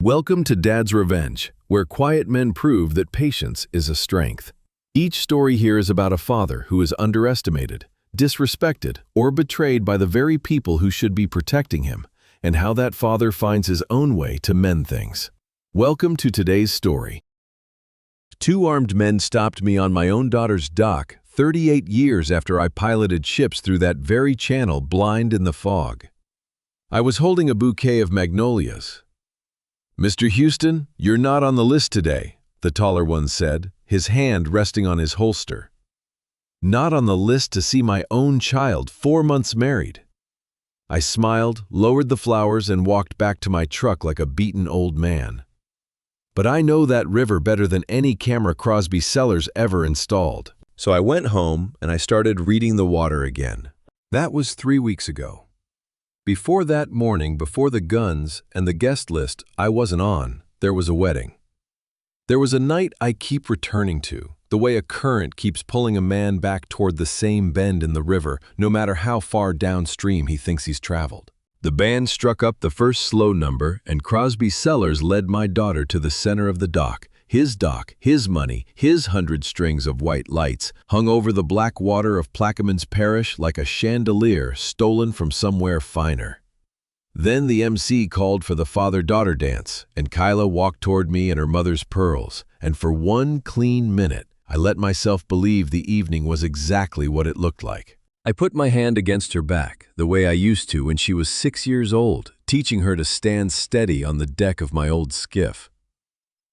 Welcome to Dad's Revenge, where quiet men prove that patience is a strength. Each story here is about a father who is underestimated, disrespected, or betrayed by the very people who should be protecting him, and how that father finds his own way to mend things. Welcome to today's story. Two armed men stopped me on my own daughter's dock 38 years after I piloted ships through that very channel blind in the fog. I was holding a bouquet of magnolias. "Mr. Houston, you're not on the list today," the taller one said, his hand resting on his holster. Not on the list to see my own child 4 months married. I smiled, lowered the flowers, and walked back to my truck like a beaten old man. But I know that river better than any camera Crosby Sellers ever installed. So I went home and I started reading the water again. That was 3 weeks ago. Before that morning, before the guns and the guest list I wasn't on, there was a wedding. There was a night I keep returning to, the way a current keeps pulling a man back toward the same bend in the river, no matter how far downstream he thinks he's traveled. The band struck up the first slow number, and Crosby Sellers led my daughter to the center of the dock, his money, his 100 strings of white lights, hung over the black water of Plaquemines Parish like a chandelier stolen from somewhere finer. Then the MC called for the father-daughter dance, and K.i.l.l walked toward me in her mother's pearls, and for 1 clean minute, I let myself believe the evening was exactly what it looked like. I put my hand against her back, the way I used to when she was 6 years old, teaching her to stand steady on the deck of my old skiff.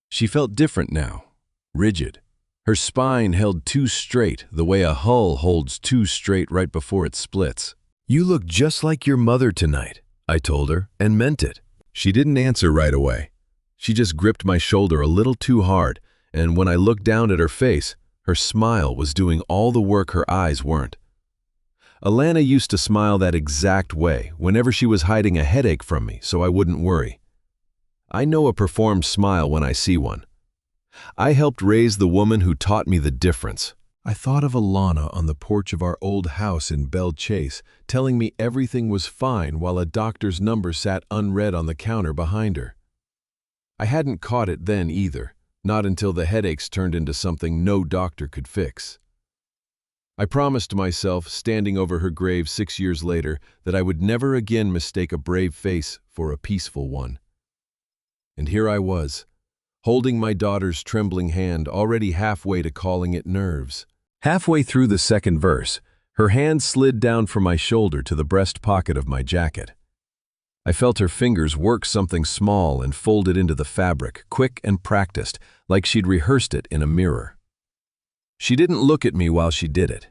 She felt different now, rigid. Her spine held too straight, the way a hull holds too straight right before it splits. "You look just like your mother tonight," I told her, and meant it. She didn't answer right away. She just gripped my shoulder a little too hard, and when I looked down at her face, her smile was doing all the work her eyes weren't. Alana used to smile that exact way whenever she was hiding a headache from me so I wouldn't worry. I know a performed smile when I see one. I helped raise the woman who taught me the difference. I thought of Alana on the porch of our old house in Belle Chase, telling me everything was fine while a doctor's number sat unread on the counter behind her. I hadn't caught it then either, not until the headaches turned into something no doctor could fix. I promised myself, standing over her grave 6 years later, that I would never again mistake a brave face for a peaceful one. And here I was, holding my daughter's trembling hand, already halfway to calling it nerves. Halfway through the second verse, her hand slid down from my shoulder to the breast pocket of my jacket. I felt her fingers work something small and fold it into the fabric, quick and practiced, like she'd rehearsed it in a mirror. She didn't look at me while she did it.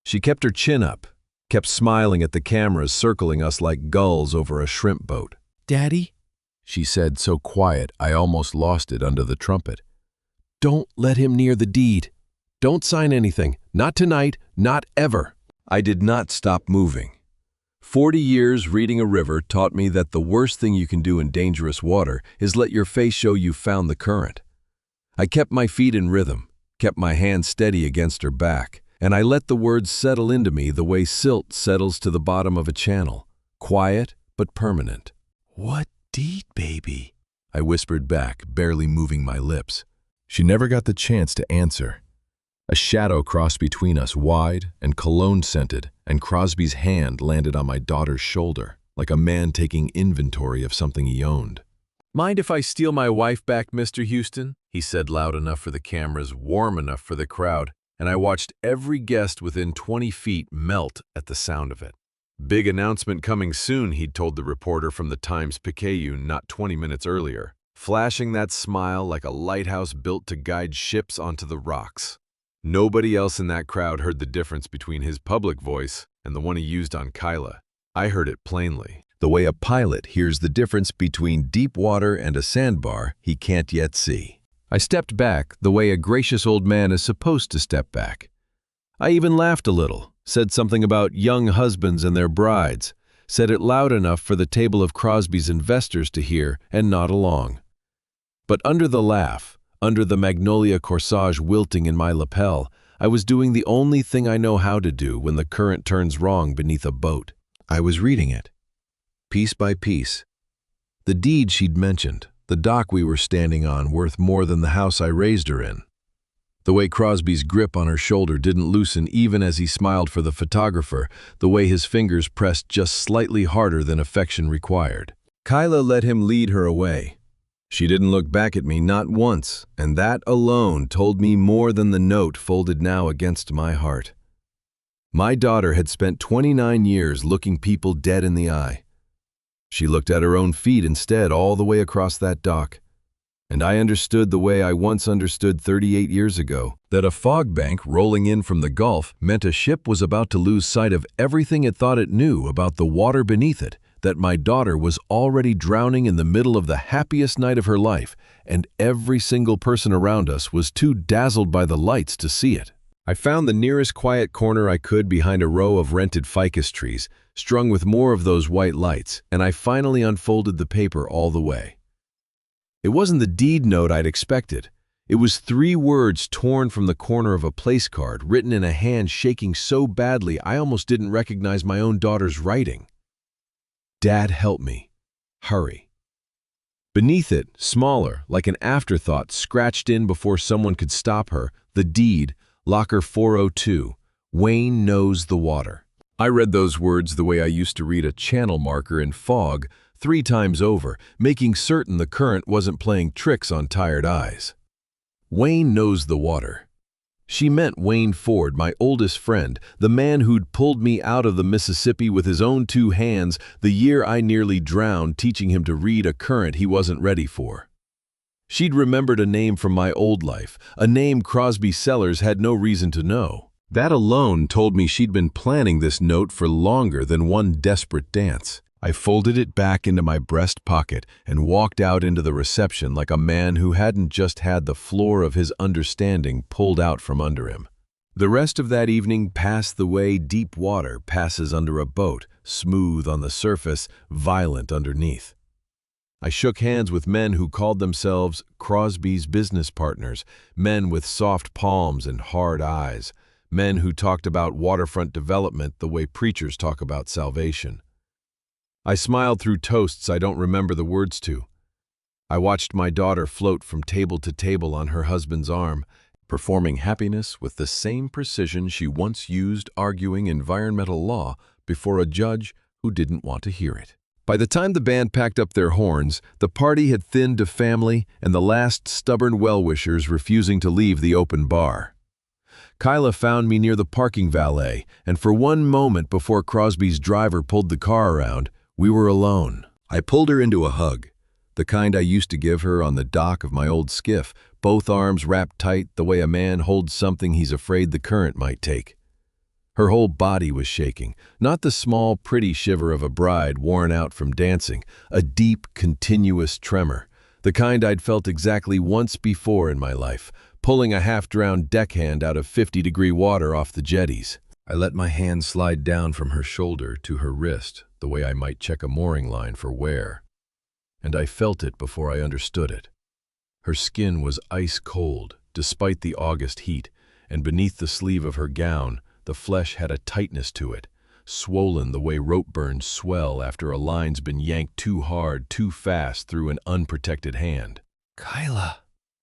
She kept her chin up, kept smiling at the cameras circling us like gulls over a shrimp boat. "Daddy," she said so quiet I almost lost it under the trumpet. "Don't let him near the deed. Don't sign anything. Not tonight, not ever." I did not stop moving. 40 years reading a river taught me that the worst thing you can do in dangerous water is let your face show you found the current. I kept my feet in rhythm, kept my hand steady against her back, and I let the words settle into me the way silt settles to the bottom of a channel, quiet but permanent. "What deed, baby?" I whispered back, barely moving my lips. She never got the chance to answer. A shadow crossed between us, wide and cologne-scented, and Crosby's hand landed on my daughter's shoulder, like a man taking inventory of something he owned. "Mind if I steal my wife back, Mr. Houston?" he said, loud enough for the cameras, warm enough for the crowd, and I watched every guest within 20 feet melt at the sound of it. "Big announcement coming soon," he'd told the reporter from the Times-Picayune not 20 minutes earlier, flashing that smile like a lighthouse built to guide ships onto the rocks. Nobody else in that crowd heard the difference between his public voice and the one he used on K.i.l.l. I heard it plainly, the way a pilot hears the difference between deep water and a sandbar he can't yet see. I stepped back the way a gracious old man is supposed to step back. I even laughed a little, said something about young husbands and their brides, said it loud enough for the table of Crosby's investors to hear and nod along. But under the laugh, under the magnolia corsage wilting in my lapel, I was doing the only thing I know how to do when the current turns wrong beneath a boat. I was reading it, piece by piece. The deed she'd mentioned, the dock we were standing on worth more than the house I raised her in. The way Crosby's grip on her shoulder didn't loosen even as he smiled for the photographer, the way his fingers pressed just slightly harder than affection required. K.i.l.l let him lead her away. She didn't look back at me, not once, and that alone told me more than the note folded now against my heart. My daughter had spent 29 years looking people dead in the eye. She looked at her own feet instead all the way across that dock. And I understood the way I once understood 38 years ago, that a fog bank rolling in from the Gulf meant a ship was about to lose sight of everything it thought it knew about the water beneath it, that my daughter was already drowning in the middle of the happiest night of her life, and every single person around us was too dazzled by the lights to see it. I found the nearest quiet corner I could behind a row of rented ficus trees, strung with more of those white lights, and I finally unfolded the paper all the way. It wasn't the deed note I'd expected. It was 3 words torn from the corner of a place card, written in a hand shaking so badly I almost didn't recognize my own daughter's writing. Dad, help me. Hurry. Beneath it, smaller, like an afterthought scratched in before someone could stop her, the deed, Locker 402, Wayne knows the water. I read those words the way I used to read a channel marker in fog, 3 times over, making certain the current wasn't playing tricks on tired eyes. Wayne knows the water. She meant Wayne Ford, my oldest friend, the man who'd pulled me out of the Mississippi with his own 2 hands the year I nearly drowned teaching him to read a current he wasn't ready for. She'd remembered a name from my old life, a name Crosby Sellers had no reason to know. That alone told me she'd been planning this note for longer than one desperate dance. I folded it back into my breast pocket and walked out into the reception like a man who hadn't just had the floor of his understanding pulled out from under him. The rest of that evening passed the way deep water passes under a boat, smooth on the surface, violent underneath. I shook hands with men who called themselves Crosby's business partners, men with soft palms and hard eyes, men who talked about waterfront development the way preachers talk about salvation. I smiled through toasts I don't remember the words to. I watched my daughter float from table to table on her husband's arm, performing happiness with the same precision she once used arguing environmental law before a judge who didn't want to hear it. By the time the band packed up their horns, the party had thinned to family and the last stubborn well-wishers refusing to leave the open bar. K.i.l.l found me near the parking valet, and for one moment before Crosby's driver pulled the car around, we were alone. I pulled her into a hug, the kind I used to give her on the dock of my old skiff, both arms wrapped tight the way a man holds something he's afraid the current might take. Her whole body was shaking, not the small, pretty shiver of a bride worn out from dancing, a deep, continuous tremor, the kind I'd felt exactly once before in my life, pulling a half-drowned deckhand out of 50-degree water off the jetties. I let my hand slide down from her shoulder to her wrist, the way I might check a mooring line for wear. And I felt it before I understood it. Her skin was ice cold, despite the August heat, and beneath the sleeve of her gown, the flesh had a tightness to it, swollen the way rope burns swell after a line's been yanked too hard, too fast through an unprotected hand. "K.i.l.l,"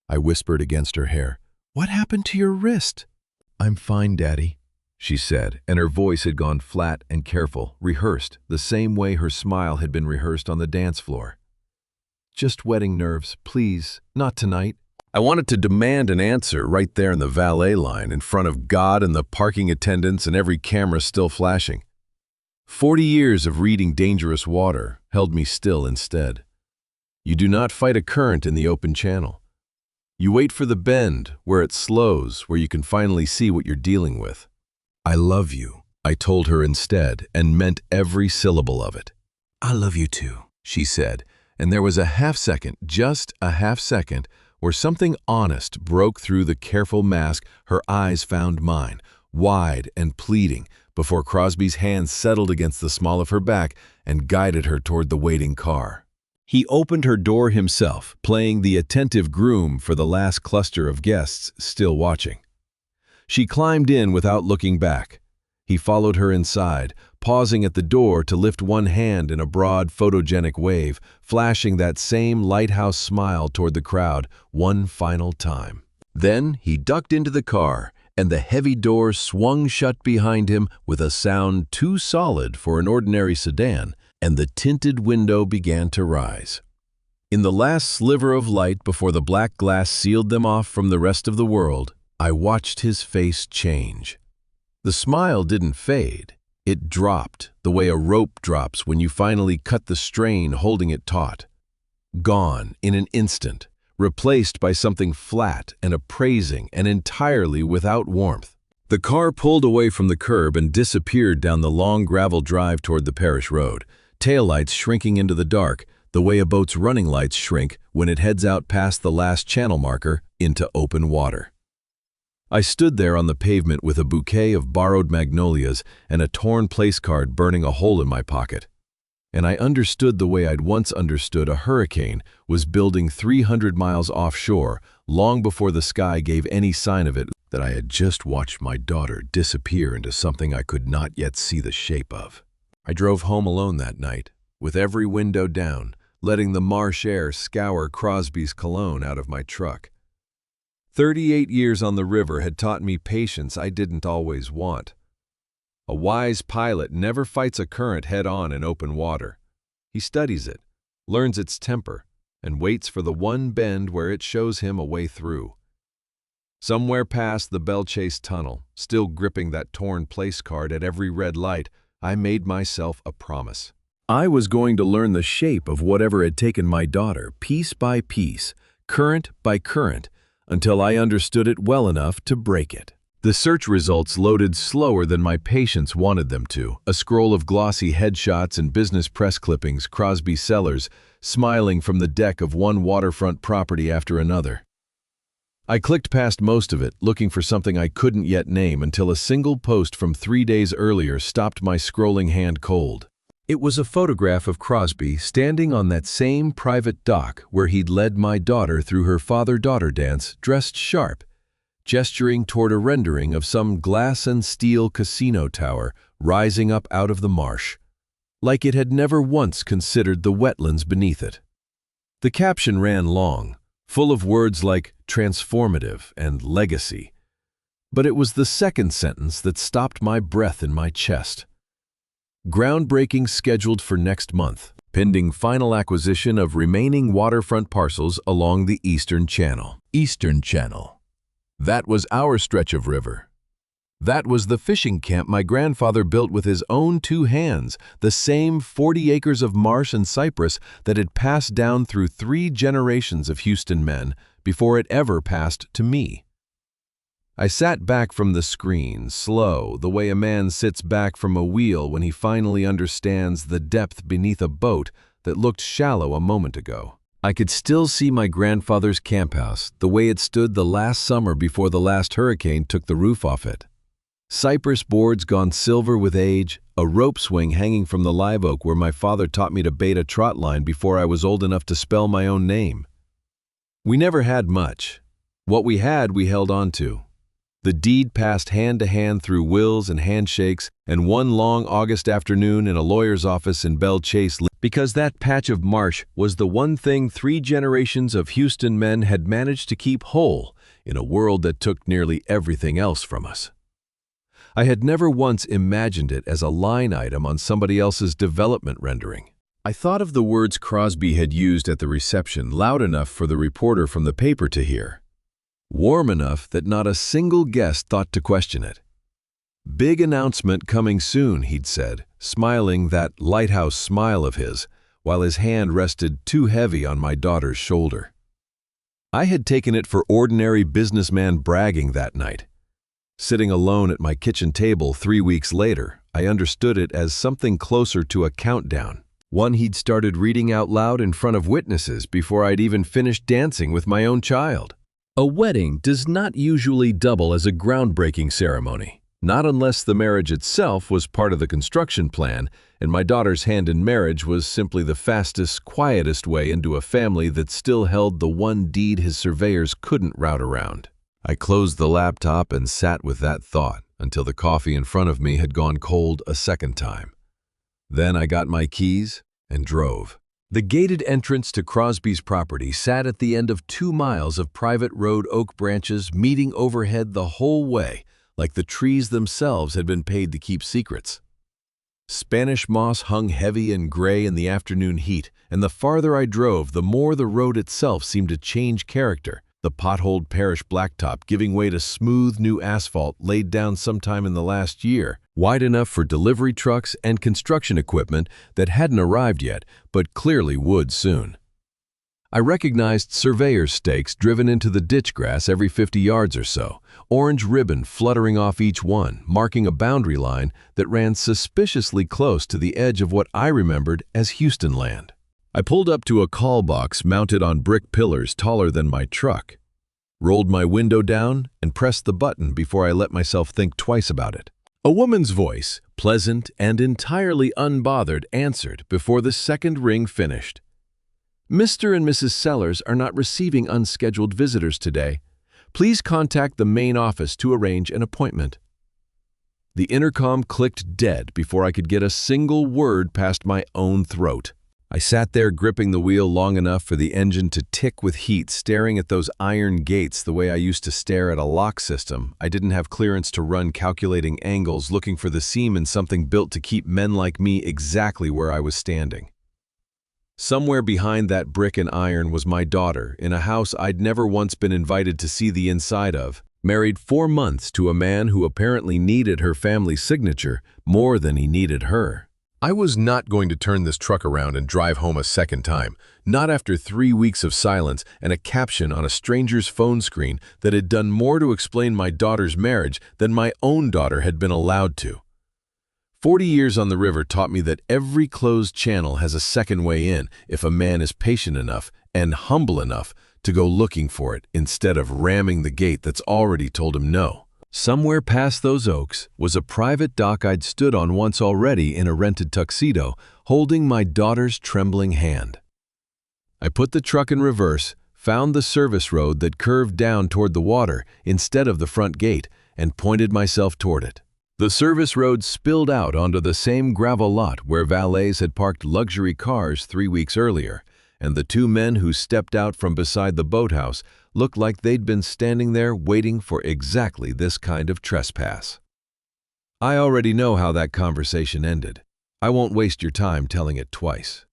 I whispered against her hair. "What happened to your wrist?" "I'm fine, Daddy," she said, and her voice had gone flat and careful, rehearsed, the same way her smile had been rehearsed on the dance floor. "Just wedding nerves, please, not tonight." I wanted to demand an answer right there in the valet line, in front of God and the parking attendants and every camera still flashing. 40 years of reading dangerous water held me still instead. You do not fight a current in the open channel. You wait for the bend, where it slows, where you can finally see what you're dealing with. "I love you," I told her instead, and meant every syllable of it. "I love you too," she said, and there was a half-second, just a half-second, where something honest broke through the careful mask her eyes found mine, wide and pleading, before Crosby's hands settled against the small of her back and guided her toward the waiting car. He opened her door himself, playing the attentive groom for the last cluster of guests still watching. She climbed in without looking back. He followed her inside, pausing at the door to lift one hand in a broad, photogenic wave, flashing that same lighthouse smile toward the crowd one final time. Then he ducked into the car, and the heavy door swung shut behind him with a sound too solid for an ordinary sedan, and the tinted window began to rise. In the last sliver of light before the black glass sealed them off from the rest of the world, I watched his face change. The smile didn't fade. It dropped, the way a rope drops when you finally cut the strain holding it taut. Gone in an instant, replaced by something flat and appraising and entirely without warmth. The car pulled away from the curb and disappeared down the long gravel drive toward the parish road, taillights shrinking into the dark, the way a boat's running lights shrink when it heads out past the last channel marker into open water. I stood there on the pavement with a bouquet of borrowed magnolias and a torn place card burning a hole in my pocket. And I understood the way I'd once understood a hurricane was building 300 miles offshore long before the sky gave any sign of it, that I had just watched my daughter disappear into something I could not yet see the shape of. I drove home alone that night, with every window down, letting the marsh air scour Crosby's cologne out of my truck. 38 years on the river had taught me patience I didn't always want. A wise pilot never fights a current head-on in open water. He studies it, learns its temper, and waits for the one bend where it shows him a way through. Somewhere past the Belle Chase Tunnel, still gripping that torn place card at every red light, I made myself a promise. I was going to learn the shape of whatever had taken my daughter, piece by piece, current by current, until I understood it well enough to break it. The search results loaded slower than my patience wanted them to, a scroll of glossy headshots and business press clippings, Crosby sellers, smiling from the deck of one waterfront property after another. I clicked past most of it, looking for something I couldn't yet name, until a single post from 3 days earlier stopped my scrolling hand cold. It was a photograph of Crosby standing on that same private dock where he'd led my daughter through her father-daughter dance, dressed sharp, gesturing toward a rendering of some glass and steel casino tower rising up out of the marsh, like it had never once considered the wetlands beneath it. The caption ran long, full of words like transformative and legacy, but it was the second sentence that stopped my breath in my chest. Groundbreaking scheduled for next month, pending final acquisition of remaining waterfront parcels along the Eastern Channel. Eastern Channel. That was our stretch of river. That was the fishing camp my grandfather built with his own 2 hands, the same 40 acres of marsh and cypress that had passed down through 3 generations of Houston men before it ever passed to me. I sat back from the screen, slow, the way a man sits back from a wheel when he finally understands the depth beneath a boat that looked shallow a moment ago. I could still see my grandfather's camp house, the way it stood the last summer before the last hurricane took the roof off it. Cypress boards gone silver with age, a rope swing hanging from the live oak where my father taught me to bait a trot line before I was old enough to spell my own name. We never had much. What we had we held on to. The deed passed hand to hand through wills and handshakes, and one long August afternoon in a lawyer's office in Belle Chase, because that patch of marsh was the one thing 3 generations of Houston men had managed to keep whole in a world that took nearly everything else from us. I had never once imagined it as a line item on somebody else's development rendering. I thought of the words Crosby had used at the reception loud enough for the reporter from the paper to hear. Warm enough that not a single guest thought to question it. Big announcement coming soon, he'd said, smiling that lighthouse smile of his, while his hand rested too heavy on my daughter's shoulder. I had taken it for ordinary businessman bragging that night. Sitting alone at my kitchen table 3 weeks later, I understood it as something closer to a countdown, one he'd started reading out loud in front of witnesses before I'd even finished dancing with my own child. A wedding does not usually double as a groundbreaking ceremony, not unless the marriage itself was part of the construction plan and my daughter's hand in marriage was simply the fastest, quietest way into a family that still held the one deed his surveyors couldn't route around. I closed the laptop and sat with that thought until the coffee in front of me had gone cold a second time. Then I got my keys and drove. The gated entrance to Crosby's property sat at the end of 2 miles of private road oak branches meeting overhead the whole way, like the trees themselves had been paid to keep secrets. Spanish moss hung heavy and gray in the afternoon heat, and the farther I drove, the more the road itself seemed to change character, the potholed parish blacktop giving way to smooth new asphalt laid down sometime in the last year, wide enough for delivery trucks and construction equipment that hadn't arrived yet, but clearly would soon. I recognized surveyor's stakes driven into the ditch grass every 50 yards or so, orange ribbon fluttering off each one, marking a boundary line that ran suspiciously close to the edge of what I remembered as Houston land. I pulled up to a call box mounted on brick pillars taller than my truck, rolled my window down, and pressed the button before I let myself think twice about it. A woman's voice, pleasant and entirely unbothered, answered before the second ring finished. "Mr. and Mrs. Sellers are not receiving unscheduled visitors today. Please contact the main office to arrange an appointment." The intercom clicked dead before I could get a single word past my own throat. I sat there gripping the wheel long enough for the engine to tick with heat, staring at those iron gates the way I used to stare at a lock system. I didn't have clearance to run calculating angles, looking for the seam in something built to keep men like me exactly where I was standing. Somewhere behind that brick and iron was my daughter, in a house I'd never once been invited to see the inside of, married 4 months to a man who apparently needed her family's signature more than he needed her. I was not going to turn this truck around and drive home a second time, not after 3 weeks of silence and a caption on a stranger's phone screen that had done more to explain my daughter's marriage than my own daughter had been allowed to. 40 years on the river taught me that every closed channel has a second way in if a man is patient enough and humble enough to go looking for it instead of ramming the gate that's already told him no. Somewhere past those oaks was a private dock I'd stood on once already in a rented tuxedo, holding my daughter's trembling hand. I put the truck in reverse, found the service road that curved down toward the water instead of the front gate, and pointed myself toward it. The service road spilled out onto the same gravel lot where valets had parked luxury cars 3 weeks earlier, and the 2 men who stepped out from beside the boathouse looked like they'd been standing there waiting for exactly this kind of trespass. I already know how that conversation ended. I won't waste your time telling it twice.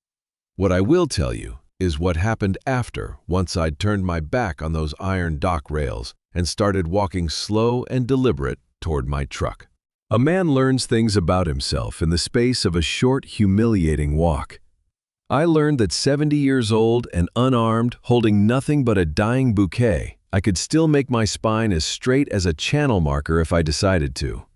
What I will tell you is what happened after, once I'd turned my back on those iron dock rails and started walking slow and deliberate toward my truck. A man learns things about himself in the space of a short, humiliating walk. I learned that 70 years old and unarmed, holding nothing but a dying bouquet, I could still make my spine as straight as a channel marker if I decided to.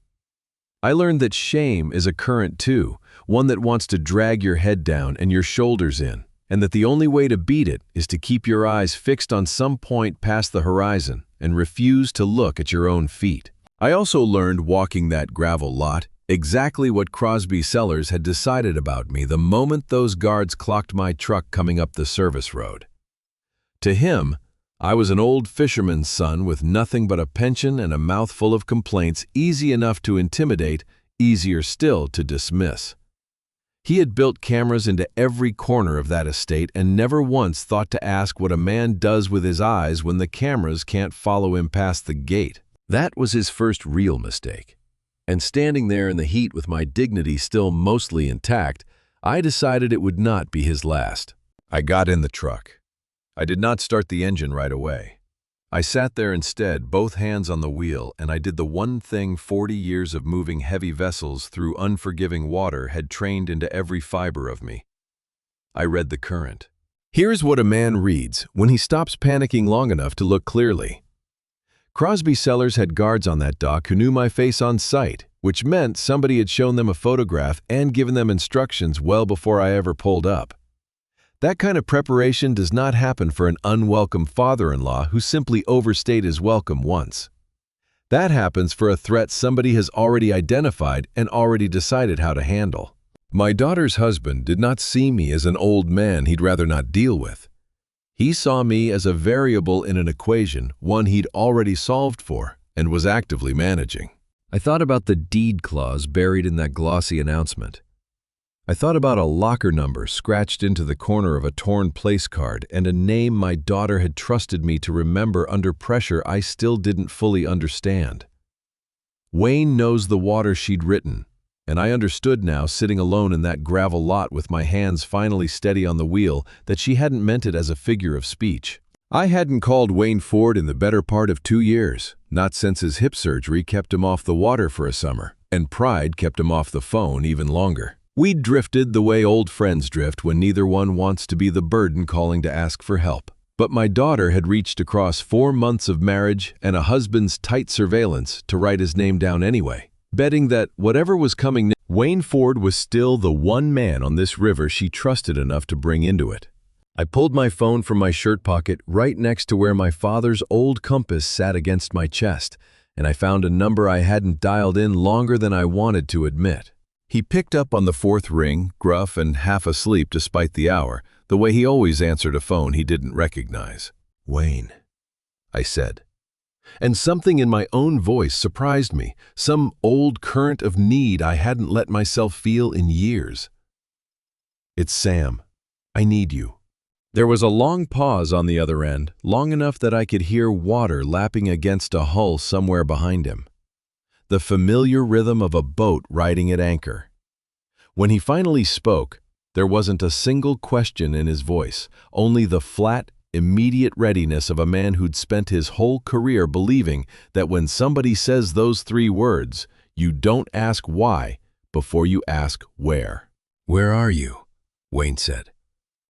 I learned that shame is a current too, one that wants to drag your head down and your shoulders in, and that the only way to beat it is to keep your eyes fixed on some point past the horizon and refuse to look at your own feet. I also learned walking that gravel lot exactly what Crosby Sellers had decided about me the moment those guards clocked my truck coming up the service road. To him, I was an old fisherman's son with nothing but a pension and a mouthful of complaints easy enough to intimidate, easier still to dismiss. He had built cameras into every corner of that estate and never once thought to ask what a man does with his eyes when the cameras can't follow him past the gate. That was his first real mistake. And standing there in the heat with my dignity still mostly intact, I decided it would not be his last. I got in the truck. I did not start the engine right away. I sat there instead, both hands on the wheel, and I did the one thing 40 years of moving heavy vessels through unforgiving water had trained into every fiber of me. I read the current. Here's what a man reads when he stops panicking long enough to look clearly. Crosby Sellers had guards on that dock who knew my face on sight, which meant somebody had shown them a photograph and given them instructions well before I ever pulled up. That kind of preparation does not happen for an unwelcome father-in-law who simply overstayed his welcome once. That happens for a threat somebody has already identified and already decided how to handle. My daughter's husband did not see me as an old man he'd rather not deal with. He saw me as a variable in an equation, one he'd already solved for and was actively managing. I thought about the deed clause buried in that glossy announcement. I thought about a locker number scratched into the corner of a torn place card and a name my daughter had trusted me to remember under pressure I still didn't fully understand. Wayne knows the water she'd written, and I understood now, sitting alone in that gravel lot with my hands finally steady on the wheel, that she hadn't meant it as a figure of speech. I hadn't called Wayne Ford in the better part of 2 years, not since his hip surgery kept him off the water for a summer, and pride kept him off the phone even longer. We'd drifted the way old friends drift when neither one wants to be the burden calling to ask for help. But my daughter had reached across 4 months of marriage and a husband's tight surveillance to write his name down anyway, betting that whatever was coming next, Wayne Ford was still the one man on this river she trusted enough to bring into it. I pulled my phone from my shirt pocket right next to where my father's old compass sat against my chest, and I found a number I hadn't dialed in longer than I wanted to admit. He picked up on the 4th ring, gruff and half asleep despite the hour, the way he always answered a phone he didn't recognize. "Wayne," I said. And something in my own voice surprised me, some old current of need I hadn't let myself feel in years. "It's Sam. I need you." There was a long pause on the other end, long enough that I could hear water lapping against a hull somewhere behind him. The familiar rhythm of a boat riding at anchor. When he finally spoke, there wasn't a single question in his voice, only the flat, immediate readiness of a man who'd spent his whole career believing that when somebody says those 3 words, you don't ask why before you ask where. "Where are you?" Wayne said.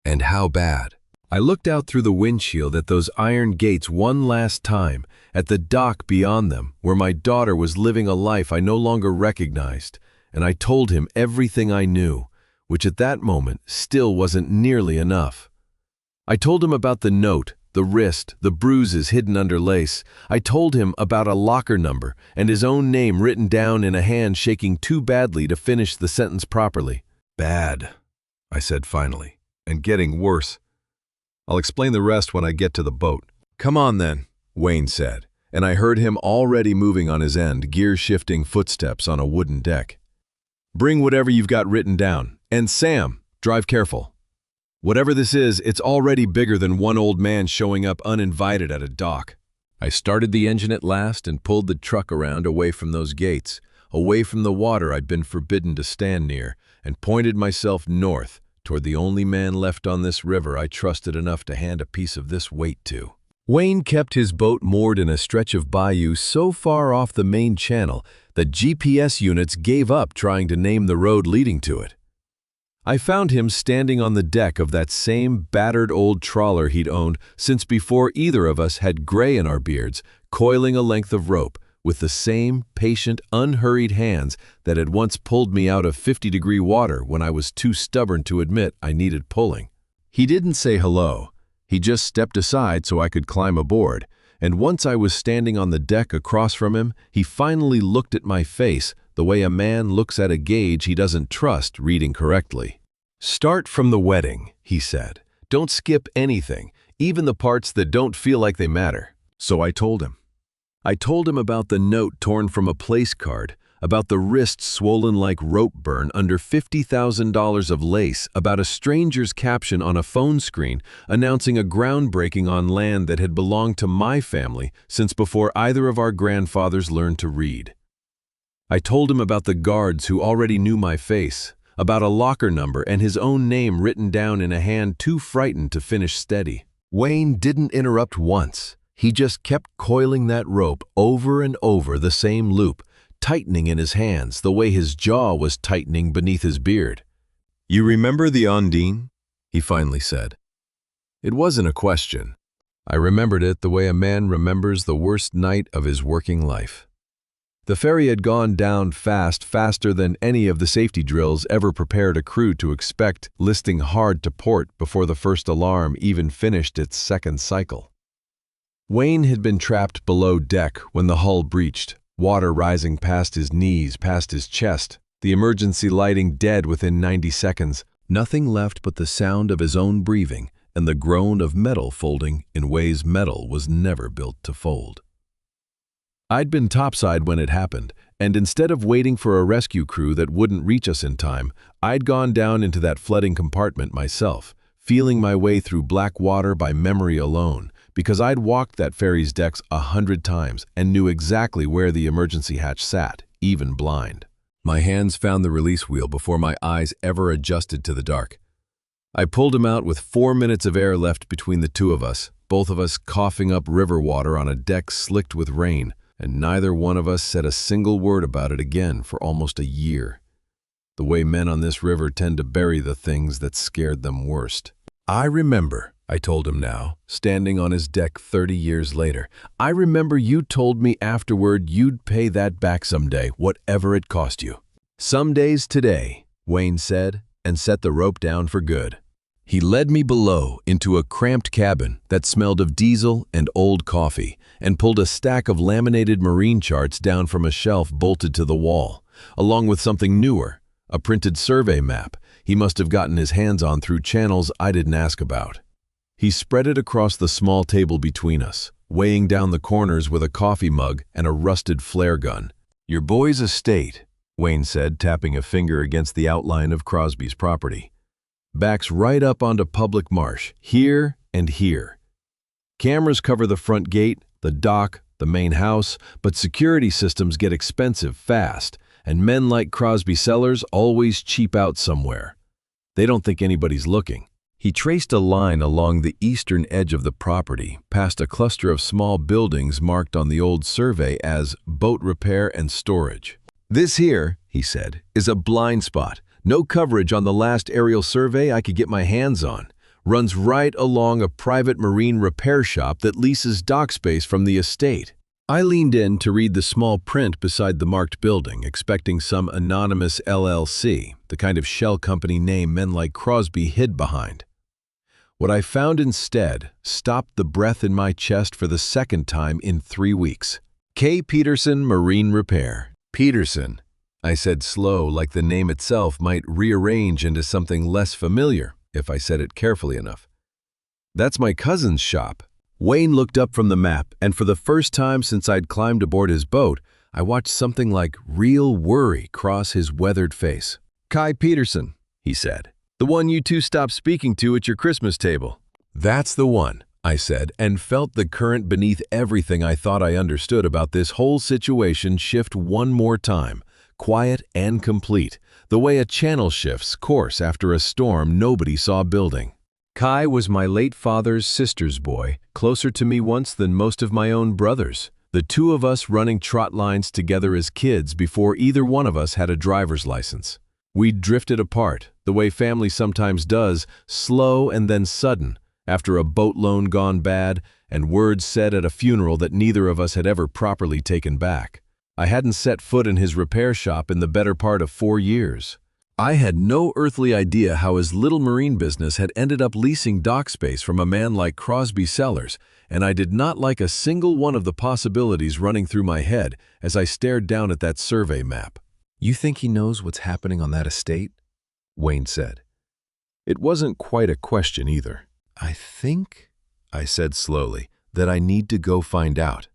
"And how bad?" I looked out through the windshield at those iron gates one last time, at the dock beyond them, where my daughter was living a life I no longer recognized, and I told him everything I knew, which at that moment still wasn't nearly enough. I told him about the note, the wrist, the bruises hidden under lace. I told him about a locker number and his own name written down in a hand shaking too badly to finish the sentence properly. "Bad," I said finally, "and getting worse. I'll explain the rest when I get to the boat." "Come on then," Wayne said, and I heard him already moving on his end, gear-shifting footsteps on a wooden deck. "Bring whatever you've got written down. And Sam, drive careful. Whatever this is, it's already bigger than one old man showing up uninvited at a dock." I started the engine at last and pulled the truck around away from those gates, away from the water I'd been forbidden to stand near, and pointed myself north, toward the only man left on this river I trusted enough to hand a piece of this weight to. Wayne kept his boat moored in a stretch of bayou so far off the main channel that GPS units gave up trying to name the road leading to it. I found him standing on the deck of that same battered old trawler he'd owned since before either of us had gray in our beards, coiling a length of rope, with the same patient, unhurried hands that had once pulled me out of 50-degree water when I was too stubborn to admit I needed pulling. He didn't say hello. He just stepped aside so I could climb aboard, and once I was standing on the deck across from him, he finally looked at my face the way a man looks at a gauge he doesn't trust reading correctly. "Start from the wedding," he said. "Don't skip anything, even the parts that don't feel like they matter." So I told him. I told him about the note torn from a place card, about the wrist swollen like rope burn under $50,000 of lace, about a stranger's caption on a phone screen announcing a groundbreaking on land that had belonged to my family since before either of our grandfathers learned to read. I told him about the guards who already knew my face, about a locker number and his own name written down in a hand too frightened to finish steady. Wayne didn't interrupt once. He just kept coiling that rope over and over the same loop, tightening in his hands the way his jaw was tightening beneath his beard. "You remember the Ondine?" he finally said. It wasn't a question. I remembered it the way a man remembers the worst night of his working life. The ferry had gone down fast, faster than any of the safety drills ever prepared a crew to expect, listing hard to port before the first alarm even finished its second cycle. Wayne had been trapped below deck when the hull breached, water rising past his knees, past his chest, the emergency lighting dead within 90 seconds, nothing left but the sound of his own breathing and the groan of metal folding in ways metal was never built to fold. I'd been topside when it happened, and instead of waiting for a rescue crew that wouldn't reach us in time, I'd gone down into that flooding compartment myself, feeling my way through black water by memory alone, because I'd walked that ferry's decks 100 times and knew exactly where the emergency hatch sat, even blind. My hands found the release wheel before my eyes ever adjusted to the dark. I pulled him out with 4 minutes of air left between the two of us, both of us coughing up river water on a deck slicked with rain, and neither one of us said a single word about it again for almost a year. The way men on this river tend to bury the things that scared them worst. I remember, I told him now, standing on his deck 30 years later. I remember you told me afterward you'd pay that back someday, whatever it cost you. Some days today, Wayne said, and set the rope down for good. He led me below into a cramped cabin that smelled of diesel and old coffee and pulled a stack of laminated marine charts down from a shelf bolted to the wall, along with something newer, a printed survey map he must have gotten his hands on through channels I didn't ask about. He spread it across the small table between us, weighing down the corners with a coffee mug and a rusted flare gun. "Your boy's estate," Wayne said, tapping a finger against the outline of Crosby's property. "Backs right up onto public marsh, here and here. Cameras cover the front gate, the dock, the main house, but security systems get expensive fast, and men like Crosby sellers always cheap out somewhere. They don't think anybody's looking." He traced a line along the eastern edge of the property, past a cluster of small buildings marked on the old survey as boat repair and storage. "This here," he said, "is a blind spot. No coverage on the last aerial survey I could get my hands on. Runs right along a private marine repair shop that leases dock space from the estate." I leaned in to read the small print beside the marked building, expecting some anonymous LLC, the kind of shell company name men like Crosby hid behind. What I found instead stopped the breath in my chest for the second time in 3 weeks. K. Peterson Marine Repair. Peterson, I said slow, like the name itself might rearrange into something less familiar if I said it carefully enough. "That's my cousin's shop." Wayne looked up from the map, and for the first time since I'd climbed aboard his boat, I watched something like real worry cross his weathered face. "Kai Peterson," he said. "The one you two stopped speaking to at your Christmas table." "That's the one," I said, and felt the current beneath everything I thought I understood about this whole situation shift one more time, quiet and complete, the way a channel shifts course after a storm nobody saw building. Kai was my late father's sister's boy, closer to me once than most of my own brothers, the two of us running trot lines together as kids before either one of us had a driver's license. We'd drifted apart, the way family sometimes does, slow and then sudden, after a boat loan gone bad and words said at a funeral that neither of us had ever properly taken back. I hadn't set foot in his repair shop in the better part of 4 years. I had no earthly idea how his little marine business had ended up leasing dock space from a man like Crosby Sellers, and I did not like a single one of the possibilities running through my head as I stared down at that survey map. "You think he knows what's happening on that estate?" Wayne said. It wasn't quite a question either. "I think," I said slowly, "that I need to go find out."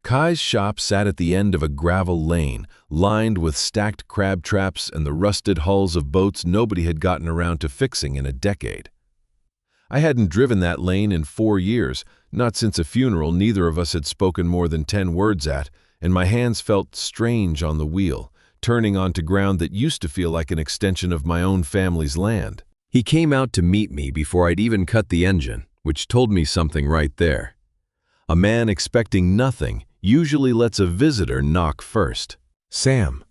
Kai's shop sat at the end of a gravel lane, lined with stacked crab traps and the rusted hulls of boats nobody had gotten around to fixing in a decade. I hadn't driven that lane in 4 years, not since a funeral neither of us had spoken more than 10 words at, and my hands felt strange on the wheel, turning onto ground that used to feel like an extension of my own family's land. He came out to meet me before I'd even cut the engine, which told me something right there. A man expecting nothing usually lets a visitor knock first. "Sam,"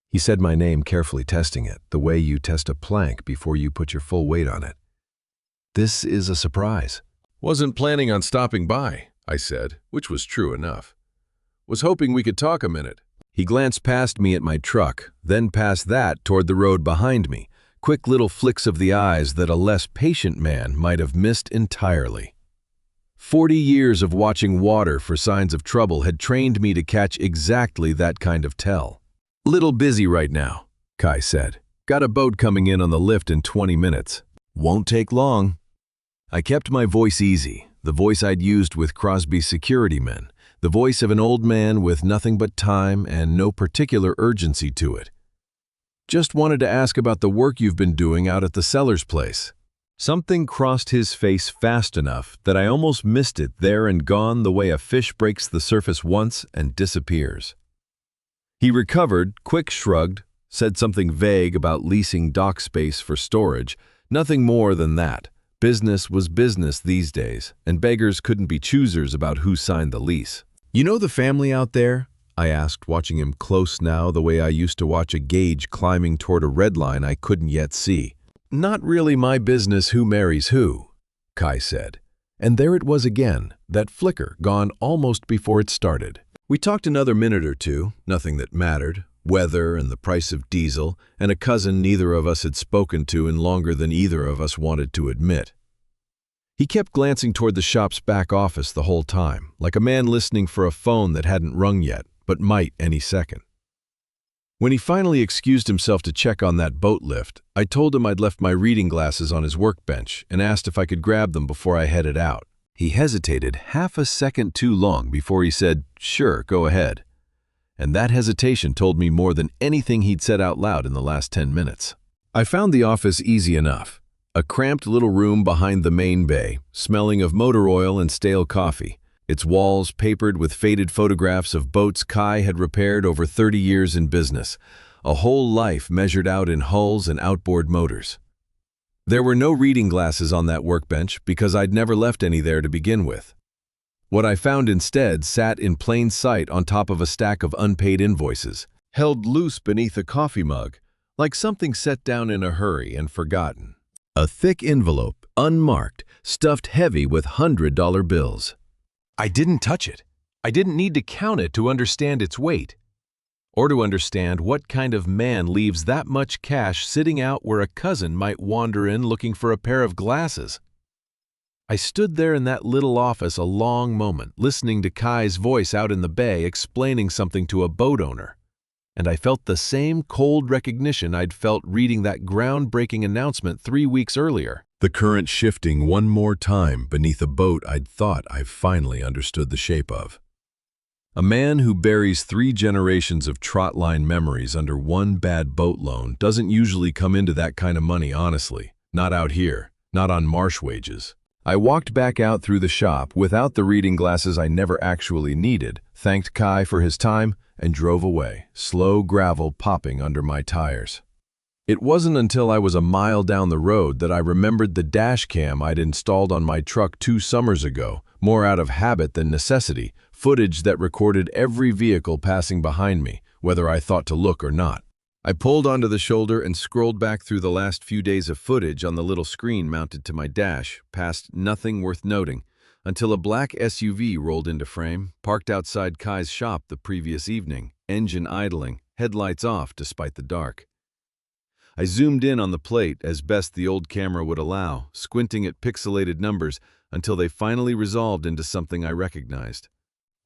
he said my name, carefully testing it, the way you test a plank before you put your full weight on it. "This is a surprise." "Wasn't planning on stopping by," I said, which was true enough. "Was hoping we could talk a minute." He glanced past me at my truck, then past that toward the road behind me, quick little flicks of the eyes that a less patient man might have missed entirely. 40 years of watching water for signs of trouble had trained me to catch exactly that kind of tell. "Little busy right now," Kai said. "Got a boat coming in on the lift in 20 minutes. Won't take long." I kept my voice easy, the voice I'd used with Crosby's security men, the voice of an old man with nothing but time and no particular urgency to it. "Just wanted to ask about the work you've been doing out at the seller's place." Something crossed his face fast enough that I almost missed it there and gone the way a fish breaks the surface once and disappears. He recovered, quick shrugged, said something vague about leasing dock space for storage, nothing more than that. Business was business these days, and beggars couldn't be choosers about who signed the lease. "You know the family out there?" I asked, watching him close now the way I used to watch a gauge climbing toward a red line I couldn't yet see. "Not really my business who marries who," Kai said. And there it was again, that flicker gone almost before it started. We talked another minute or two, nothing that mattered, weather and the price of diesel, and a cousin neither of us had spoken to in longer than either of us wanted to admit. He kept glancing toward the shop's back office the whole time, like a man listening for a phone that hadn't rung yet, but might any second. When he finally excused himself to check on that boat lift, I told him I'd left my reading glasses on his workbench and asked if I could grab them before I headed out. He hesitated half a second too long before he said, "Sure, go ahead." And that hesitation told me more than anything he'd said out loud in the last 10 minutes. I found the office easy enough. A cramped little room behind the main bay, smelling of motor oil and stale coffee. Its walls papered with faded photographs of boats Kai had repaired over 30 years in business, a whole life measured out in hulls and outboard motors. There were no reading glasses on that workbench because I'd never left any there to begin with. What I found instead sat in plain sight on top of a stack of unpaid invoices, held loose beneath a coffee mug, like something set down in a hurry and forgotten. A thick envelope, unmarked, stuffed heavy with $100 bills. I didn't touch it. I didn't need to count it to understand its weight, or to understand what kind of man leaves that much cash sitting out where a cousin might wander in looking for a pair of glasses. I stood there in that little office a long moment, listening to Kai's voice out in the bay explaining something to a boat owner, and I felt the same cold recognition I'd felt reading that groundbreaking announcement 3 weeks earlier. The current shifting one more time beneath a boat I'd thought I finally understood the shape of. A man who buries 3 generations of trotline memories under one bad boat loan doesn't usually come into that kind of money, honestly. Not out here, not on marsh wages. I walked back out through the shop without the reading glasses I never actually needed, thanked Kai for his time, and drove away, slow gravel popping under my tires. It wasn't until I was a mile down the road that I remembered the dash cam I'd installed on my truck 2 summers ago, more out of habit than necessity, footage that recorded every vehicle passing behind me, whether I thought to look or not. I pulled onto the shoulder and scrolled back through the last few days of footage on the little screen mounted to my dash, past nothing worth noting, until a black SUV rolled into frame, parked outside Kai's shop the previous evening, engine idling, headlights off despite the dark. I zoomed in on the plate as best the old camera would allow, squinting at pixelated numbers until they finally resolved into something I recognized.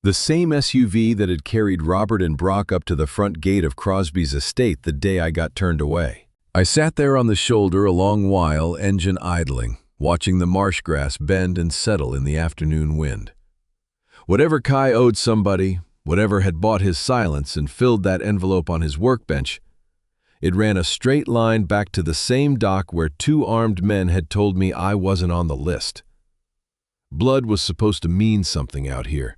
The same SUV that had carried Robert and Brock up to the front gate of Crosby's estate the day I got turned away. I sat there on the shoulder a long while, engine idling, watching the marsh grass bend and settle in the afternoon wind. Whatever Kai owed somebody, whatever had bought his silence and filled that envelope on his workbench, it ran a straight line back to the same dock where 2 armed men had told me I wasn't on the list. Blood was supposed to mean something out here.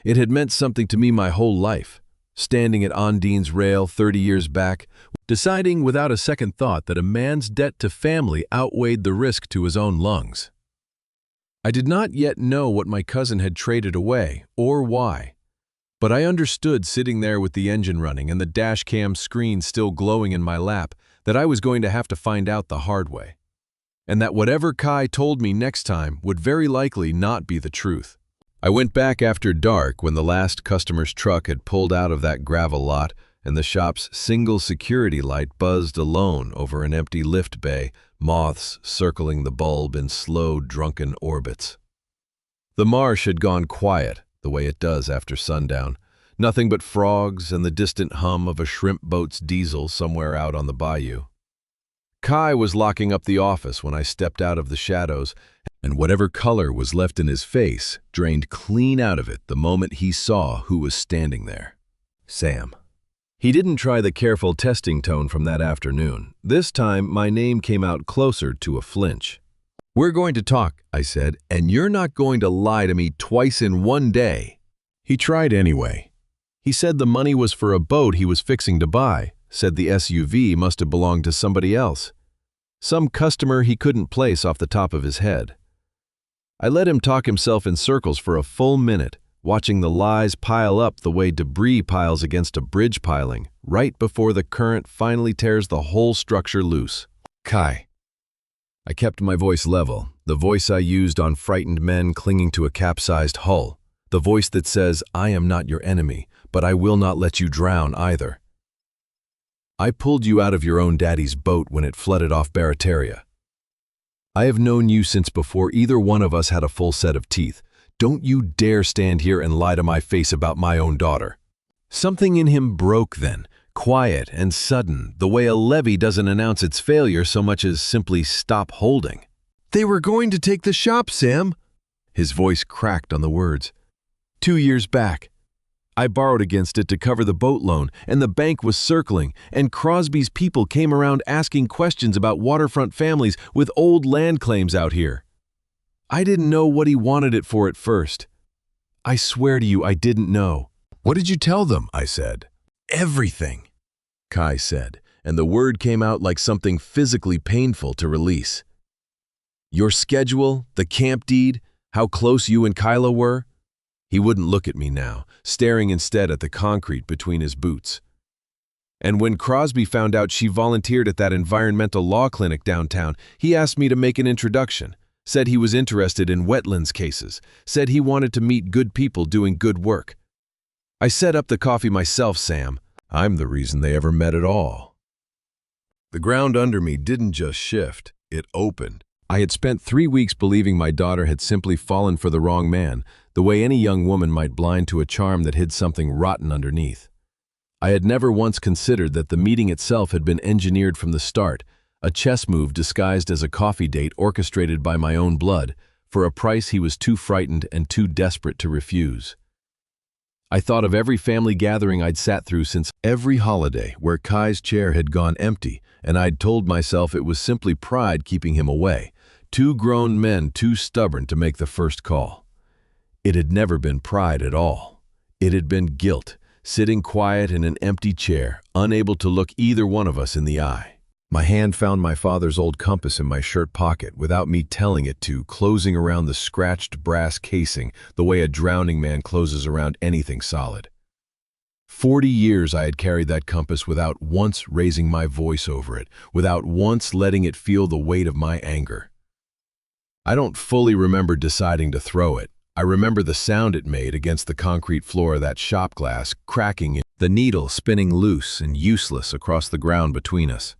It had meant something to me my whole life, standing at Ondine's rail 30 years back, deciding without a second thought that a man's debt to family outweighed the risk to his own lungs. I did not yet know what my cousin had traded away, or why. But I understood, sitting there with the engine running and the dash cam screen still glowing in my lap, that I was going to have to find out the hard way. And that whatever Kai told me next time would very likely not be the truth. I went back after dark when the last customer's truck had pulled out of that gravel lot and the shop's single security light buzzed alone over an empty lift bay, moths circling the bulb in slow, drunken orbits. The marsh had gone quiet, the way it does after sundown, nothing but frogs and the distant hum of a shrimp boat's diesel somewhere out on the bayou. Kai was locking up the office when I stepped out of the shadows, and whatever color was left in his face drained clean out of it the moment he saw who was standing there. Sam. He didn't try the careful testing tone from that afternoon. This time, my name came out closer to a flinch. "We're going to talk," I said, "and you're not going to lie to me twice in one day." He tried anyway. He said the money was for a boat he was fixing to buy, said the SUV must have belonged to somebody else, some customer he couldn't place off the top of his head. I let him talk himself in circles for a full minute, watching the lies pile up the way debris piles against a bridge piling, right before the current finally tears the whole structure loose. "Kai." I kept my voice level, the voice I used on frightened men clinging to a capsized hull, the voice that says, "I am not your enemy, but I will not let you drown either. I pulled you out of your own daddy's boat when it flooded off Barataria. I have known you since before either one of us had a full set of teeth. Don't you dare stand here and lie to my face about my own daughter." Something in him broke then, quiet and sudden, the way a levee doesn't announce its failure so much as simply stop holding. "They were going to take the shop, Sam." His voice cracked on the words. 2 years back. I borrowed against it to cover the boat loan, and the bank was circling, and Crosby's people came around asking questions about waterfront families with old land claims out here. I didn't know what he wanted it for at first. I swear to you I didn't know. "What did you tell them?" I said. "Everything," Kai said, and the word came out like something physically painful to release. "Your schedule, the camp deed, how close you and K.i.l.l were." He wouldn't look at me now, staring instead at the concrete between his boots. "And when Crosby found out she volunteered at that environmental law clinic downtown, he asked me to make an introduction, said he was interested in wetlands cases, said he wanted to meet good people doing good work. I set up the coffee myself, Sam. I'm the reason they ever met at all." The ground under me didn't just shift, it opened. I had spent 3 weeks believing my daughter had simply fallen for the wrong man, the way any young woman might blind to a charm that hid something rotten underneath. I had never once considered that the meeting itself had been engineered from the start, a chess move disguised as a coffee date orchestrated by my own blood, for a price he was too frightened and too desperate to refuse. I thought of every family gathering I'd sat through since, every holiday where Kai's chair had gone empty, and I'd told myself it was simply pride keeping him away, 2 grown men too stubborn to make the first call. It had never been pride at all. It had been guilt, sitting quiet in an empty chair, unable to look either one of us in the eye. My hand found my father's old compass in my shirt pocket without me telling it to, closing around the scratched brass casing the way a drowning man closes around anything solid. 40 years I had carried that compass without once raising my voice over it, without once letting it feel the weight of my anger. I don't fully remember deciding to throw it. I remember the sound it made against the concrete floor of that shop glass, cracking it, the needle spinning loose and useless across the ground between us.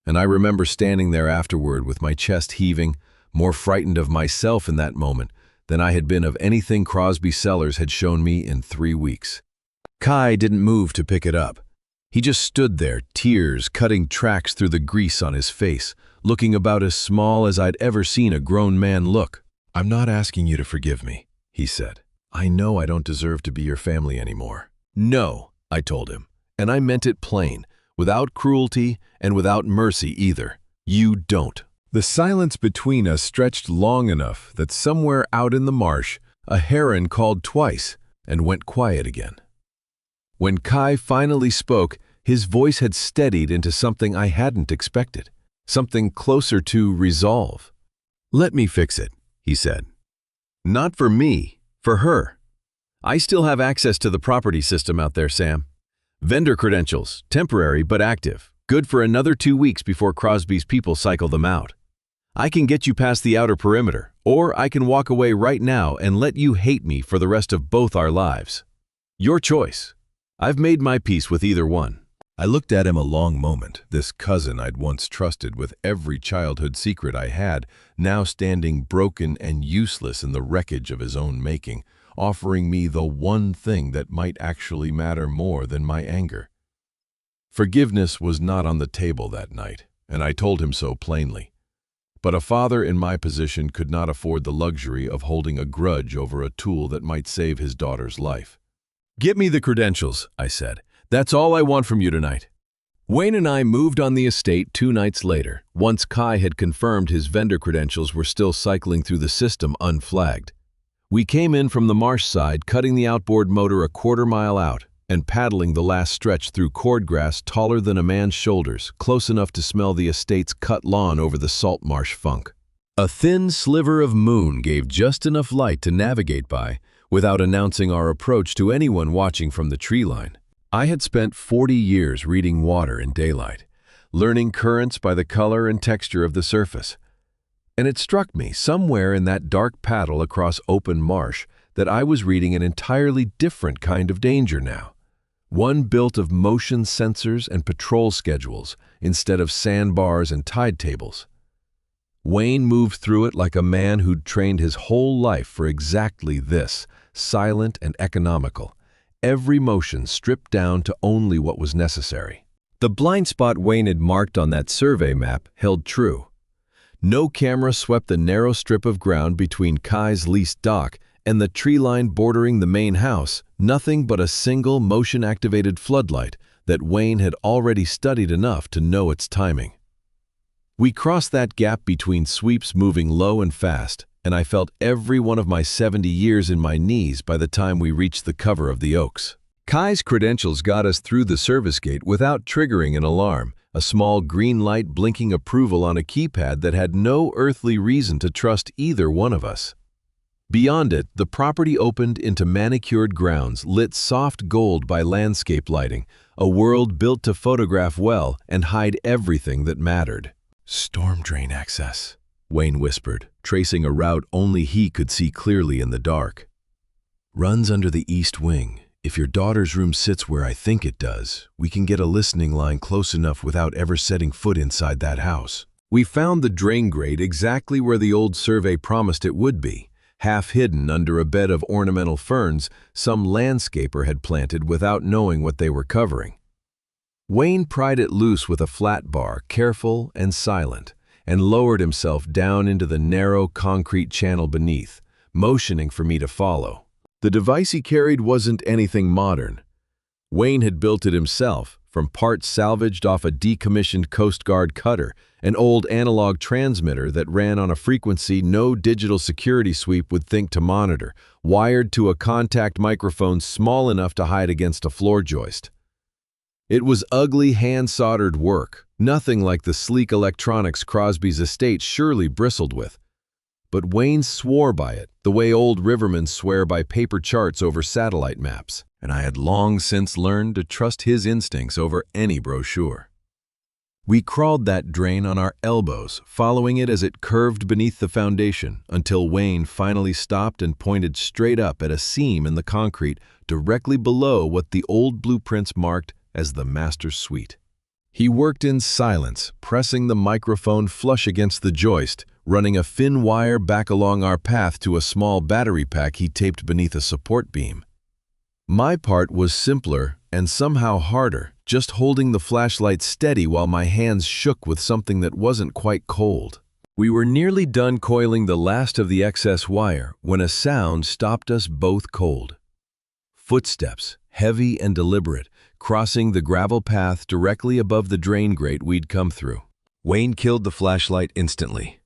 And I remember standing there afterward with my chest heaving, more frightened of myself in that moment than I had been of anything Crosby Sellers had shown me in 3 weeks. Kai didn't move to pick it up. He just stood there, tears cutting tracks through the grease on his face, looking about as small as I'd ever seen a grown man look. "I'm not asking you to forgive me," he said. "I know I don't deserve to be your family anymore." "No," I told him, and I meant it plain, without cruelty and without mercy either. "You don't." The silence between us stretched long enough that somewhere out in the marsh, a heron called twice and went quiet again. When Kai finally spoke, his voice had steadied into something I hadn't expected, something closer to resolve. "Let me fix it," he said. "Not for me, for her. I still have access to the property system out there, Sam. Vendor credentials, temporary but active, good for another 2 weeks before Crosby's people cycle them out. I can get you past the outer perimeter, or I can walk away right now and let you hate me for the rest of both our lives. Your choice. I've made my peace with either one." I looked at him a long moment, this cousin I'd once trusted with every childhood secret I had, now standing broken and useless in the wreckage of his own making, offering me the one thing that might actually matter more than my anger. Forgiveness was not on the table that night. and I told him so plainly. But a father in my position could not afford the luxury of holding a grudge over a tool that might save his daughter's life. "Get me the credentials," I said. "That's all I want from you tonight." Wayne and I moved on the estate 2 nights later, once Kai had confirmed his vendor credentials were still cycling through the system unflagged. We came in from the marsh side, cutting the outboard motor a quarter-mile out and paddling the last stretch through cordgrass taller than a man's shoulders, close enough to smell the estate's cut lawn over the salt marsh funk. A thin sliver of moon gave just enough light to navigate by without announcing our approach to anyone watching from the tree line. I had spent 40 years reading water in daylight, learning currents by the color and texture of the surface. And it struck me somewhere in that dark paddle across open marsh that I was reading an entirely different kind of danger now. One built of motion sensors and patrol schedules instead of sandbars and tide tables. Wayne moved through it like a man who'd trained his whole life for exactly this, silent and economical. Every motion stripped down to only what was necessary. The blind spot Wayne had marked on that survey map held true. No camera swept the narrow strip of ground between Kai's leased dock and the tree line bordering the main house, nothing but a single motion-activated floodlight that Wayne had already studied enough to know its timing. We crossed that gap between sweeps moving low and fast, and I felt every one of my 70 years in my knees by the time we reached the cover of the oaks. Kai's credentials got us through the service gate without triggering an alarm, a small green light blinking approval on a keypad that had no earthly reason to trust either one of us. Beyond it, the property opened into manicured grounds lit soft gold by landscape lighting, a world built to photograph well and hide everything that mattered. "Storm drain access," Wayne whispered, tracing a route only he could see clearly in the dark. "Runs under the east wing. If your daughter's room sits where I think it does, we can get a listening line close enough without ever setting foot inside that house." We found the drain grate exactly where the old survey promised it would be, half hidden under a bed of ornamental ferns some landscaper had planted without knowing what they were covering. Wayne pried it loose with a flat bar, careful and silent, and lowered himself down into the narrow concrete channel beneath, motioning for me to follow. The device he carried wasn't anything modern. Wayne had built it himself, from parts salvaged off a decommissioned Coast Guard cutter, an old analog transmitter that ran on a frequency no digital security sweep would think to monitor, wired to a contact microphone small enough to hide against a floor joist. It was ugly hand-soldered work, nothing like the sleek electronics Crosby's estate surely bristled with. But Wayne swore by it, the way old rivermen swear by paper charts over satellite maps, and I had long since learned to trust his instincts over any brochure. We crawled that drain on our elbows, following it as it curved beneath the foundation, until Wayne finally stopped and pointed straight up at a seam in the concrete directly below what the old blueprints marked as the master suite. He worked in silence, pressing the microphone flush against the joist, running a thin wire back along our path to a small battery pack he taped beneath a support beam. My part was simpler and somehow harder, just holding the flashlight steady while my hands shook with something that wasn't quite cold. We were nearly done coiling the last of the excess wire when a sound stopped us both cold. Footsteps, heavy and deliberate, crossing the gravel path directly above the drain grate we'd come through. Wayne killed the flashlight instantly.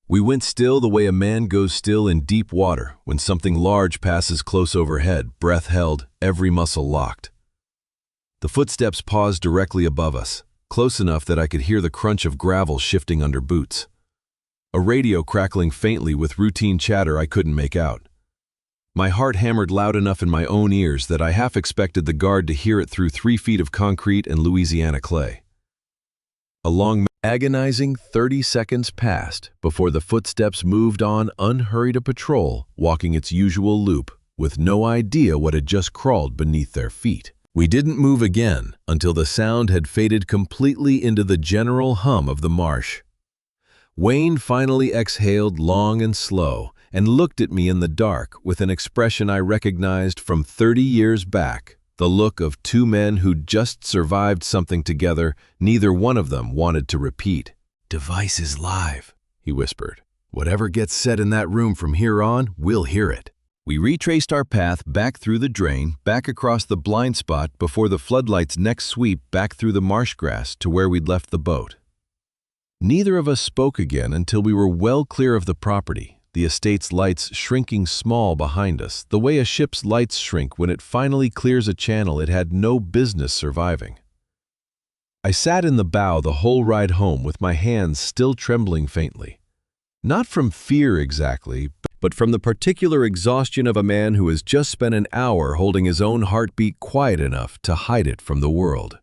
We went still the way a man goes still in deep water when something large passes close overhead, breath held, every muscle locked. The footsteps paused directly above us, close enough that I could hear the crunch of gravel shifting under boots. A radio crackling faintly with routine chatter I couldn't make out. My heart hammered loud enough in my own ears that I half expected the guard to hear it through 3 feet of concrete and Louisiana clay. A long, agonizing 30 seconds passed before the footsteps moved on unhurried a patrol, walking its usual loop, with no idea what had just crawled beneath their feet. We didn't move again until the sound had faded completely into the general hum of the marsh. Wayne finally exhaled long and slow and looked at me in the dark with an expression I recognized from 30 years back, The look of two men who'd just survived something together neither one of them wanted to repeat. "Device is live," he whispered. "Whatever gets said in that room from here on, we'll hear it." We retraced our path back through the drain, back across the blind spot before the floodlight's next sweep back through the marsh grass to where we'd left the boat. Neither of us spoke again until we were well clear of the property, the estate's lights shrinking small behind us, the way a ship's lights shrink when it finally clears a channel it had no business surviving. I sat in the bow the whole ride home with my hands still trembling faintly. Not from fear exactly, but from the particular exhaustion of a man who has just spent an hour holding his own heartbeat quiet enough to hide it from the world.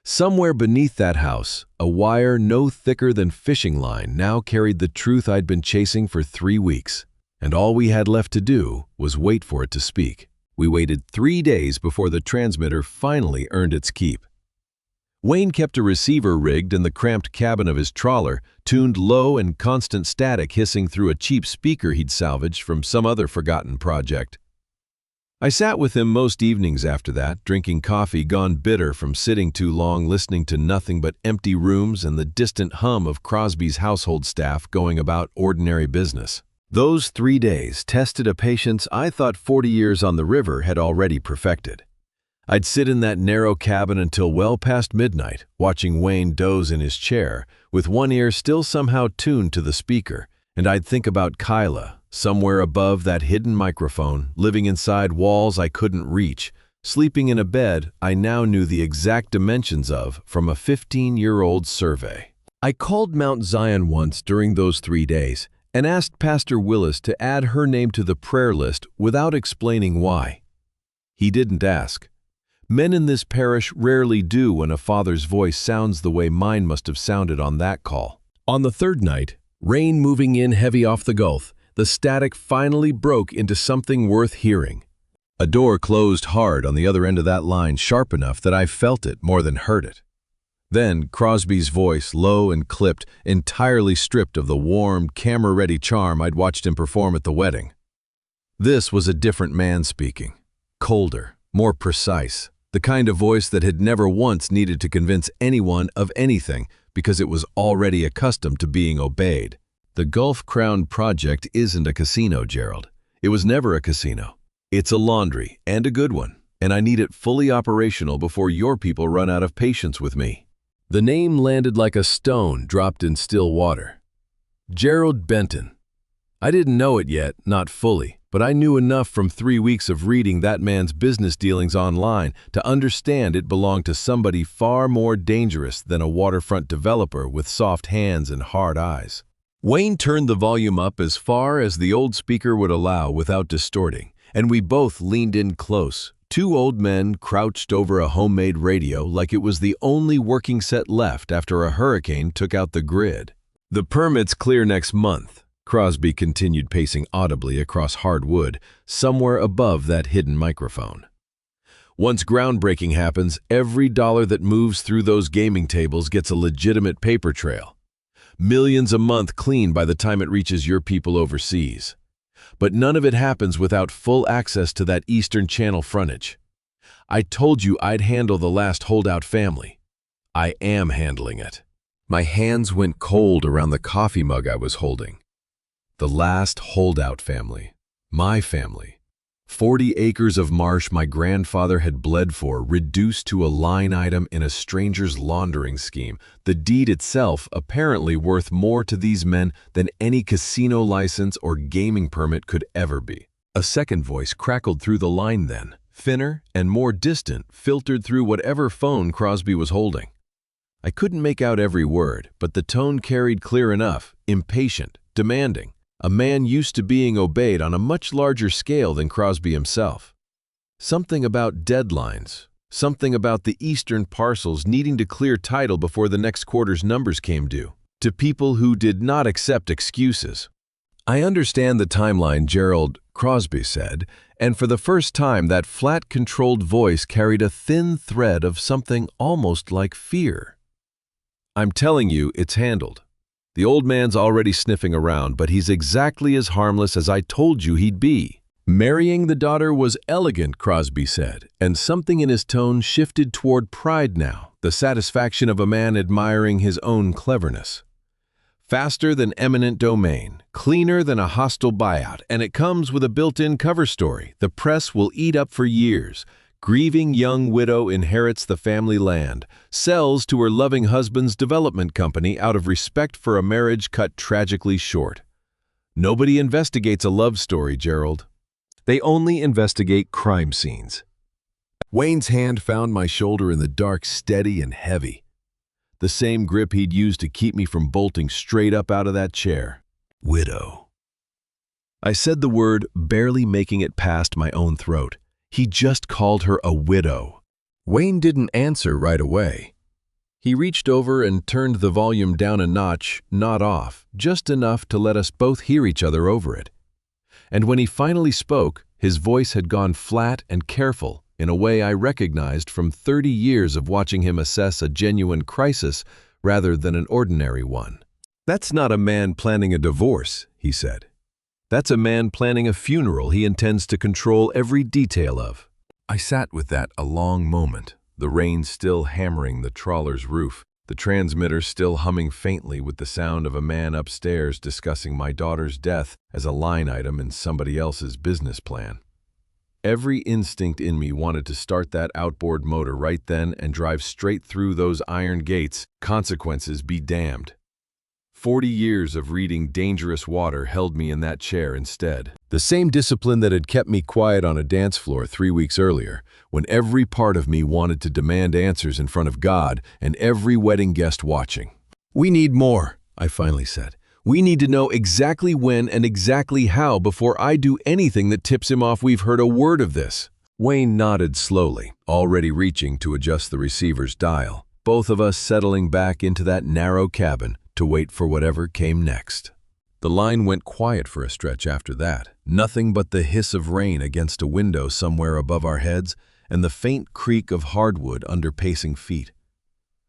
Somewhere beneath that house, a wire no thicker than fishing line now carried the truth I'd been chasing for 3 weeks, and all we had left to do was wait for it to speak. We waited 3 days before the transmitter finally earned its keep. Wayne kept a receiver rigged in the cramped cabin of his trawler, tuned low and constant static hissing through a cheap speaker he'd salvaged from some other forgotten project. I sat with him most evenings after that, drinking coffee gone bitter from sitting too long listening to nothing but empty rooms and the distant hum of Crosby's household staff going about ordinary business. Those 3 days tested a patience I thought 40 years on the river had already perfected. I'd sit in that narrow cabin until well past midnight, watching Wayne doze in his chair, with one ear still somehow tuned to the speaker, and I'd think about K.i.l.l, somewhere above that hidden microphone, living inside walls I couldn't reach, sleeping in a bed I now knew the exact dimensions of from a 15-year-old survey. I called Mount Zion once during those 3 days and asked Pastor Willis to add her name to the prayer list without explaining why. He didn't ask. Men in this parish rarely do when a father's voice sounds the way mine must have sounded on that call. On the third night, rain moving in heavy off the Gulf, the static finally broke into something worth hearing. A door closed hard on the other end of that line, sharp enough that I felt it more than heard it. Then Crosby's voice, low and clipped, entirely stripped of the warm, camera-ready charm I'd watched him perform at the wedding. This was a different man speaking, colder, more precise, the kind of voice that had never once needed to convince anyone of anything because it was already accustomed to being obeyed. The Gulf Crown project isn't a casino, Gerald. It was never a casino. It's a laundry, and a good one, and I need it fully operational before your people run out of patience with me. The name landed like a stone dropped in still water. Gerald Benton. I didn't know it yet, not fully, but I knew enough from 3 weeks of reading that man's business dealings online to understand it belonged to somebody far more dangerous than a waterfront developer with soft hands and hard eyes. Wayne turned the volume up as far as the old speaker would allow without distorting, and we both leaned in close, 2 old men crouched over a homemade radio like it was the only working set left after a hurricane took out the grid. "The permit's clear next month," Crosby continued pacing audibly across hard wood, somewhere above that hidden microphone. "Once groundbreaking happens, every dollar that moves through those gaming tables gets a legitimate paper trail. Millions a month clean by the time it reaches your people overseas. But none of it happens without full access to that Eastern Channel frontage. I told you I'd handle the last holdout family. I am handling it." My hands went cold around the coffee mug I was holding. The last holdout family. My family. 40 acres of marsh my grandfather had bled for, reduced to a line item in a stranger's laundering scheme, the deed itself apparently worth more to these men than any casino license or gaming permit could ever be. A second voice crackled through the line then, thinner and more distant, filtered through whatever phone Crosby was holding. I couldn't make out every word, but the tone carried clear enough, impatient, demanding. A man used to being obeyed on a much larger scale than Crosby himself. Something about deadlines, something about the eastern parcels needing to clear title before the next quarter's numbers came due, to people who did not accept excuses. "I understand the timeline, Gerald," Crosby said, and for the first time that flat, controlled voice carried a thin thread of something almost like fear. "I'm telling you, it's handled. The old man's already sniffing around, but he's exactly as harmless as I told you he'd be." Marrying the daughter was elegant, Crosby said, and something in his tone shifted toward pride now, the satisfaction of a man admiring his own cleverness. Faster than eminent domain, cleaner than a hostile buyout, and it comes with a built-in cover story the press will eat up for years. Grieving young widow inherits the family land, sells to her loving husband's development company out of respect for a marriage cut tragically short. Nobody investigates a love story, Gerald. They only investigate crime scenes. Wayne's hand found my shoulder in the dark, steady and heavy. The same grip he'd used to keep me from bolting straight up out of that chair. Widow. I said the word, barely making it past my own throat. He just called her a widow. Wayne didn't answer right away. He reached over and turned the volume down a notch, not off, just enough to let us both hear each other over it. And when he finally spoke, his voice had gone flat and careful in a way I recognized from 30 years of watching him assess a genuine crisis rather than an ordinary one. "That's not a man planning a divorce," he said. "That's a man planning a funeral he intends to control every detail of." I sat with that a long moment, the rain still hammering the trawler's roof, the transmitter still humming faintly with the sound of a man upstairs discussing my daughter's death as a line item in somebody else's business plan. Every instinct in me wanted to start that outboard motor right then and drive straight through those iron gates, consequences be damned. 40 years of reading dangerous water held me in that chair instead. The same discipline that had kept me quiet on a dance floor 3 weeks earlier, when every part of me wanted to demand answers in front of God and every wedding guest watching. "We need more," I finally said. "We need to know exactly when and exactly how before I do anything that tips him off we've heard a word of this." Wayne nodded slowly, already reaching to adjust the receiver's dial, both of us settling back into that narrow cabin to wait for whatever came next. The line went quiet for a stretch after that, nothing but the hiss of rain against a window somewhere above our heads and the faint creak of hardwood under pacing feet.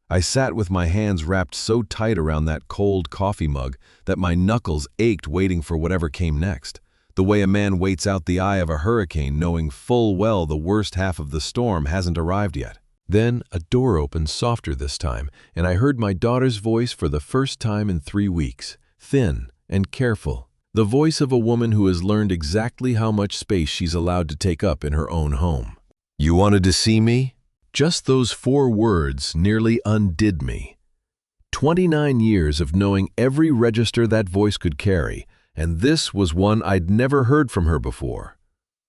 I sat with my hands wrapped so tight around that cold coffee mug that my knuckles ached waiting for whatever came next, the way a man waits out the eye of a hurricane knowing full well the worst half of the storm hasn't arrived yet. Then a door opened softer this time, and I heard my daughter's voice for the first time in 3 weeks, thin and careful, the voice of a woman who has learned exactly how much space she's allowed to take up in her own home. "You wanted to see me?" Just those 4 words nearly undid me. 29 years of knowing every register that voice could carry, and this was one I'd never heard from her before.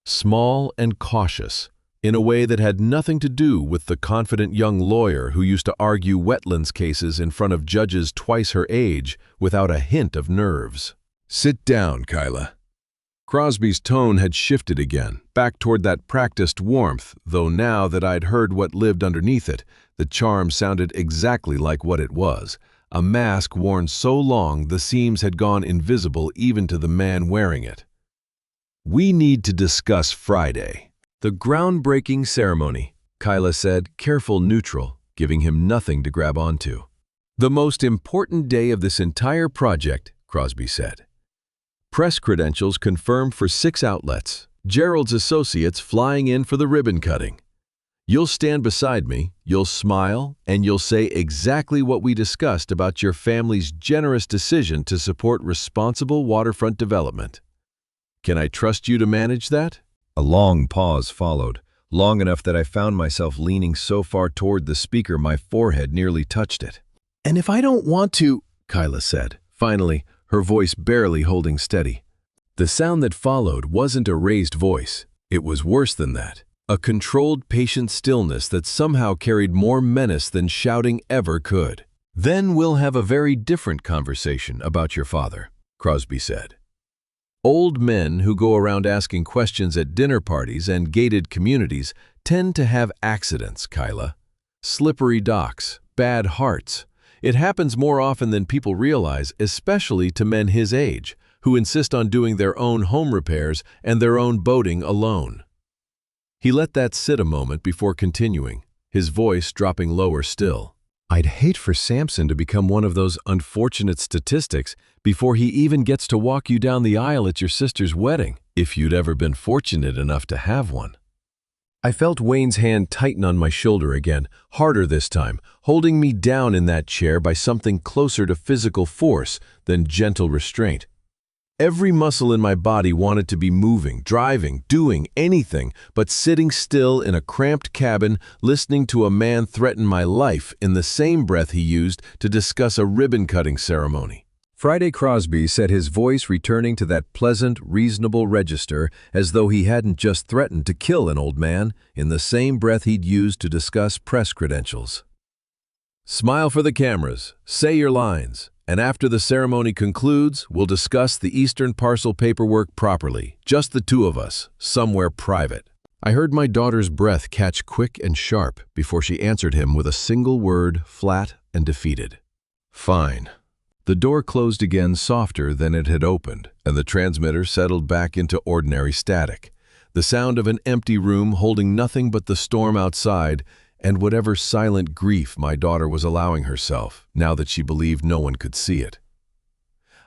Small and cautious, in a way that had nothing to do with the confident young lawyer who used to argue wetlands cases in front of judges twice her age without a hint of nerves. "Sit down, K.i.l.l." Crosby's tone had shifted again, back toward that practiced warmth, though now that I'd heard what lived underneath it, the charm sounded exactly like what it was, a mask worn so long the seams had gone invisible even to the man wearing it. "We need to discuss Friday. The groundbreaking ceremony," K.i.l.l. said, careful neutral, giving him nothing to grab onto. "The most important day of this entire project," Crosby said. "Press credentials confirmed for 6 outlets. Gerald's associates flying in for the ribbon cutting. You'll stand beside me, you'll smile, and you'll say exactly what we discussed about your family's generous decision to support responsible waterfront development. Can I trust you to manage that?" A long pause followed, long enough that I found myself leaning so far toward the speaker my forehead nearly touched it. "And if I don't want to," K.i.l.l. said, finally, her voice barely holding steady. The sound that followed wasn't a raised voice. It was worse than that. A controlled, patient stillness that somehow carried more menace than shouting ever could. "Then we'll have a very different conversation about your father," Crosby said. "Old men who go around asking questions at dinner parties and gated communities tend to have accidents, K.i.l.l. Slippery docks, bad hearts. It happens more often than people realize, especially to men his age, who insist on doing their own home repairs and their own boating alone." He let that sit a moment before continuing, his voice dropping lower still. "I'd hate for Samson to become one of those unfortunate statistics before he even gets to walk you down the aisle at your sister's wedding." if you'd ever been fortunate enough to have one. I felt Wayne's hand tighten on my shoulder again, harder this time, holding me down in that chair by something closer to physical force than gentle restraint. Every muscle in my body wanted to be moving, driving, doing anything but sitting still in a cramped cabin listening to a man threaten my life in the same breath he used to discuss a ribbon-cutting ceremony. Friday Crosby said, his voice returning to that pleasant, reasonable register as though he hadn't just threatened to kill an old man in the same breath he'd used to discuss press credentials. Smile for the cameras, say your lines, and after the ceremony concludes, we'll discuss the Eastern parcel paperwork properly, just the two of us, somewhere private. I heard my daughter's breath catch quick and sharp before she answered him with a single word, flat and defeated. Fine. The door closed again softer than it had opened, and the transmitter settled back into ordinary static. The sound of an empty room holding nothing but the storm outside and whatever silent grief my daughter was allowing herself, now that she believed no one could see it.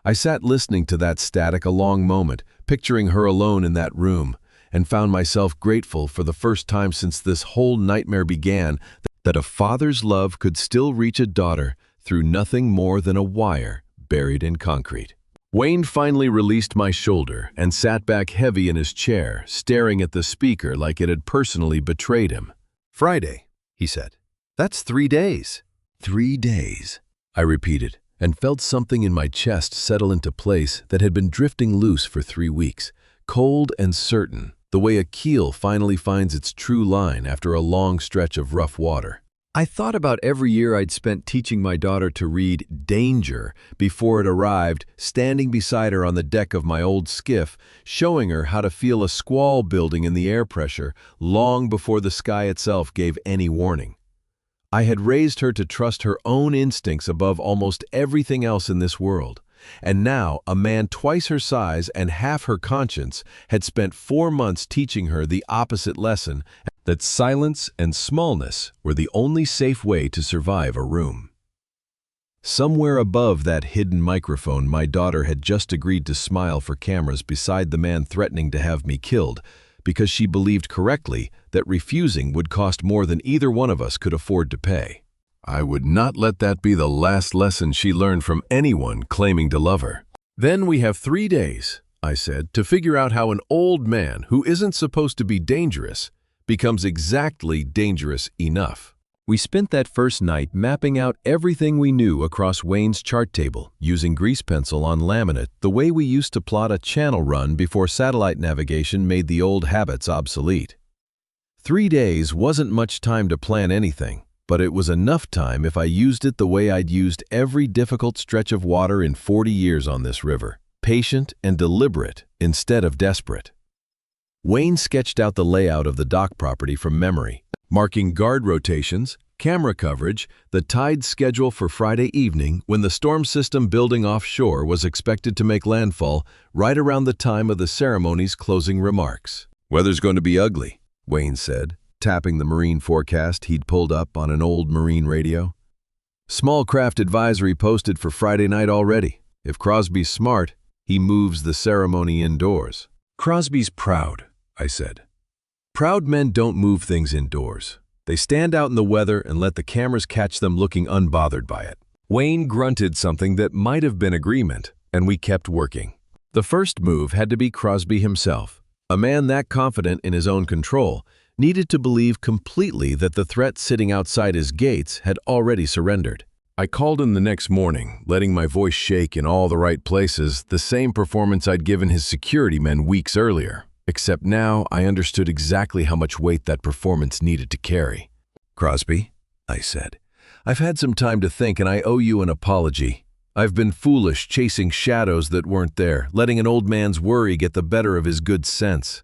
I sat listening to that static a long moment, picturing her alone in that room, and found myself grateful for the first time since this whole nightmare began that a father's love could still reach a daughter through nothing more than a wire buried in concrete. Wayne finally released my shoulder and sat back heavy in his chair, staring at the speaker like it had personally betrayed him. Friday, he said. That's 3 days. 3 days, I repeated, and felt something in my chest settle into place that had been drifting loose for 3 weeks, cold and certain, the way a keel finally finds its true line after a long stretch of rough water. I thought about every year I'd spent teaching my daughter to read Danger before it arrived, standing beside her on the deck of my old skiff, showing her how to feel a squall building in the air pressure long before the sky itself gave any warning. I had raised her to trust her own instincts above almost everything else in this world. And now, a man twice her size and half her conscience had spent 4 months teaching her the opposite lesson, that silence and smallness were the only safe way to survive a room. Somewhere above that hidden microphone, my daughter had just agreed to smile for cameras beside the man threatening to have me killed, because she believed correctly that refusing would cost more than either one of us could afford to pay. I would not let that be the last lesson she learned from anyone claiming to love her. Then we have 3 days, I said, to figure out how an old man who isn't supposed to be dangerous becomes exactly dangerous enough. We spent that first night mapping out everything we knew across Wayne's chart table, using grease pencil on laminate the way we used to plot a channel run before satellite navigation made the old habits obsolete. 3 days wasn't much time to plan anything, but it was enough time if I used it the way I'd used every difficult stretch of water in 40 years on this river, patient and deliberate instead of desperate. Wayne sketched out the layout of the dock property from memory, marking guard rotations, camera coverage, the tide schedule for Friday evening when the storm system building offshore was expected to make landfall right around the time of the ceremony's closing remarks. "Weather's going to be ugly," Wayne said, tapping the marine forecast he'd pulled up on an old marine radio. "Small craft advisory posted for Friday night already. If Crosby's smart, he moves the ceremony indoors." "Crosby's proud," I said. "Proud men don't move things indoors. They stand out in the weather and let the cameras catch them looking unbothered by it." Wayne grunted something that might have been agreement, and we kept working. The first move had to be Crosby himself. A man that confident in his own control needed to believe completely that the threat sitting outside his gates had already surrendered. I called him the next morning, letting my voice shake in all the right places, the same performance I'd given his security men weeks earlier. Except now I understood exactly how much weight that performance needed to carry. "Crosby," I said, "I've had some time to think and I owe you an apology. I've been foolish chasing shadows that weren't there, letting an old man's worry get the better of his good sense.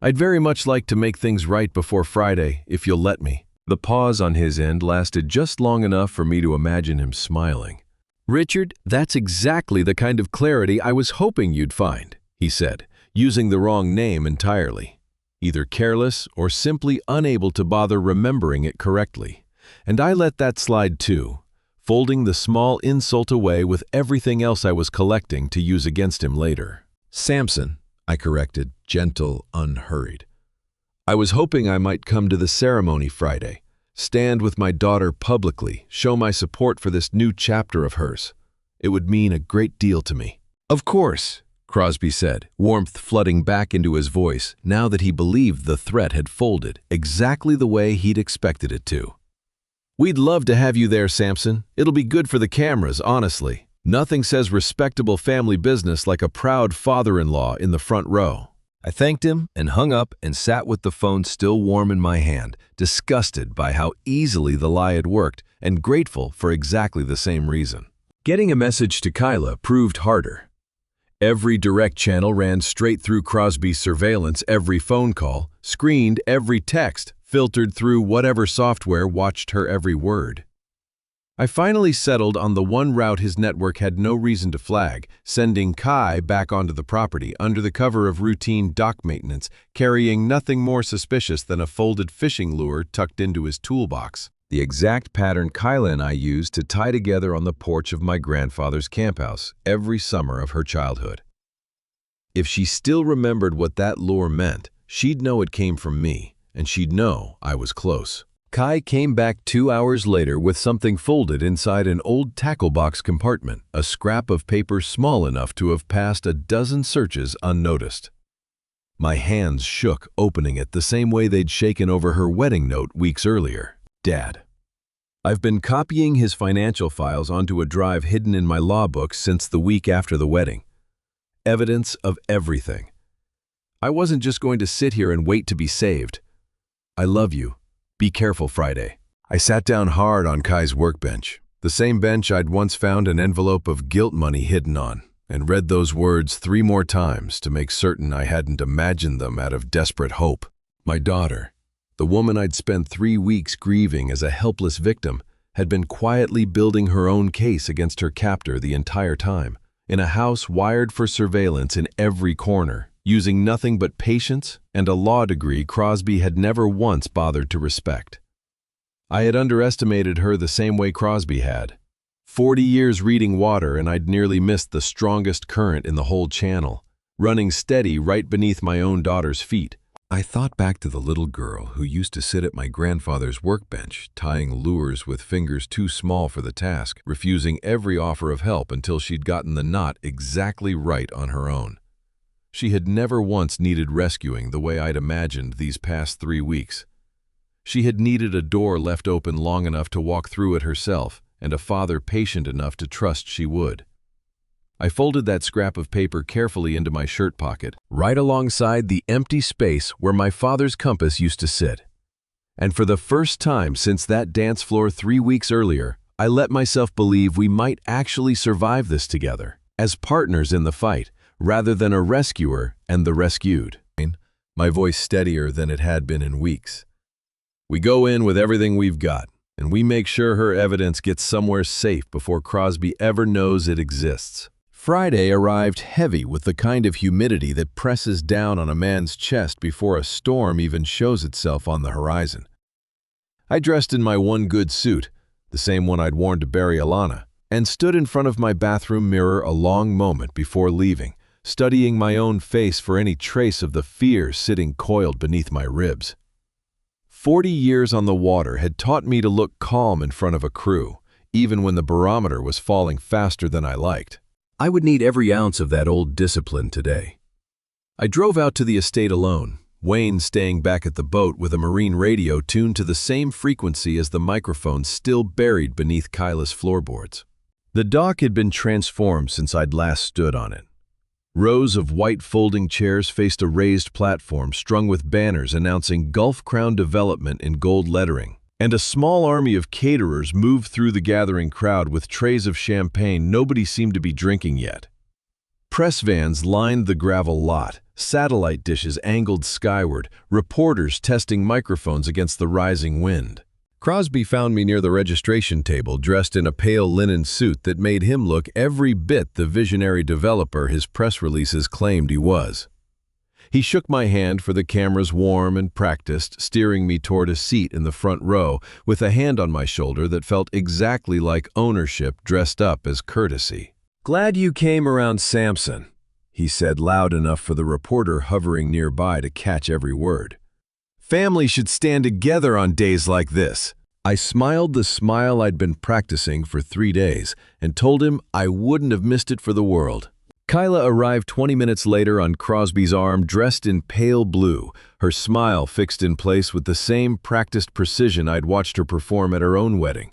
I'd very much like to make things right before Friday, if you'll let me." The pause on his end lasted just long enough for me to imagine him smiling. "Richard, that's exactly the kind of clarity I was hoping you'd find," he said, using the wrong name entirely. Either careless or simply unable to bother remembering it correctly. And I let that slide too, folding the small insult away with everything else I was collecting to use against him later. "Samson," I corrected, gentle, unhurried. I was hoping I might come to the ceremony Friday, stand with my daughter publicly, show my support for this new chapter of hers. It would mean a great deal to me. Of course, Crosby said, warmth flooding back into his voice now that he believed the threat had folded exactly the way he'd expected it to. We'd love to have you there, Samson. It'll be good for the cameras, honestly. Nothing says respectable family business like a proud father-in-law in the front row. I thanked him and hung up and sat with the phone still warm in my hand, disgusted by how easily the lie had worked and grateful for exactly the same reason. Getting a message to K.i.l.l proved harder. Every direct channel ran straight through Crosby's surveillance, every phone call, screened every text, filtered through whatever software watched her every word. I finally settled on the one route his network had no reason to flag, sending Kai back onto the property under the cover of routine dock maintenance, carrying nothing more suspicious than a folded fishing lure tucked into his toolbox. The exact pattern K.i.l.l and I used to tie together on the porch of my grandfather's camphouse every summer of her childhood. If she still remembered what that lure meant, she'd know it came from me, and she'd know I was close. Kai came back 2 hours later with something folded inside an old tackle box compartment, a scrap of paper small enough to have passed a dozen searches unnoticed. My hands shook opening it the same way they'd shaken over her wedding note weeks earlier. Dad. I've been copying his financial files onto a drive hidden in my law books since the week after the wedding. Evidence of everything. I wasn't just going to sit here and wait to be saved. I love you. Be careful, Friday. I sat down hard on Kai's workbench, the same bench I'd once found an envelope of guilt money hidden on, and read those words 3 more times to make certain I hadn't imagined them out of desperate hope. My daughter, the woman I'd spent 3 weeks grieving as a helpless victim, had been quietly building her own case against her captor the entire time, in a house wired for surveillance in every corner, using nothing but patience and a law degree Crosby had never once bothered to respect. I had underestimated her the same way Crosby had. 40 years reading water and I'd nearly missed the strongest current in the whole channel, running steady right beneath my own daughter's feet. I thought back to the little girl who used to sit at my grandfather's workbench, tying lures with fingers too small for the task, refusing every offer of help until she'd gotten the knot exactly right on her own. She had never once needed rescuing the way I'd imagined these past 3 weeks. She had needed a door left open long enough to walk through it herself, and a father patient enough to trust she would. I folded that scrap of paper carefully into my shirt pocket, right alongside the empty space where my father's compass used to sit. And for the first time since that dance floor 3 weeks earlier, I let myself believe we might actually survive this together, as partners in the fight, rather than a rescuer and the rescued. My voice steadier than it had been in weeks. We go in with everything we've got, and we make sure her evidence gets somewhere safe before Crosby ever knows it exists. Friday arrived heavy with the kind of humidity that presses down on a man's chest before a storm even shows itself on the horizon. I dressed in my one good suit, the same one I'd worn to bury Alana, and stood in front of my bathroom mirror a long moment before leaving, studying my own face for any trace of the fear sitting coiled beneath my ribs. 40 years on the water had taught me to look calm in front of a crew, even when the barometer was falling faster than I liked. I would need every ounce of that old discipline today. I drove out to the estate alone, Wayne staying back at the boat with a marine radio tuned to the same frequency as the microphone still buried beneath K.i.l.l's floorboards. The dock had been transformed since I'd last stood on it. Rows of white folding chairs faced a raised platform strung with banners announcing Gulf Crown Development in gold lettering, and a small army of caterers moved through the gathering crowd with trays of champagne nobody seemed to be drinking yet. Press vans lined the gravel lot, satellite dishes angled skyward, reporters testing microphones against the rising wind. Crosby found me near the registration table, dressed in a pale linen suit that made him look every bit the visionary developer his press releases claimed he was. He shook my hand for the cameras warm and practiced, steering me toward a seat in the front row with a hand on my shoulder that felt exactly like ownership dressed up as courtesy. "Glad you came around, Samson," he said loud enough for the reporter hovering nearby to catch every word. "Family should stand together on days like this." I smiled the smile I'd been practicing for 3 days and told him I wouldn't have missed it for the world. K.i.l.l arrived 20 minutes later on Crosby's arm, dressed in pale blue, her smile fixed in place with the same practiced precision I'd watched her perform at her own wedding.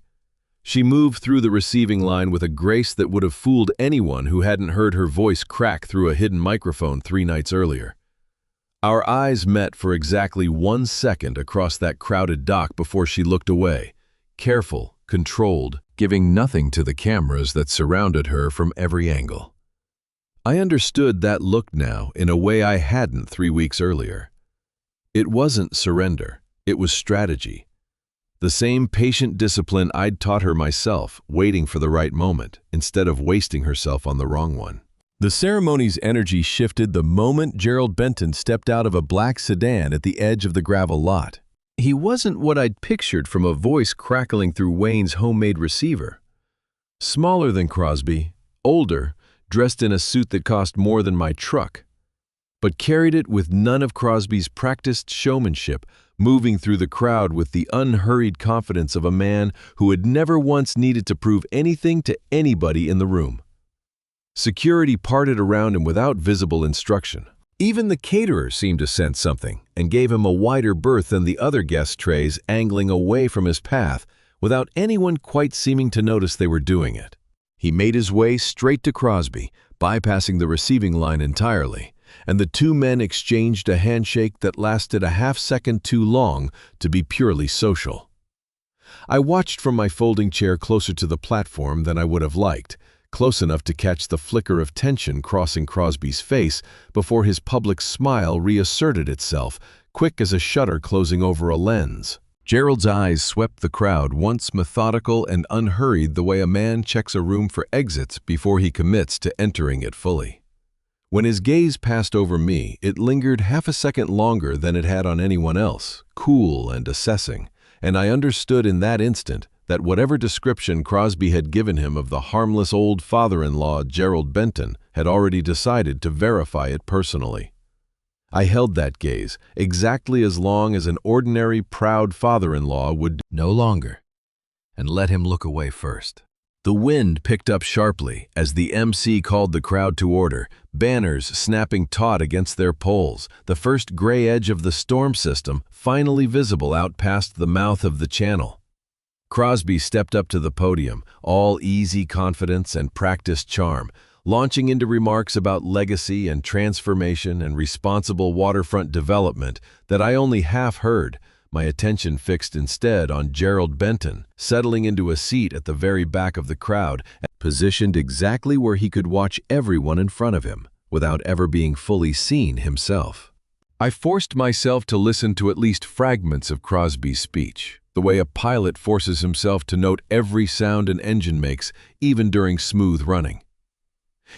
She moved through the receiving line with a grace that would have fooled anyone who hadn't heard her voice crack through a hidden microphone 3 nights earlier. Our eyes met for exactly 1 second across that crowded dock before she looked away, careful, controlled, giving nothing to the cameras that surrounded her from every angle. I understood that look now in a way I hadn't 3 weeks earlier. It wasn't surrender, it was strategy. The same patient discipline I'd taught her myself, waiting for the right moment, instead of wasting herself on the wrong one. The ceremony's energy shifted the moment Gerald Benton stepped out of a black sedan at the edge of the gravel lot. He wasn't what I'd pictured from a voice crackling through Wayne's homemade receiver. Smaller than Crosby, older, dressed in a suit that cost more than my truck, but carried it with none of Crosby's practiced showmanship, moving through the crowd with the unhurried confidence of a man who had never once needed to prove anything to anybody in the room. Security parted around him without visible instruction. Even the caterer seemed to sense something and gave him a wider berth than the other guest trays, angling away from his path without anyone quite seeming to notice they were doing it. He made his way straight to Crosby, bypassing the receiving line entirely, and the 2 men exchanged a handshake that lasted a half-second too long to be purely social. I watched from my folding chair closer to the platform than I would have liked, close enough to catch the flicker of tension crossing Crosby's face before his public smile reasserted itself, quick as a shutter closing over a lens. Gerald's eyes swept the crowd, once methodical and unhurried the way a man checks a room for exits before he commits to entering it fully. When his gaze passed over me, it lingered half a second longer than it had on anyone else, cool and assessing, and I understood in that instant that whatever description Crosby had given him of the harmless old father-in-law, Gerald Benton, had already decided to verify it personally. I held that gaze exactly as long as an ordinary, proud father-in-law would, no longer, and let him look away first. The wind picked up sharply as the MC called the crowd to order, banners snapping taut against their poles, the first gray edge of the storm system finally visible out past the mouth of the channel. Crosby stepped up to the podium, all easy confidence and practiced charm, launching into remarks about legacy and transformation and responsible waterfront development that I only half heard, my attention fixed instead on Gerald Benton, settling into a seat at the very back of the crowd, positioned exactly where he could watch everyone in front of him, without ever being fully seen himself. I forced myself to listen to at least fragments of Crosby's speech, the way a pilot forces himself to note every sound an engine makes, even during smooth running.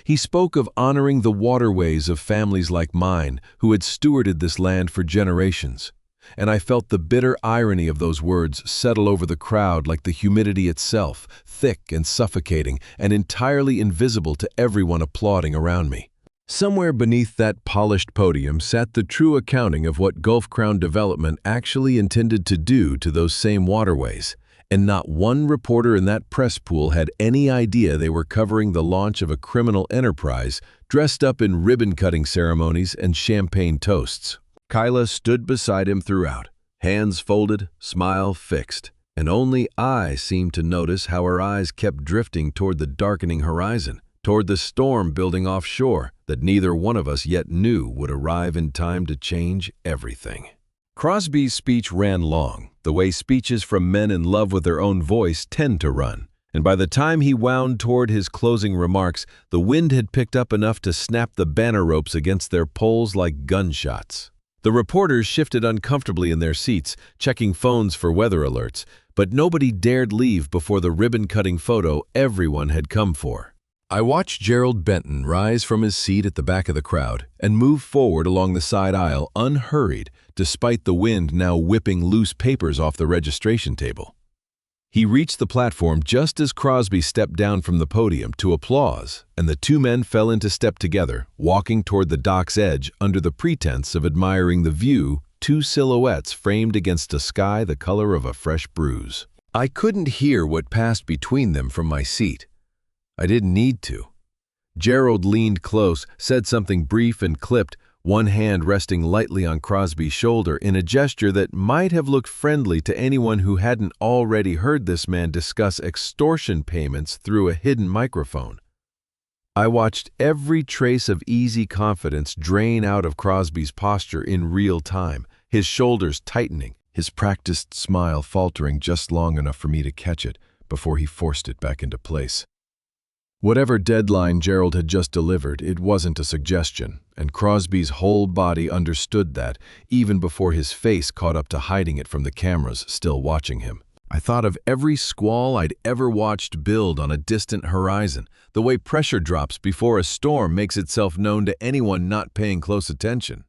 He spoke of honoring the waterways of families like mine who had stewarded this land for generations, and I felt the bitter irony of those words settle over the crowd like the humidity itself, thick and suffocating and entirely invisible to everyone applauding around me. Somewhere beneath that polished podium sat the true accounting of what Gulf Crown Development actually intended to do to those same waterways, and not one reporter in that press pool had any idea they were covering the launch of a criminal enterprise dressed up in ribbon-cutting ceremonies and champagne toasts. K.i.l.l stood beside him throughout, hands folded, smile fixed, and only I seemed to notice how her eyes kept drifting toward the darkening horizon, toward the storm building offshore that neither one of us yet knew would arrive in time to change everything. Crosby's speech ran long, the way speeches from men in love with their own voice tend to run, and by the time he wound toward his closing remarks, the wind had picked up enough to snap the banner ropes against their poles like gunshots. The reporters shifted uncomfortably in their seats, checking phones for weather alerts, but nobody dared leave before the ribbon-cutting photo everyone had come for. I watched Gerald Benton rise from his seat at the back of the crowd and move forward along the side aisle unhurried, despite the wind now whipping loose papers off the registration table. He reached the platform just as Crosby stepped down from the podium to applause, and the two men fell into step together, walking toward the dock's edge under the pretense of admiring the view, two silhouettes framed against a sky the color of a fresh bruise. I couldn't hear what passed between them from my seat. I didn't need to. Gerald leaned close, said something brief and clipped, one hand resting lightly on Crosby's shoulder in a gesture that might have looked friendly to anyone who hadn't already heard this man discuss extortion payments through a hidden microphone. I watched every trace of easy confidence drain out of Crosby's posture in real time, his shoulders tightening, his practiced smile faltering just long enough for me to catch it before he forced it back into place. Whatever deadline Gerald had just delivered, it wasn't a suggestion, and Crosby's whole body understood that, even before his face caught up to hiding it from the cameras still watching him. I thought of every squall I'd ever watched build on a distant horizon, the way pressure drops before a storm makes itself known to anyone not paying close attention.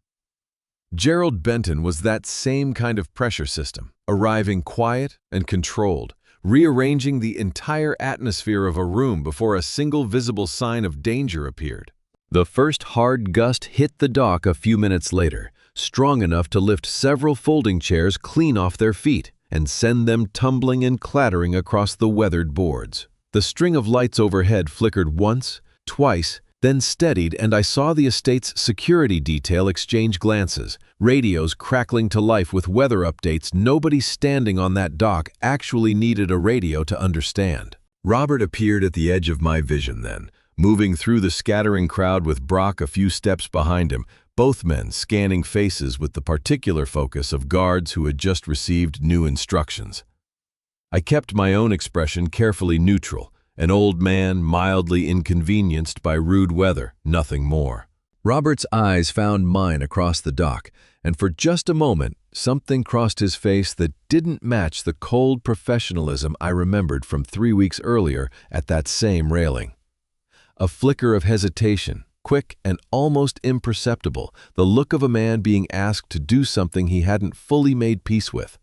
Gerald Benton was that same kind of pressure system, arriving quiet and controlled, rearranging the entire atmosphere of a room before a single visible sign of danger appeared. The first hard gust hit the dock a few minutes later, strong enough to lift several folding chairs clean off their feet and send them tumbling and clattering across the weathered boards. The string of lights overhead flickered once, twice, then steadied, and I saw the estate's security detail exchange glances, radios crackling to life with weather updates. Nobody standing on that dock actually needed a radio to understand. Robert appeared at the edge of my vision then, moving through the scattering crowd with Brock a few steps behind him, both men scanning faces with the particular focus of guards who had just received new instructions. I kept my own expression carefully neutral, an old man mildly inconvenienced by rude weather, nothing more. Robert's eyes found mine across the dock, and for just a moment, something crossed his face that didn't match the cold professionalism I remembered from 3 weeks earlier at that same railing. A flicker of hesitation, quick and almost imperceptible, the look of a man being asked to do something he hadn't fully made peace with.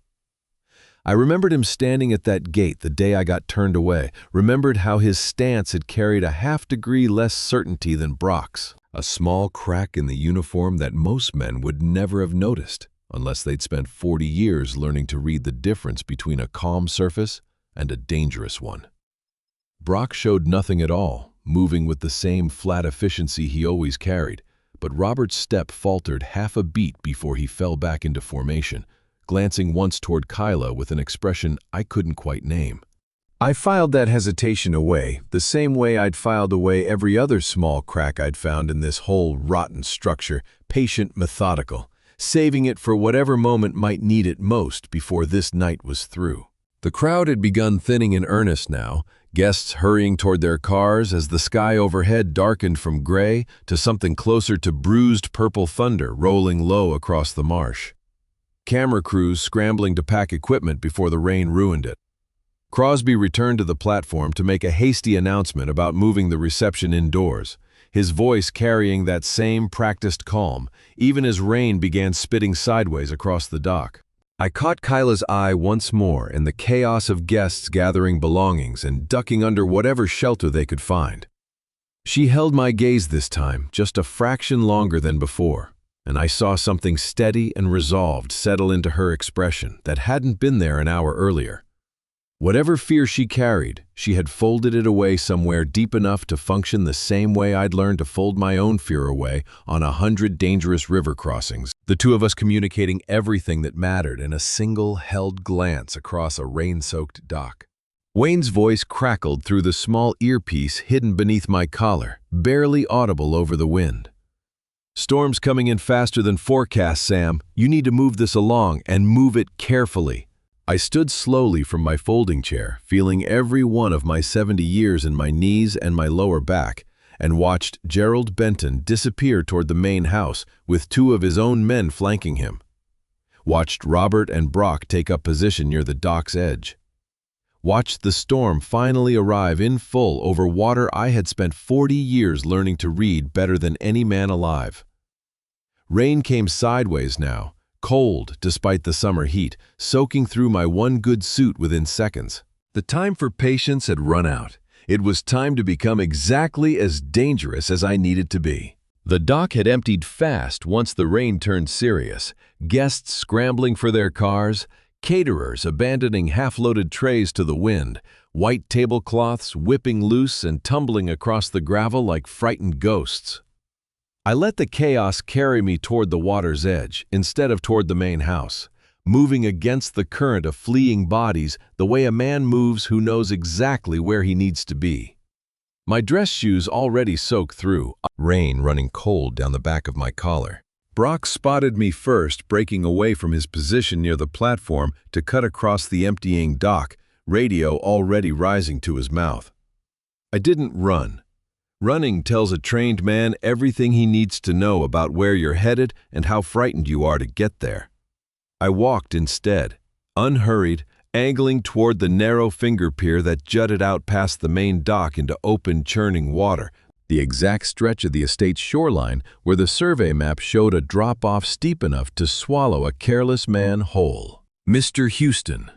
I remembered him standing at that gate the day I got turned away, remembered how his stance had carried a half-degree less certainty than Brock's, a small crack in the uniform that most men would never have noticed, unless they'd spent 40 years learning to read the difference between a calm surface and a dangerous one. Brock showed nothing at all, moving with the same flat efficiency he always carried, but Robert's step faltered half a beat before he fell back into formation, glancing once toward K.i.l.l with an expression I couldn't quite name. I filed that hesitation away, the same way I'd filed away every other small crack I'd found in this whole rotten structure, patient, methodical, saving it for whatever moment might need it most before this night was through. The crowd had begun thinning in earnest now, guests hurrying toward their cars as the sky overhead darkened from gray to something closer to bruised purple thunder rolling low across the marsh. Camera crews scrambling to pack equipment before the rain ruined it. Crosby returned to the platform to make a hasty announcement about moving the reception indoors, his voice carrying that same practiced calm, even as rain began spitting sideways across the dock. I caught K.i.l.l's eye once more in the chaos of guests gathering belongings and ducking under whatever shelter they could find. She held my gaze this time, just a fraction longer than before, and I saw something steady and resolved settle into her expression that hadn't been there an hour earlier. Whatever fear she carried, she had folded it away somewhere deep enough to function the same way I'd learned to fold my own fear away on 100 dangerous river crossings, the two of us communicating everything that mattered in a single held glance across a rain-soaked dock. Wayne's voice crackled through the small earpiece hidden beneath my collar, barely audible over the wind. "Storm's coming in faster than forecast, Sam. You need to move this along, and move it carefully." I stood slowly from my folding chair, feeling every one of my 70 years in my knees and my lower back, and watched Gerald Benton disappear toward the main house with two of his own men flanking him. Watched Robert and Brock take up position near the dock's edge. Watched the storm finally arrive in full over water I had spent 40 years learning to read better than any man alive. Rain came sideways now, cold despite the summer heat, soaking through my one good suit within seconds. The time for patience had run out. It was time to become exactly as dangerous as I needed to be. The dock had emptied fast once the rain turned serious, guests scrambling for their cars, caterers abandoning half-loaded trays to the wind, white tablecloths whipping loose and tumbling across the gravel like frightened ghosts. I let the chaos carry me toward the water's edge instead of toward the main house, moving against the current of fleeing bodies the way a man moves who knows exactly where he needs to be. My dress shoes already soaked through, rain running cold down the back of my collar. Brock spotted me first, breaking away from his position near the platform to cut across the emptying dock, radio already rising to his mouth. I didn't run. Running tells a trained man everything he needs to know about where you're headed and how frightened you are to get there. I walked instead, unhurried, angling toward the narrow finger pier that jutted out past the main dock into open, churning water, the exact stretch of the estate's shoreline where the survey map showed a drop-off steep enough to swallow a careless man whole. "Mr. Houston."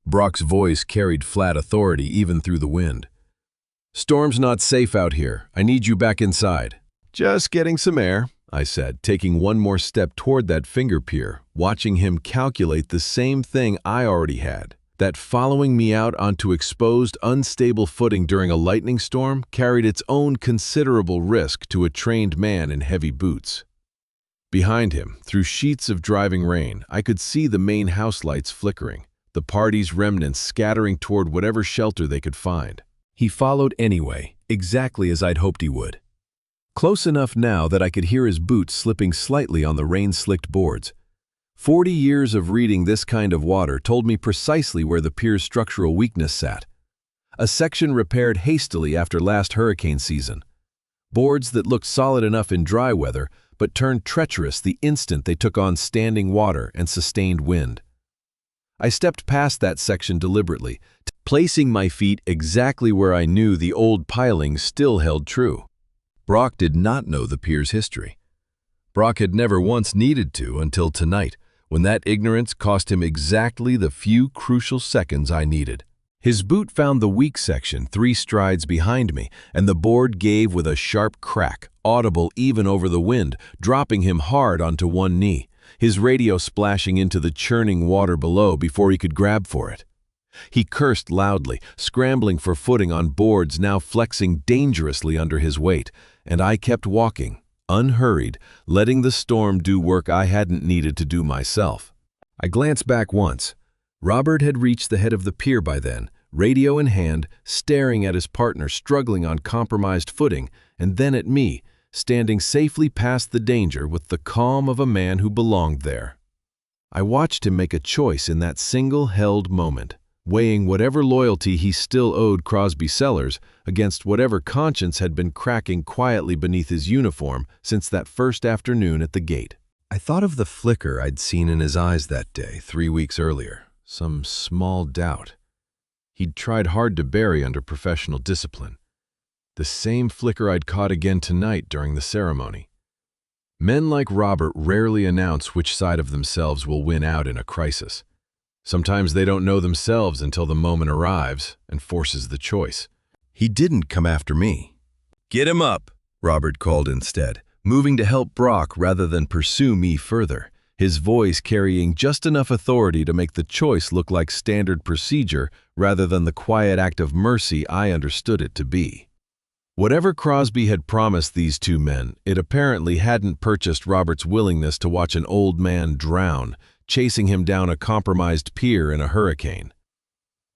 Brock's voice carried flat authority even through the wind. "Storm's not safe out here. I need you back inside." "Just getting some air," I said, taking one more step toward that finger pier, watching him calculate the same thing I already had, that following me out onto exposed, unstable footing during a lightning storm carried its own considerable risk to a trained man in heavy boots. Behind him, through sheets of driving rain, I could see the main house lights flickering, the party's remnants scattering toward whatever shelter they could find. He followed anyway, exactly as I'd hoped he would. Close enough now that I could hear his boots slipping slightly on the rain-slicked boards. 40 years of reading this kind of water told me precisely where the pier's structural weakness sat. A section repaired hastily after last hurricane season. Boards that looked solid enough in dry weather but turned treacherous the instant they took on standing water and sustained wind. I stepped past that section deliberately, placing my feet exactly where I knew the old pilings still held true. Brock did not know the pier's history. Brock had never once needed to until tonight, when that ignorance cost him exactly the few crucial seconds I needed. His boot found the weak section 3 strides behind me, and the board gave with a sharp crack, audible even over the wind, dropping him hard onto one knee, his radio splashing into the churning water below before he could grab for it. He cursed loudly, scrambling for footing on boards now flexing dangerously under his weight, and I kept walking, unhurried, letting the storm do work I hadn't needed to do myself. I glanced back once. Robert had reached the head of the pier by then, radio in hand, staring at his partner struggling on compromised footing, and then at me, standing safely past the danger with the calm of a man who belonged there. I watched him make a choice in that single held moment, weighing whatever loyalty he still owed Crosby Sellers against whatever conscience had been cracking quietly beneath his uniform since that first afternoon at the gate. I thought of the flicker I'd seen in his eyes that day 3 weeks earlier, some small doubt he'd tried hard to bury under professional discipline. The same flicker I'd caught again tonight during the ceremony. Men like Robert rarely announce which side of themselves will win out in a crisis. Sometimes they don't know themselves until the moment arrives and forces the choice. He didn't come after me. "Get him up," Robert called instead, moving to help Brock rather than pursue me further, his voice carrying just enough authority to make the choice look like standard procedure rather than the quiet act of mercy I understood it to be. Whatever Crosby had promised these 2 men, it apparently hadn't purchased Robert's willingness to watch an old man drown, chasing him down a compromised pier in a hurricane.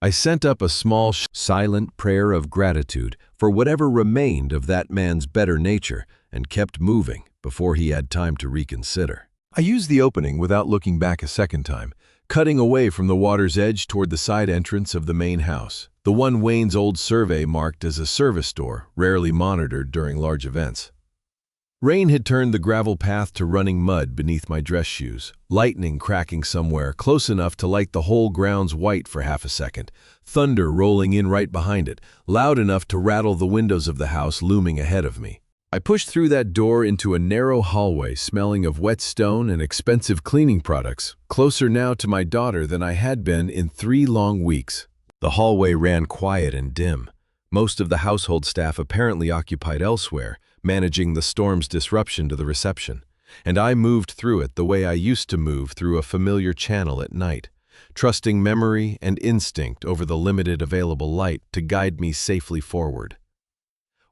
I sent up a small, silent prayer of gratitude for whatever remained of that man's better nature and kept moving before he had time to reconsider. I used the opening without looking back a second time, cutting away from the water's edge toward the side entrance of the main house, the one Wayne's old survey marked as a service store, rarely monitored during large events. Rain had turned the gravel path to running mud beneath my dress shoes, lightning cracking somewhere close enough to light the whole grounds white for half a second, thunder rolling in right behind it, loud enough to rattle the windows of the house looming ahead of me. I pushed through that door into a narrow hallway smelling of wet stone and expensive cleaning products, closer now to my daughter than I had been in 3 long weeks. The hallway ran quiet and dim. Most of the household staff apparently occupied elsewhere, managing the storm's disruption to the reception. And I moved through it the way I used to move through a familiar channel at night, trusting memory and instinct over the limited available light to guide me safely forward.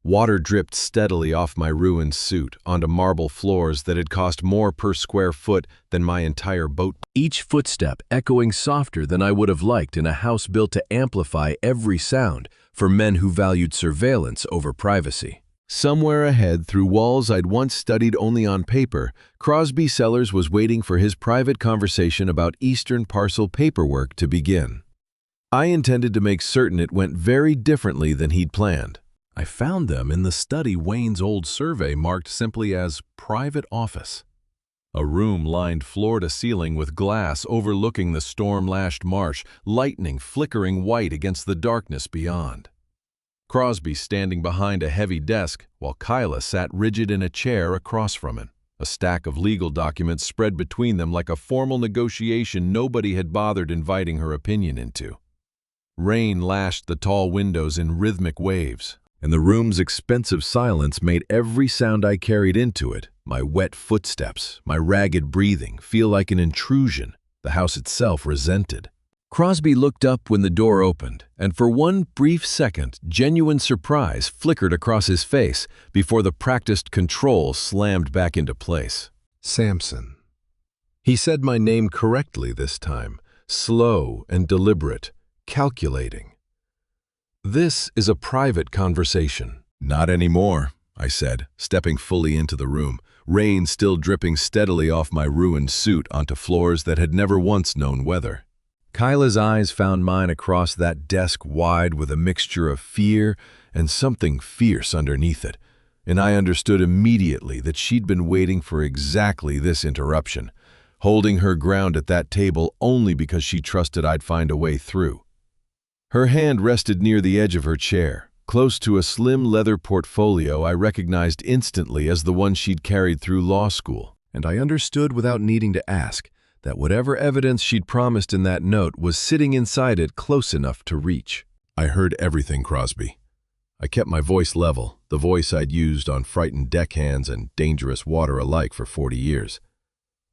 Water dripped steadily off my ruined suit onto marble floors that had cost more per square foot than my entire boat. Each footstep echoing softer than I would have liked in a house built to amplify every sound for men who valued surveillance over privacy. Somewhere ahead, through walls I'd once studied only on paper, Crosby Sellers was waiting for his private conversation about Eastern Parcel paperwork to begin. I intended to make certain it went very differently than he'd planned. I found them in the study Wayne's old survey marked simply as private office. A room lined floor to ceiling with glass overlooking the storm-lashed marsh, lightning flickering white against the darkness beyond. Crosby standing behind a heavy desk, while K.i.l.l sat rigid in a chair across from him. A stack of legal documents spread between them like a formal negotiation nobody had bothered inviting her opinion into. Rain lashed the tall windows in rhythmic waves, and the room's expensive silence made every sound I carried into it, my wet footsteps, my ragged breathing, feel like an intrusion the house itself resented. Crosby looked up when the door opened, and for one brief second, genuine surprise flickered across his face before the practiced control slammed back into place. Samson. He said my name correctly this time, slow and deliberate, calculating. This is a private conversation. Not anymore, I said, stepping fully into the room, rain still dripping steadily off my ruined suit onto floors that had never once known weather. K.i.l.l's eyes found mine across that desk wide with a mixture of fear and something fierce underneath it, and I understood immediately that she'd been waiting for exactly this interruption, holding her ground at that table only because she trusted I'd find a way through. Her hand rested near the edge of her chair, close to a slim leather portfolio I recognized instantly as the one she'd carried through law school, and I understood without needing to ask that whatever evidence she'd promised in that note was sitting inside it close enough to reach. I heard everything, Crosby. I kept my voice level, the voice I'd used on frightened deckhands and dangerous water alike for 40 years.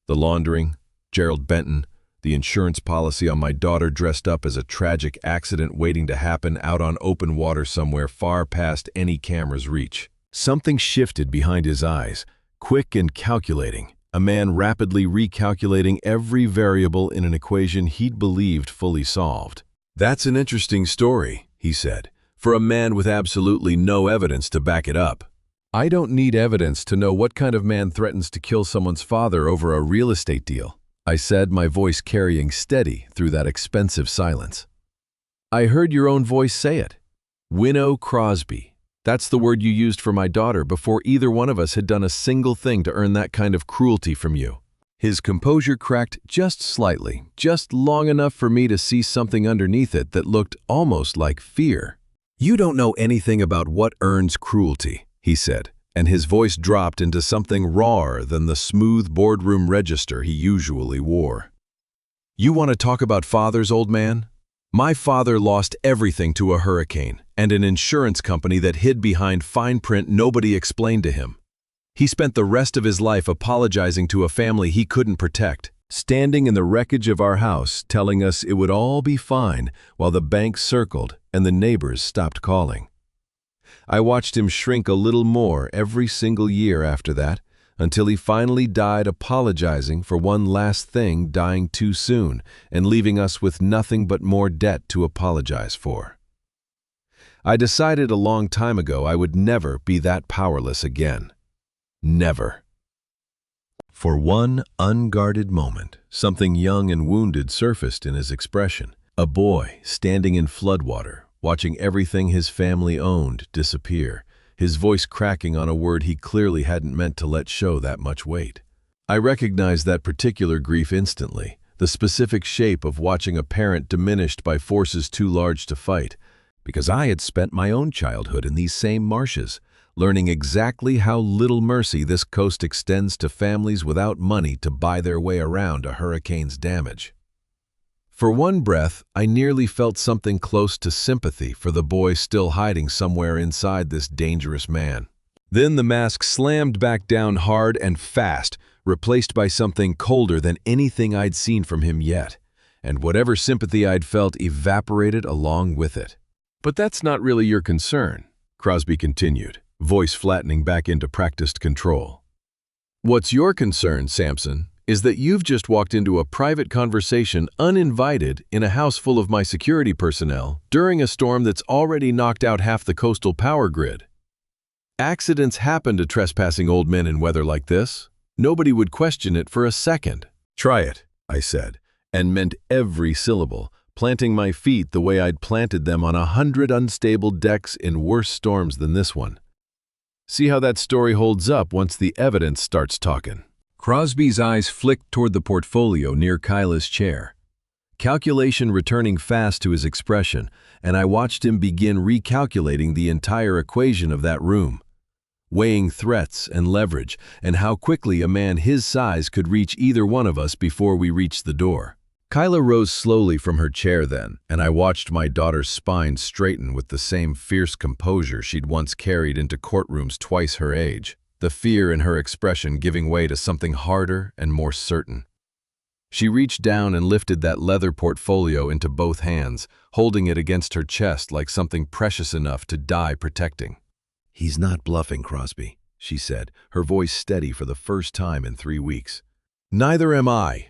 The laundering, Gerald Benton, the insurance policy on my daughter dressed up as a tragic accident waiting to happen out on open water somewhere far past any camera's reach. Something shifted behind his eyes, quick and calculating. A man rapidly recalculating every variable in an equation he'd believed fully solved. That's an interesting story, he said, for a man with absolutely no evidence to back it up. I don't need evidence to know what kind of man threatens to kill someone's father over a real estate deal, I said, my voice carrying steady through that expensive silence. I heard your own voice say it. Winnow Crosby. That's the word you used for my daughter before either one of us had done a single thing to earn that kind of cruelty from you. His composure cracked just slightly, just long enough for me to see something underneath it that looked almost like fear. You don't know anything about what earns cruelty, he said, and his voice dropped into something rawer than the smooth boardroom register he usually wore. You want to talk about fathers, old man? My father lost everything to a hurricane and an insurance company that hid behind fine print nobody explained to him. He spent the rest of his life apologizing to a family he couldn't protect, standing in the wreckage of our house telling us it would all be fine while the bank circled and the neighbors stopped calling. I watched him shrink a little more every single year after that, until he finally died apologizing for one last thing dying too soon and leaving us with nothing but more debt to apologize for. I decided a long time ago I would never be that powerless again. Never. For one unguarded moment, something young and wounded surfaced in his expression. A boy standing in floodwater, watching everything his family owned disappear, his voice cracking on a word he clearly hadn't meant to let show that much weight. I recognized that particular grief instantly, the specific shape of watching a parent diminished by forces too large to fight, because I had spent my own childhood in these same marshes, learning exactly how little mercy this coast extends to families without money to buy their way around a hurricane's damage. For one breath, I nearly felt something close to sympathy for the boy still hiding somewhere inside this dangerous man. Then the mask slammed back down hard and fast, replaced by something colder than anything I'd seen from him yet, and whatever sympathy I'd felt evaporated along with it. "But that's not really your concern," Crosby continued, voice flattening back into practiced control. "What's your concern, Samson, is that you've just walked into a private conversation uninvited in a house full of my security personnel during a storm that's already knocked out half the coastal power grid. Accidents happen to trespassing old men in weather like this. Nobody would question it for a second." "Try it," I said, and meant every syllable, planting my feet the way I'd planted them on 100 unstable decks in worse storms than this one. "See how that story holds up once the evidence starts talking." Crosby's eyes flicked toward the portfolio near K.i.l.'s chair, calculation returning fast to his expression, and I watched him begin recalculating the entire equation of that room, weighing threats and leverage, and how quickly a man his size could reach either one of us before we reached the door. K.i.l.l rose slowly from her chair then, and I watched my daughter's spine straighten with the same fierce composure she'd once carried into courtrooms twice her age, the fear in her expression giving way to something harder and more certain. She reached down and lifted that leather portfolio into both hands, holding it against her chest like something precious enough to die protecting. "He's not bluffing, Crosby," she said, her voice steady for the first time in 3 weeks. "Neither am I."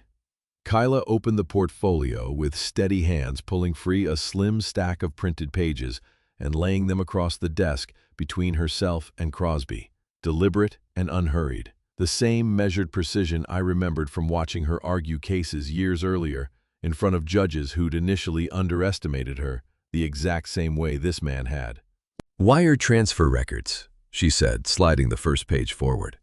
K.i.l.l opened the portfolio with steady hands, pulling free a slim stack of printed pages and laying them across the desk between herself and Crosby, deliberate and unhurried. The same measured precision I remembered from watching her argue cases years earlier in front of judges who'd initially underestimated her the exact same way this man had. "Wire transfer records," she said, sliding the first page forward.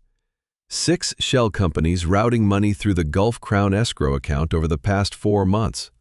6 shell companies routing money through the Gulf Crown escrow account over the past 4 months.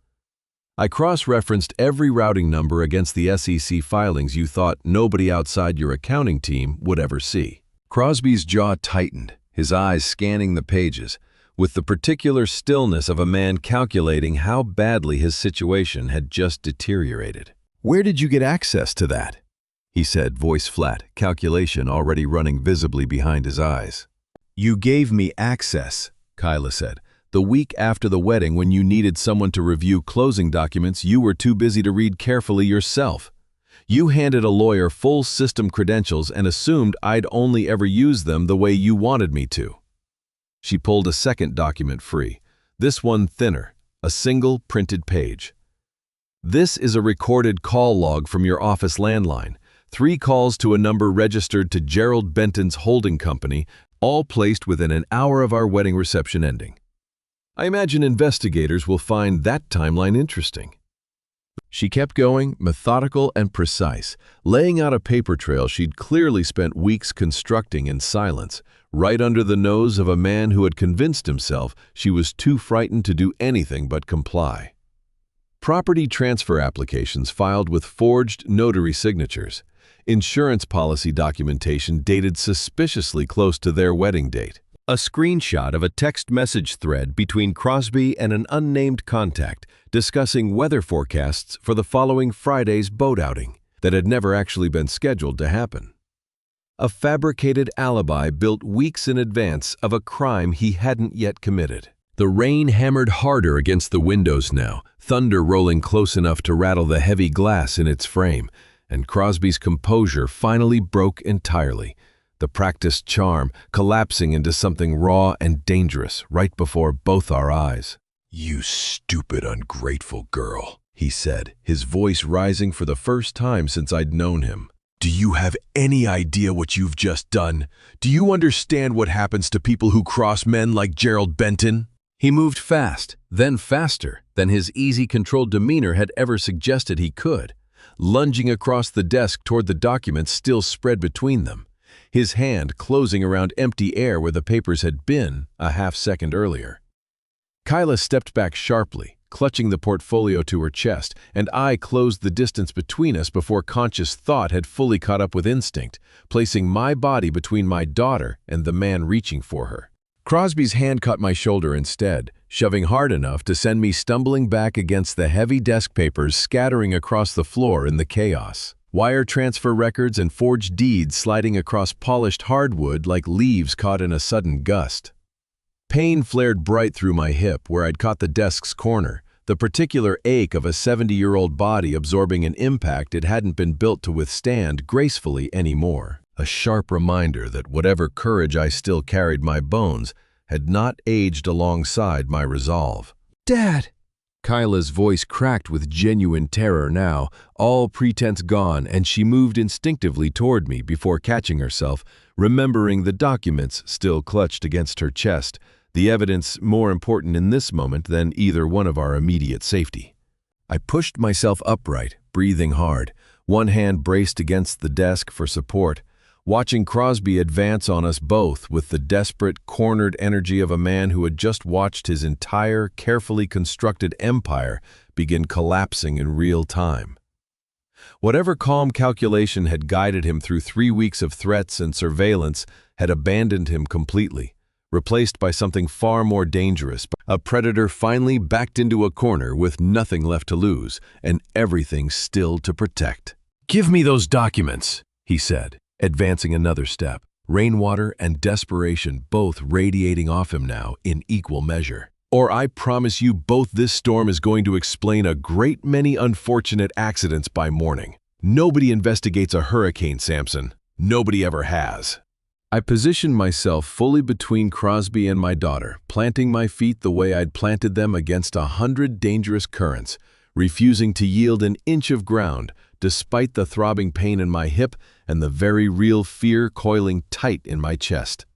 I cross-referenced every routing number against the SEC filings you thought nobody outside your accounting team would ever see. Crosby's jaw tightened, his eyes scanning the pages, with the particular stillness of a man calculating how badly his situation had just deteriorated. "Where did you get access to that?" he said, voice flat, calculation already running visibly behind his eyes. "You gave me access," K.i.l.l said. "The week after the wedding, when you needed someone to review closing documents you were too busy to read carefully yourself. You handed a lawyer full system credentials and assumed I'd only ever use them the way you wanted me to." She pulled a second document free, this one thinner, a single printed page. "This is a recorded call log from your office landline. 3 calls to a number registered to Gerald Benton's holding company, all placed within an hour of our wedding reception ending. I imagine investigators will find that timeline interesting." She kept going, methodical and precise, laying out a paper trail she'd clearly spent weeks constructing in silence, right under the nose of a man who had convinced himself she was too frightened to do anything but comply. Property transfer applications filed with forged notary signatures, insurance policy documentation dated suspiciously close to their wedding date, a screenshot of a text message thread between Crosby and an unnamed contact discussing weather forecasts for the following Friday's boat outing that had never actually been scheduled to happen. A fabricated alibi built weeks in advance of a crime he hadn't yet committed. The rain hammered harder against the windows now, thunder rolling close enough to rattle the heavy glass in its frame, and Crosby's composure finally broke entirely, the practiced charm collapsing into something raw and dangerous right before both our eyes. "You stupid, ungrateful girl," he said, his voice rising for the first time since I'd known him. "Do you have any idea what you've just done? Do you understand what happens to people who cross men like Gerald Benton?" He moved fast, then faster than his easy, controlled demeanor had ever suggested he could, lunging across the desk toward the documents still spread between them, his hand closing around empty air where the papers had been a half-second earlier. K.i.l.l stepped back sharply, clutching the portfolio to her chest, and I closed the distance between us before conscious thought had fully caught up with instinct, placing my body between my daughter and the man reaching for her. Crosby's hand caught my shoulder instead, shoving hard enough to send me stumbling back against the heavy desk papers scattering across the floor in the chaos. Wire transfer records and forged deeds sliding across polished hardwood like leaves caught in a sudden gust. Pain flared bright through my hip where I'd caught the desk's corner, the particular ache of a 70-year-old body absorbing an impact it hadn't been built to withstand gracefully anymore. A sharp reminder that whatever courage I still carried my bones had not aged alongside my resolve. "Dad!" K.i.l.'s voice cracked with genuine terror now, all pretense gone, and she moved instinctively toward me before catching herself, remembering the documents still clutched against her chest, the evidence more important in this moment than either one of our immediate safety. I pushed myself upright, breathing hard, one hand braced against the desk for support, watching Crosby advance on us both with the desperate, cornered energy of a man who had just watched his entire, carefully constructed empire begin collapsing in real time. Whatever calm calculation had guided him through 3 weeks of threats and surveillance had abandoned him completely, replaced by something far more dangerous. A predator finally backed into a corner with nothing left to lose and everything still to protect. "Give me those documents," he said, advancing another step, rainwater and desperation both radiating off him now in equal measure. "Or I promise you both this storm is going to explain a great many unfortunate accidents by morning. Nobody investigates a hurricane, Samson. Nobody ever has." I positioned myself fully between Crosby and my daughter, planting my feet the way I'd planted them against 100 dangerous currents, refusing to yield an inch of ground, despite the throbbing pain in my hip and the very real fear coiling tight in my chest.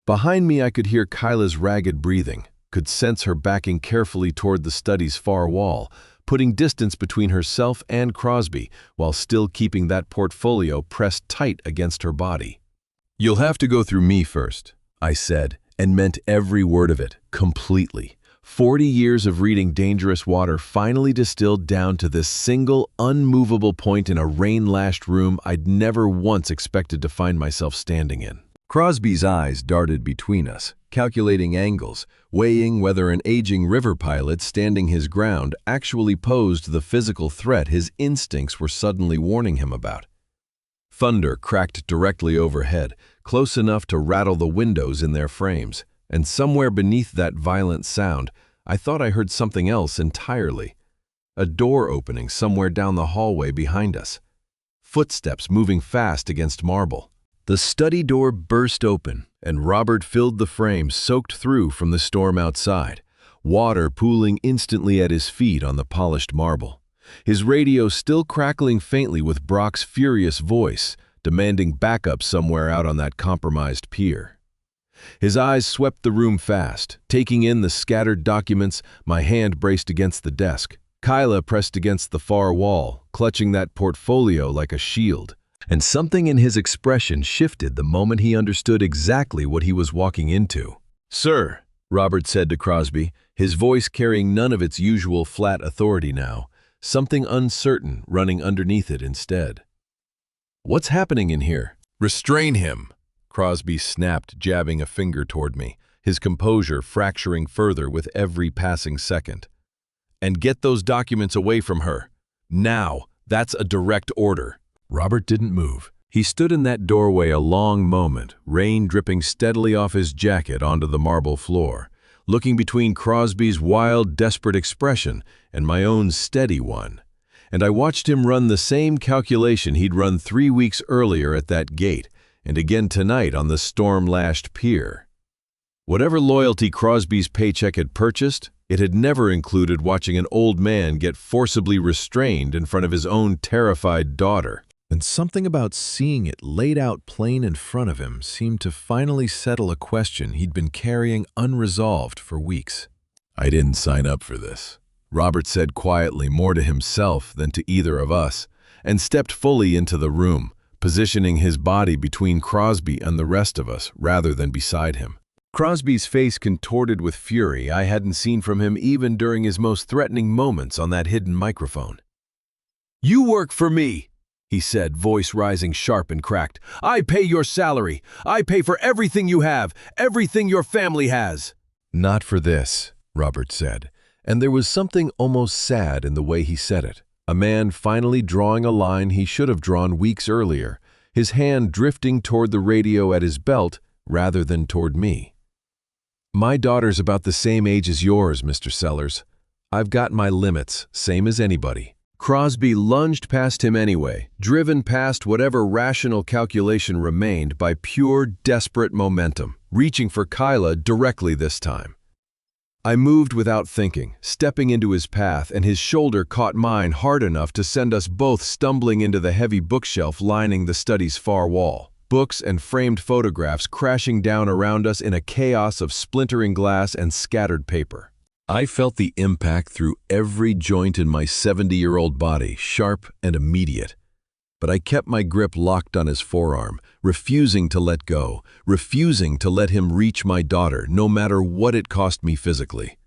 Behind me I could hear K.i.l.'s ragged breathing, could sense her backing carefully toward the study's far wall, putting distance between herself and Crosby while still keeping that portfolio pressed tight against her body. "You'll have to go through me first," I said, and meant every word of it, completely. 40 years of reading Dangerous Water finally distilled down to this single, unmovable point in a rain-lashed room I'd never once expected to find myself standing in. Crosby's eyes darted between us, calculating angles, weighing whether an aging river pilot standing his ground actually posed the physical threat his instincts were suddenly warning him about. Thunder cracked directly overhead, close enough to rattle the windows in their frames, and somewhere beneath that violent sound, I thought I heard something else entirely. A door opening somewhere down the hallway behind us. Footsteps moving fast against marble. The study door burst open, and Robert filled the frame soaked through from the storm outside, water pooling instantly at his feet on the polished marble. His radio still crackling faintly with Brock's furious voice, demanding backup somewhere out on that compromised pier. His eyes swept the room fast, taking in the scattered documents, my hand braced against the desk. K.i.l. pressed against the far wall, clutching that portfolio like a shield. And something in his expression shifted the moment he understood exactly what he was walking into. "Sir," Robert said to Crosby, his voice carrying none of its usual flat authority now, something uncertain running underneath it instead. "What's happening in here?" "Restrain him," Crosby snapped, jabbing a finger toward me, his composure fracturing further with every passing second. "And get those documents away from her. Now, that's a direct order." Robert didn't move. He stood in that doorway a long moment, rain dripping steadily off his jacket onto the marble floor, looking between Crosby's wild, desperate expression and my own steady one. And I watched him run the same calculation he'd run 3 weeks earlier at that gate, and again tonight on the storm-lashed pier. Whatever loyalty Crosby's paycheck had purchased, it had never included watching an old man get forcibly restrained in front of his own terrified daughter. And something about seeing it laid out plain in front of him seemed to finally settle a question he'd been carrying unresolved for weeks. "I didn't sign up for this," Robert said quietly, more to himself than to either of us, and stepped fully into the room, positioning his body between Crosby and the rest of us rather than beside him. Crosby's face contorted with fury I hadn't seen from him even during his most threatening moments on that hidden microphone. "You work for me," he said, voice rising sharp and cracked. "I pay your salary. I pay for everything you have, everything your family has." "Not for this," Robert said, and there was something almost sad in the way he said it. A man finally drawing a line he should have drawn weeks earlier, his hand drifting toward the radio at his belt rather than toward me. My daughter's about the same age as yours, Mr. Sellers. I've got my limits, same as anybody. Crosby lunged past him anyway, driven past whatever rational calculation remained by pure, desperate momentum, reaching for K.i.l.l directly this time. I moved without thinking, stepping into his path, and his shoulder caught mine hard enough to send us both stumbling into the heavy bookshelf lining the study's far wall. Books and framed photographs crashing down around us in a chaos of splintering glass and scattered paper. I felt the impact through every joint in my 70-year-old body, sharp and immediate. But I kept my grip locked on his forearm, refusing to let go, refusing to let him reach my daughter, no matter what it cost me physically.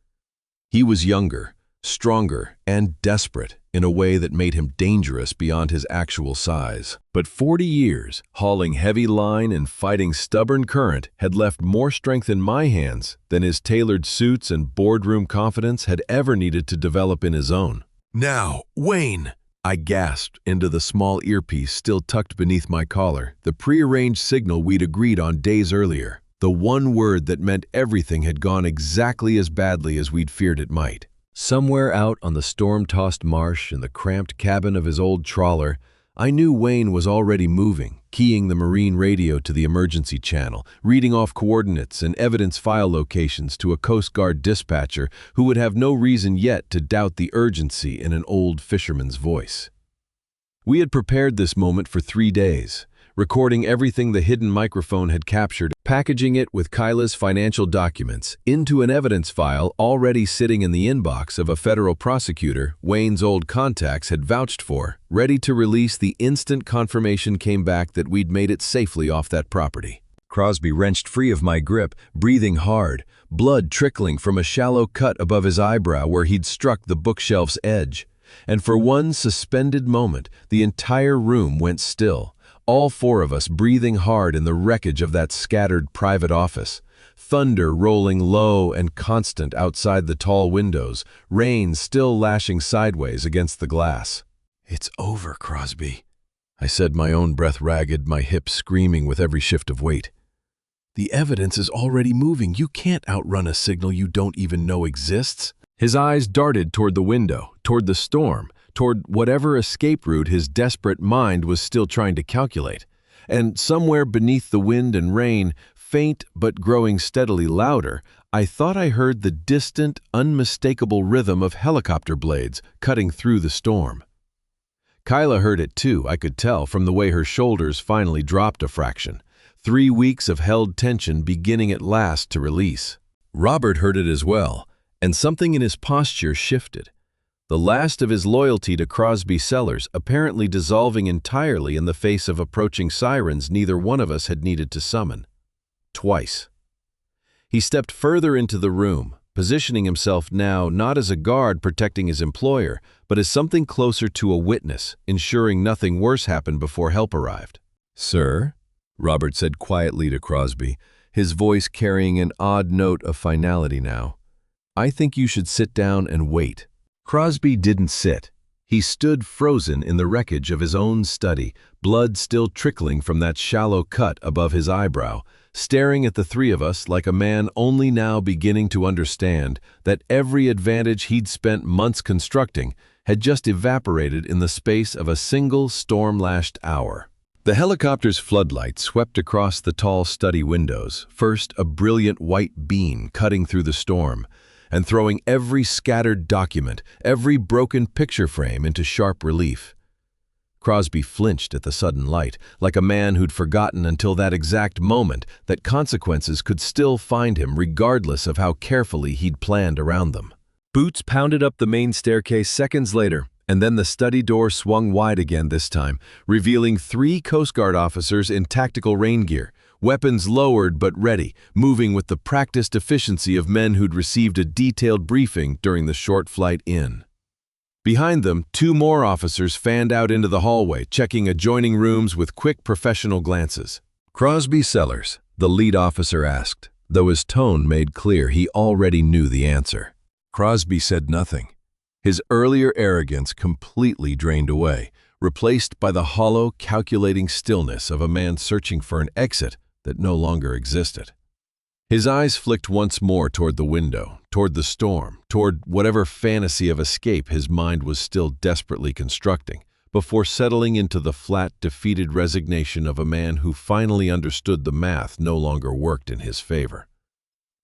He was younger, stronger, and desperate in a way that made him dangerous beyond his actual size. But 40 years, hauling heavy line and fighting stubborn current, had left more strength in my hands than his tailored suits and boardroom confidence had ever needed to develop in his own. "Now, Wayne!" I gasped into the small earpiece still tucked beneath my collar, the prearranged signal we'd agreed on days earlier, the one word that meant everything had gone exactly as badly as we'd feared it might. Somewhere out on the storm-tossed marsh in the cramped cabin of his old trawler, I knew Wayne was already moving, keying the marine radio to the emergency channel, reading off coordinates and evidence file locations to a Coast Guard dispatcher who would have no reason yet to doubt the urgency in an old fisherman's voice. We had prepared this moment for 3 days, recording everything the hidden microphone had captured, packaging it with K.i.l.l's financial documents into an evidence file already sitting in the inbox of a federal prosecutor Wayne's old contacts had vouched for, ready to release the instant confirmation came back that we'd made it safely off that property. Crosby wrenched free of my grip, breathing hard, blood trickling from a shallow cut above his eyebrow where he'd struck the bookshelf's edge. And for one suspended moment, the entire room went still. All four of us breathing hard in the wreckage of that scattered private office. Thunder rolling low and constant outside the tall windows, rain still lashing sideways against the glass. "It's over, Crosby," I said, my own breath ragged, my hips screaming with every shift of weight. "The evidence is already moving. You can't outrun a signal you don't even know exists." His eyes darted toward the window, toward the storm, toward whatever escape route his desperate mind was still trying to calculate. And somewhere beneath the wind and rain, faint but growing steadily louder, I thought I heard the distant, unmistakable rhythm of helicopter blades cutting through the storm. K.i.l.l heard it too, I could tell from the way her shoulders finally dropped a fraction. 3 weeks of held tension beginning at last to release. Robert heard it as well, and something in his posture shifted. The last of his loyalty to Crosby Sellers apparently dissolving entirely in the face of approaching sirens neither one of us had needed to summon. Twice. He stepped further into the room, positioning himself now not as a guard protecting his employer, but as something closer to a witness, ensuring nothing worse happened before help arrived. "Sir," Robert said quietly to Crosby, his voice carrying an odd note of finality now, "I think you should sit down and wait." Crosby didn't sit. He stood frozen in the wreckage of his own study, blood still trickling from that shallow cut above his eyebrow, staring at the three of us like a man only now beginning to understand that every advantage he'd spent months constructing had just evaporated in the space of a single storm-lashed hour. The helicopter's floodlight swept across the tall study windows, first a brilliant white beam cutting through the storm, and throwing every scattered document, every broken picture frame into sharp relief. Crosby flinched at the sudden light, like a man who'd forgotten until that exact moment that consequences could still find him regardless of how carefully he'd planned around them. Boots pounded up the main staircase seconds later, and then the study door swung wide again this time, revealing 3 Coast Guard officers in tactical rain gear, weapons lowered but ready, moving with the practiced efficiency of men who'd received a detailed briefing during the short flight in. Behind them, 2 more officers fanned out into the hallway, checking adjoining rooms with quick professional glances. "Crosby Sellers," the lead officer asked, though his tone made clear he already knew the answer. Crosby said nothing. His earlier arrogance completely drained away, replaced by the hollow, calculating stillness of a man searching for an exit that no longer existed. His eyes flicked once more toward the window, toward the storm, toward whatever fantasy of escape his mind was still desperately constructing, before settling into the flat, defeated resignation of a man who finally understood the math no longer worked in his favor.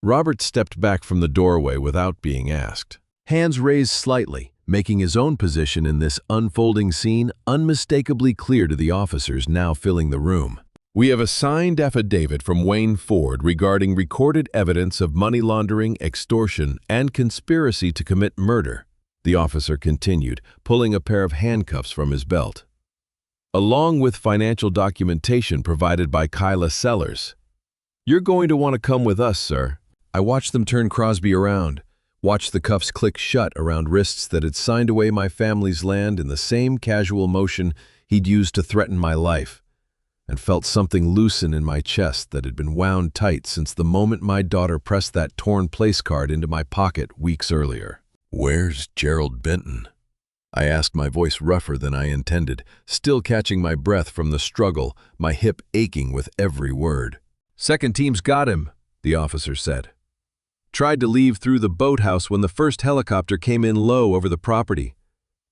Robert stepped back from the doorway without being asked, hands raised slightly, making his own position in this unfolding scene unmistakably clear to the officers now filling the room. "We have a signed affidavit from Wayne Ford regarding recorded evidence of money laundering, extortion, and conspiracy to commit murder," the officer continued, pulling a pair of handcuffs from his belt. "Along with financial documentation provided by K.i.l.l. sellers. You're going to want to come with us, sir." I watched them turn Crosby around, watched the cuffs click shut around wrists that had signed away my family's land in the same casual motion he'd used to threaten my life, and felt something loosen in my chest that had been wound tight since the moment my daughter pressed that torn place card into my pocket weeks earlier. "Where's Gerald Benton?" I asked, my voice rougher than I intended, still catching my breath from the struggle, my hip aching with every word. "Second team's got him," the officer said. "Tried to leave through the boathouse when the first helicopter came in low over the property.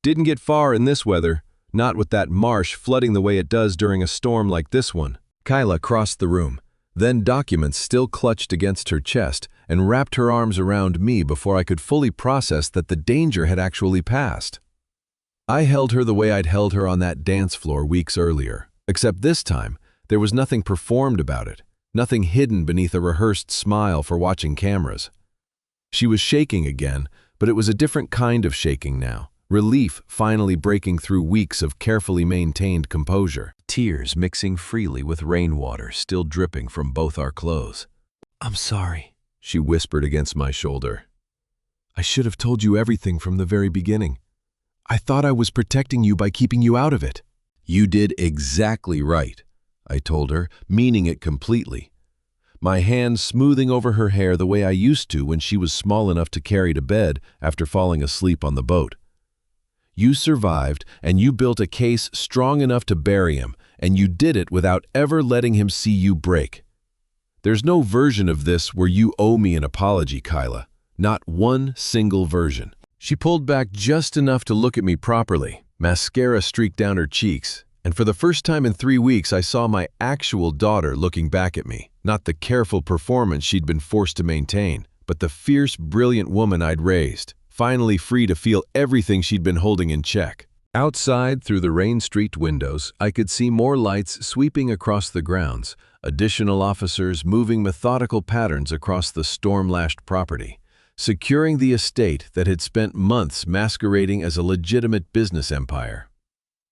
Didn't get far in this weather, not with that marsh flooding the way it does during a storm like this one." K.i.l.l. crossed the room, then documents still clutched against her chest, and wrapped her arms around me before I could fully process that the danger had actually passed. I held her the way I'd held her on that dance floor weeks earlier, except this time there was nothing performed about it, nothing hidden beneath a rehearsed smile for watching cameras. She was shaking again, but it was a different kind of shaking now. Relief finally breaking through weeks of carefully maintained composure. Tears mixing freely with rainwater still dripping from both our clothes. "I'm sorry," she whispered against my shoulder. "I should have told you everything from the very beginning. I thought I was protecting you by keeping you out of it." "You did exactly right," I told her, meaning it completely. My hand smoothing over her hair the way I used to when she was small enough to carry to bed after falling asleep on the boat. "You survived, and you built a case strong enough to bury him, and you did it without ever letting him see you break. There's no version of this where you owe me an apology, K.i.l.l. Not one single version." She pulled back just enough to look at me properly. Mascara streaked down her cheeks, and for the first time in 3 weeks I saw my actual daughter looking back at me, not the careful performance she'd been forced to maintain, but the fierce, brilliant woman I'd raised, finally free to feel everything she'd been holding in check. Outside, through the rain-streaked windows, I could see more lights sweeping across the grounds, additional officers moving methodical patterns across the storm-lashed property, securing the estate that had spent months masquerading as a legitimate business empire.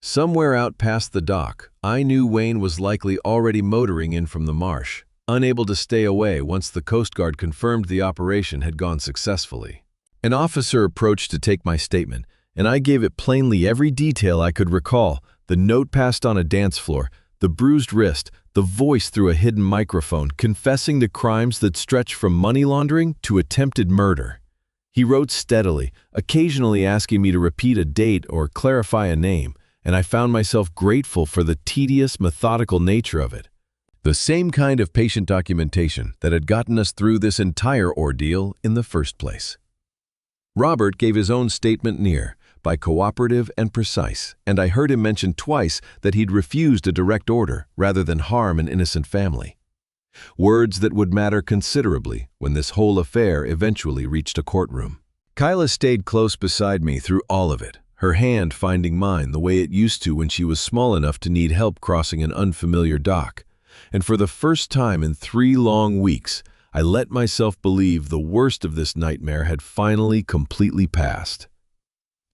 Somewhere out past the dock, I knew Wayne was likely already motoring in from the marsh, unable to stay away once the Coast Guard confirmed the operation had gone successfully. An officer approached to take my statement, and I gave it plainly every detail I could recall: the note passed on a dance floor, the bruised wrist, the voice through a hidden microphone confessing to crimes that stretched from money laundering to attempted murder. He wrote steadily, occasionally asking me to repeat a date or clarify a name, and I found myself grateful for the tedious, methodical nature of it. The same kind of patient documentation that had gotten us through this entire ordeal in the first place. Robert gave his own statement near, by cooperative and precise, and I heard him mention twice that he'd refused a direct order rather than harm an innocent family. Words that would matter considerably when this whole affair eventually reached a courtroom. K.i.l.l. stayed close beside me through all of it, her hand finding mine the way it used to when she was small enough to need help crossing an unfamiliar dock. And for the first time in 3 long weeks, I let myself believe the worst of this nightmare had finally completely passed.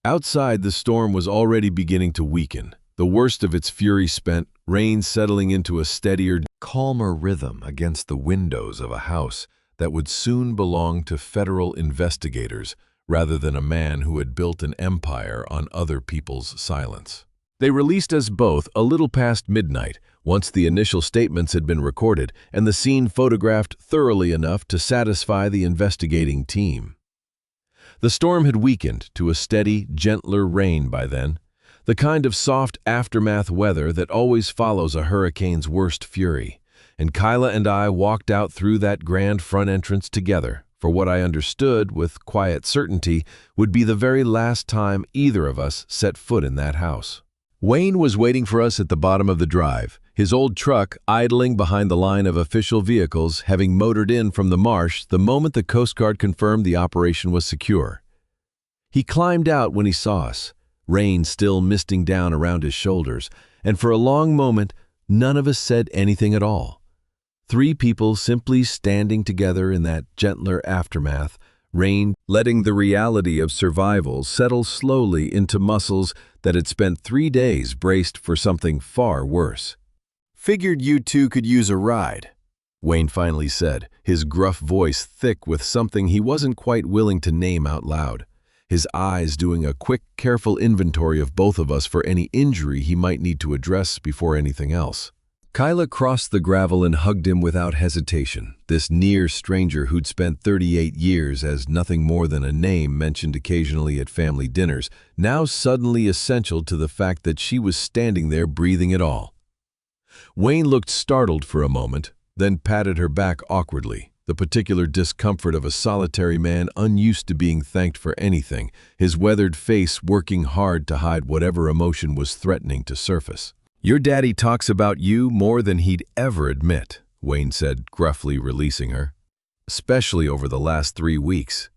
Outside, the storm was already beginning to weaken, the worst of its fury spent, rain settling into a steadier, calmer rhythm against the windows of a house that would soon belong to federal investigators rather than a man who had built an empire on other people's silence. They released us both a little past midnight, once the initial statements had been recorded and the scene photographed thoroughly enough to satisfy the investigating team. The storm had weakened to a steady, gentler rain by then, the kind of soft aftermath weather that always follows a hurricane's worst fury, and K.i.l.l. and I walked out through that grand front entrance together for what I understood with quiet certainty would be the very last time either of us set foot in that house. Wayne was waiting for us at the bottom of the drive, his old truck idling behind the line of official vehicles, having motored in from the marsh the moment the Coast Guard confirmed the operation was secure. He climbed out when he saw us, rain still misting down around his shoulders, and for a long moment none of us said anything at all. Three people simply standing together in that gentler aftermath, rain letting the reality of survival settle slowly into muscles that had spent 3 days braced for something far worse. "Figured you two could use a ride," Wayne finally said, his gruff voice thick with something he wasn't quite willing to name out loud, his eyes doing a quick, careful inventory of both of us for any injury he might need to address before anything else. K.i.l.l. crossed the gravel and hugged him without hesitation, this near stranger who'd spent 38 years as nothing more than a name mentioned occasionally at family dinners, now suddenly essential to the fact that she was standing there breathing it all. Wayne looked startled for a moment, then patted her back awkwardly, the particular discomfort of a solitary man unused to being thanked for anything, his weathered face working hard to hide whatever emotion was threatening to surface. "Your daddy talks about you more than he'd ever admit," Wayne said, gruffly releasing her. "Especially over the last 3 weeks."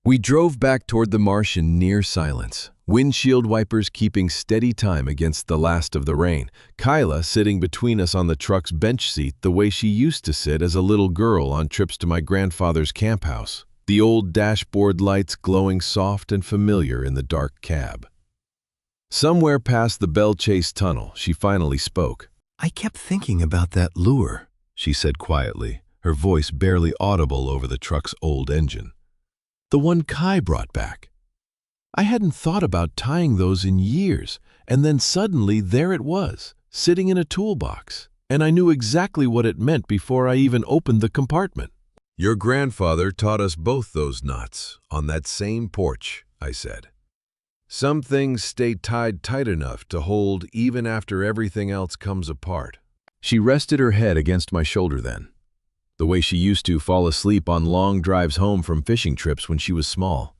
We drove back toward the marsh in near silence, windshield wipers keeping steady time against the last of the rain, K.i.l.l. sitting between us on the truck's bench seat the way she used to sit as a little girl on trips to my grandfather's camp house, the old dashboard lights glowing soft and familiar in the dark cab. Somewhere past the Bell Chase Tunnel, she finally spoke. "I kept thinking about that lure," she said quietly, her voice barely audible over the truck's old engine. "The one Kai brought back. I hadn't thought about tying those in years, and then suddenly there it was, sitting in a toolbox, and I knew exactly what it meant before I even opened the compartment." "Your grandfather taught us both those knots on that same porch," I said. "Some things stay tied tight enough to hold even after everything else comes apart." She rested her head against my shoulder then, the way she used to fall asleep on long drives home from fishing trips when she was small.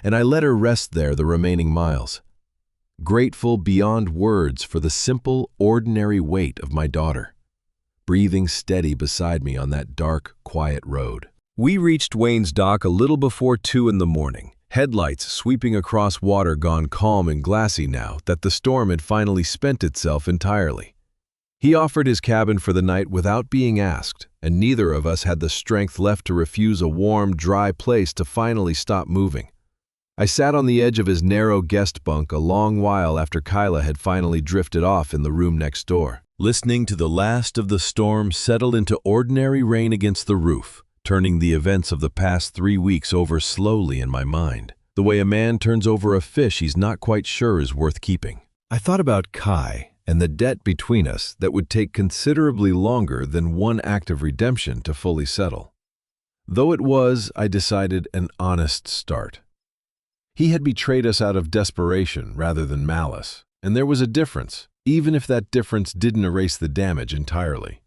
And I let her rest there the remaining miles, grateful beyond words for the simple, ordinary weight of my daughter, breathing steady beside me on that dark, quiet road. We reached Wayne's dock a little before 2 in the morning, headlights sweeping across water gone calm and glassy now that the storm had finally spent itself entirely. He offered his cabin for the night without being asked, and neither of us had the strength left to refuse a warm, dry place to finally stop moving. I sat on the edge of his narrow guest bunk a long while after K.i.l.l. had finally drifted off in the room next door, listening to the last of the storm settle into ordinary rain against the roof, turning the events of the past 3 weeks over slowly in my mind, the way a man turns over a fish he's not quite sure is worth keeping. I thought about Kai and the debt between us that would take considerably longer than one act of redemption to fully settle. Though it was, I decided, an honest start. He had betrayed us out of desperation rather than malice, and there was a difference, even if that difference didn't erase the damage entirely.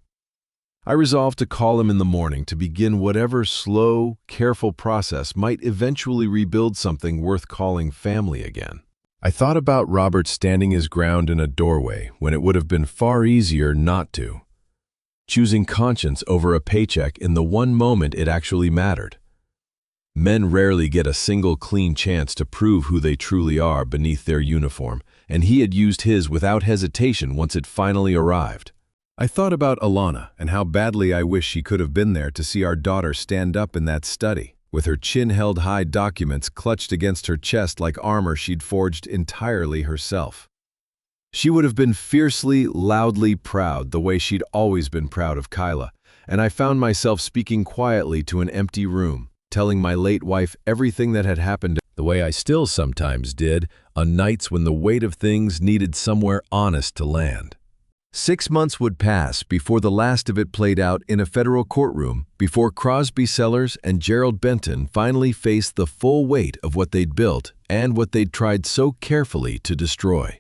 I resolved to call him in the morning to begin whatever slow, careful process might eventually rebuild something worth calling family again. I thought about Robert standing his ground in a doorway when it would have been far easier not to, choosing conscience over a paycheck in the one moment it actually mattered. Men rarely get a single clean chance to prove who they truly are beneath their uniform, and he had used his without hesitation once it finally arrived. I thought about Alana and how badly I wish she could have been there to see our daughter stand up in that study, with her chin-held high documents clutched against her chest like armor she'd forged entirely herself. She would have been fiercely, loudly proud the way she'd always been proud of K.i.l.l., and I found myself speaking quietly to an empty room, telling my late wife everything that had happened the way I still sometimes did on nights when the weight of things needed somewhere honest to land. 6 months would pass before the last of it played out in a federal courtroom, before Crosby Sellers and Gerald Benton finally faced the full weight of what they'd built and what they'd tried so carefully to destroy.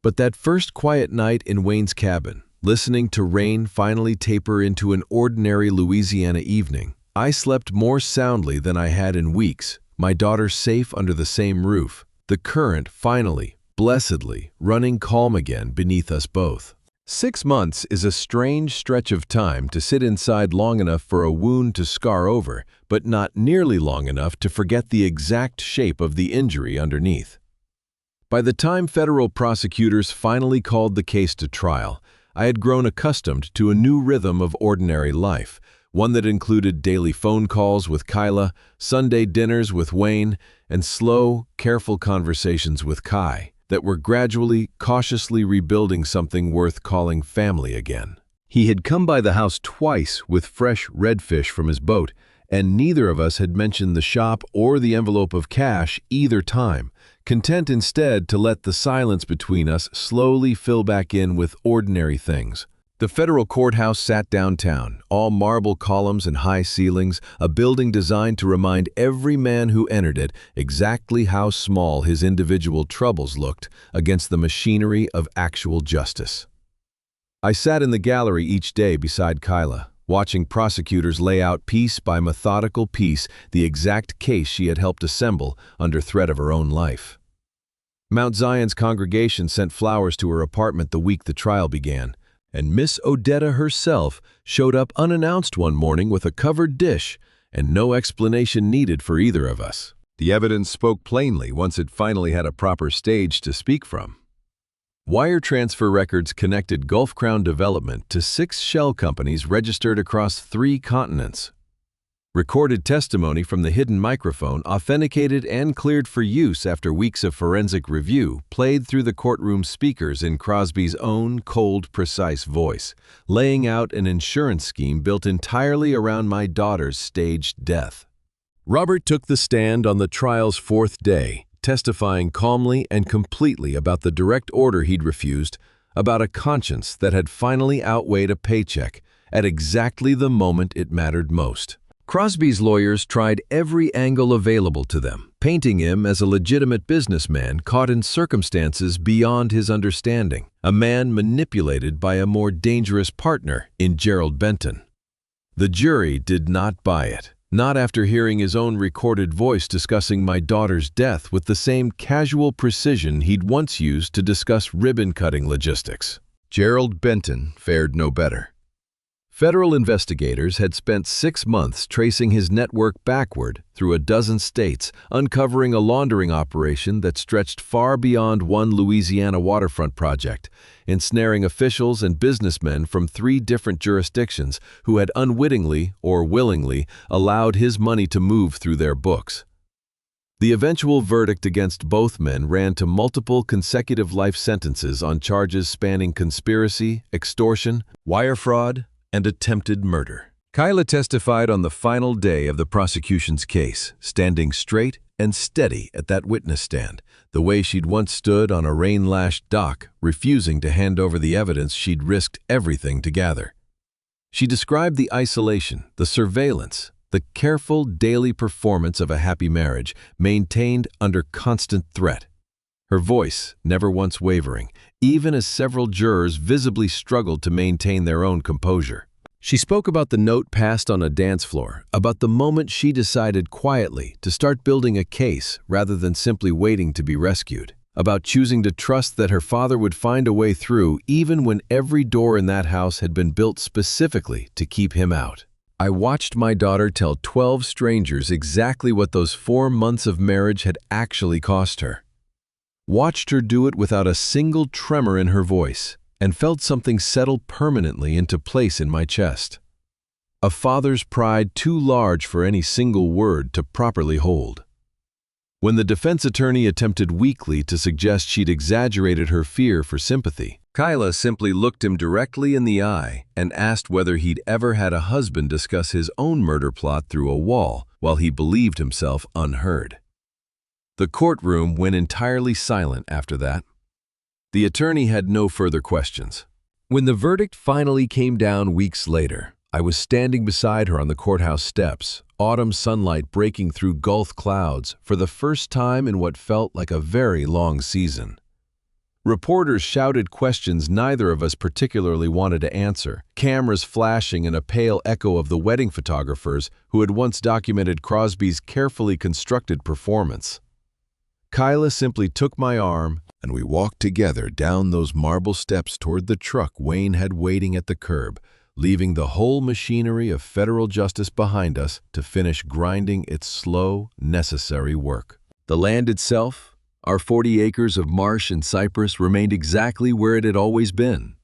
But that first quiet night in Wayne's cabin, listening to rain finally taper into an ordinary Louisiana evening, I slept more soundly than I had in weeks, my daughter safe under the same roof, the current finally, blessedly, running calm again beneath us both. 6 months is a strange stretch of time to sit inside long enough for a wound to scar over, but not nearly long enough to forget the exact shape of the injury underneath. By the time federal prosecutors finally called the case to trial, I had grown accustomed to a new rhythm of ordinary life, one that included daily phone calls with K.i.l.l, Sunday dinners with Wayne, and slow, careful conversations with Kai that were gradually, cautiously rebuilding something worth calling family again. He had come by the house twice with fresh redfish from his boat, and neither of us had mentioned the shop or the envelope of cash either time, content instead to let the silence between us slowly fill back in with ordinary things. The federal courthouse sat downtown, all marble columns and high ceilings, a building designed to remind every man who entered it exactly how small his individual troubles looked against the machinery of actual justice. I sat in the gallery each day beside K.i.l.l, watching prosecutors lay out piece by methodical piece the exact case she had helped assemble under threat of her own life. Mount Zion's congregation sent flowers to her apartment the week the trial began, and Miss Odetta herself showed up unannounced one morning with a covered dish, and no explanation needed for either of us. The evidence spoke plainly once it finally had a proper stage to speak from. Wire transfer records connected Gulf Crown Development to 6 shell companies registered across 3 continents. Recorded testimony from the hidden microphone, authenticated and cleared for use after weeks of forensic review, played through the courtroom speakers in Crosby's own cold, precise voice, laying out an insurance scheme built entirely around my daughter's staged death. Robert took the stand on the trial's 4th day, testifying calmly and completely about the direct order he'd refused, about a conscience that had finally outweighed a paycheck at exactly the moment it mattered most. Crosby's lawyers tried every angle available to them, painting him as a legitimate businessman caught in circumstances beyond his understanding, a man manipulated by a more dangerous partner in Gerald Benton. The jury did not buy it, not after hearing his own recorded voice discussing my daughter's death with the same casual precision he'd once used to discuss ribbon-cutting logistics. Gerald Benton fared no better. Federal investigators had spent 6 months tracing his network backward through a dozen states, uncovering a laundering operation that stretched far beyond one Louisiana waterfront project, ensnaring officials and businessmen from 3 different jurisdictions who had unwittingly or willingly allowed his money to move through their books. The eventual verdict against both men ran to multiple consecutive life sentences on charges spanning conspiracy, extortion, wire fraud, and attempted murder. K.i.l.l testified on the final day of the prosecution's case, standing straight and steady at that witness stand, the way she'd once stood on a rain-lashed dock, refusing to hand over the evidence she'd risked everything to gather. She described the isolation, the surveillance, the careful daily performance of a happy marriage maintained under constant threat. Her voice never once wavering, even as several jurors visibly struggled to maintain their own composure. She spoke about the note passed on a dance floor, about the moment she decided quietly to start building a case rather than simply waiting to be rescued, about choosing to trust that her father would find a way through even when every door in that house had been built specifically to keep him out. I watched my daughter tell 12 strangers exactly what those 4 months of marriage had actually cost her. Watched her do it without a single tremor in her voice, and felt something settle permanently into place in my chest. A father's pride too large for any single word to properly hold. When the defense attorney attempted weakly to suggest she'd exaggerated her fear for sympathy, K.i.l.l simply looked him directly in the eye and asked whether he'd ever had a husband discuss his own murder plot through a wall while he believed himself unheard. The courtroom went entirely silent after that. The attorney had no further questions. When the verdict finally came down weeks later, I was standing beside her on the courthouse steps, autumn sunlight breaking through gulf clouds for the first time in what felt like a very long season. Reporters shouted questions neither of us particularly wanted to answer, cameras flashing in a pale echo of the wedding photographers who had once documented Crosby's carefully constructed performance. K.i.l.l simply took my arm, and we walked together down those marble steps toward the truck Wayne had waiting at the curb, leaving the whole machinery of federal justice behind us to finish grinding its slow, necessary work. The land itself, our 40 acres of marsh and cypress, remained exactly where it had always been.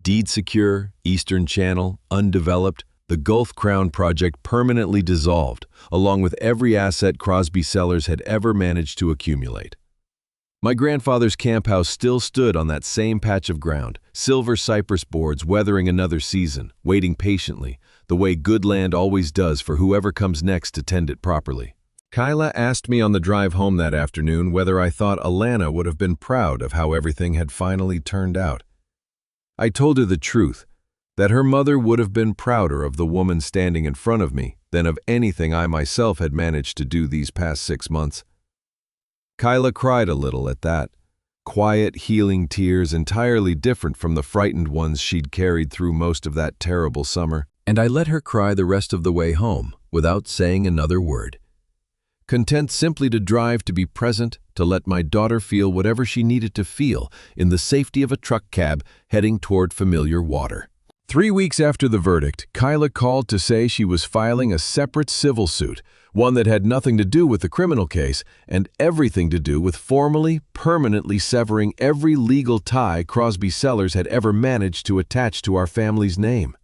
Deed secure, Eastern Channel, undeveloped, the Gulf Crown project permanently dissolved, along with every asset Crosby Sellers had ever managed to accumulate. My grandfather's camp house still stood on that same patch of ground, silver cypress boards weathering another season, waiting patiently, the way good land always does for whoever comes next to tend it properly. K.i.l.l asked me on the drive home that afternoon whether I thought Alana would have been proud of how everything had finally turned out. I told her the truth, that her mother would have been prouder of the woman standing in front of me than of anything I myself had managed to do these past 6 months. K.i.l.l cried a little at that, quiet, healing tears entirely different from the frightened ones she'd carried through most of that terrible summer, and I let her cry the rest of the way home without saying another word. Content simply to drive, to be present, to let my daughter feel whatever she needed to feel in the safety of a truck cab heading toward familiar water. 3 weeks after the verdict, K.i.l.l called to say she was filing a separate civil suit, one that had nothing to do with the criminal case and everything to do with formally, permanently severing every legal tie Crosby Sellers had ever managed to attach to our family's name.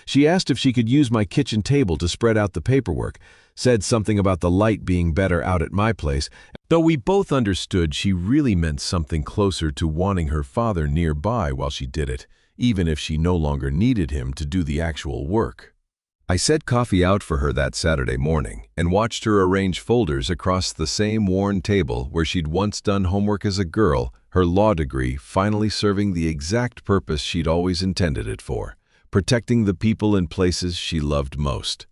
She asked if she could use my kitchen table to spread out the paperwork, said something about the light being better out at my place, though we both understood she really meant something closer to wanting her father nearby while she did it, even if she no longer needed him to do the actual work. I set coffee out for her that Saturday morning and watched her arrange folders across the same worn table where she'd once done homework as a girl, her law degree finally serving the exact purpose she'd always intended it for, protecting the people and places she loved most.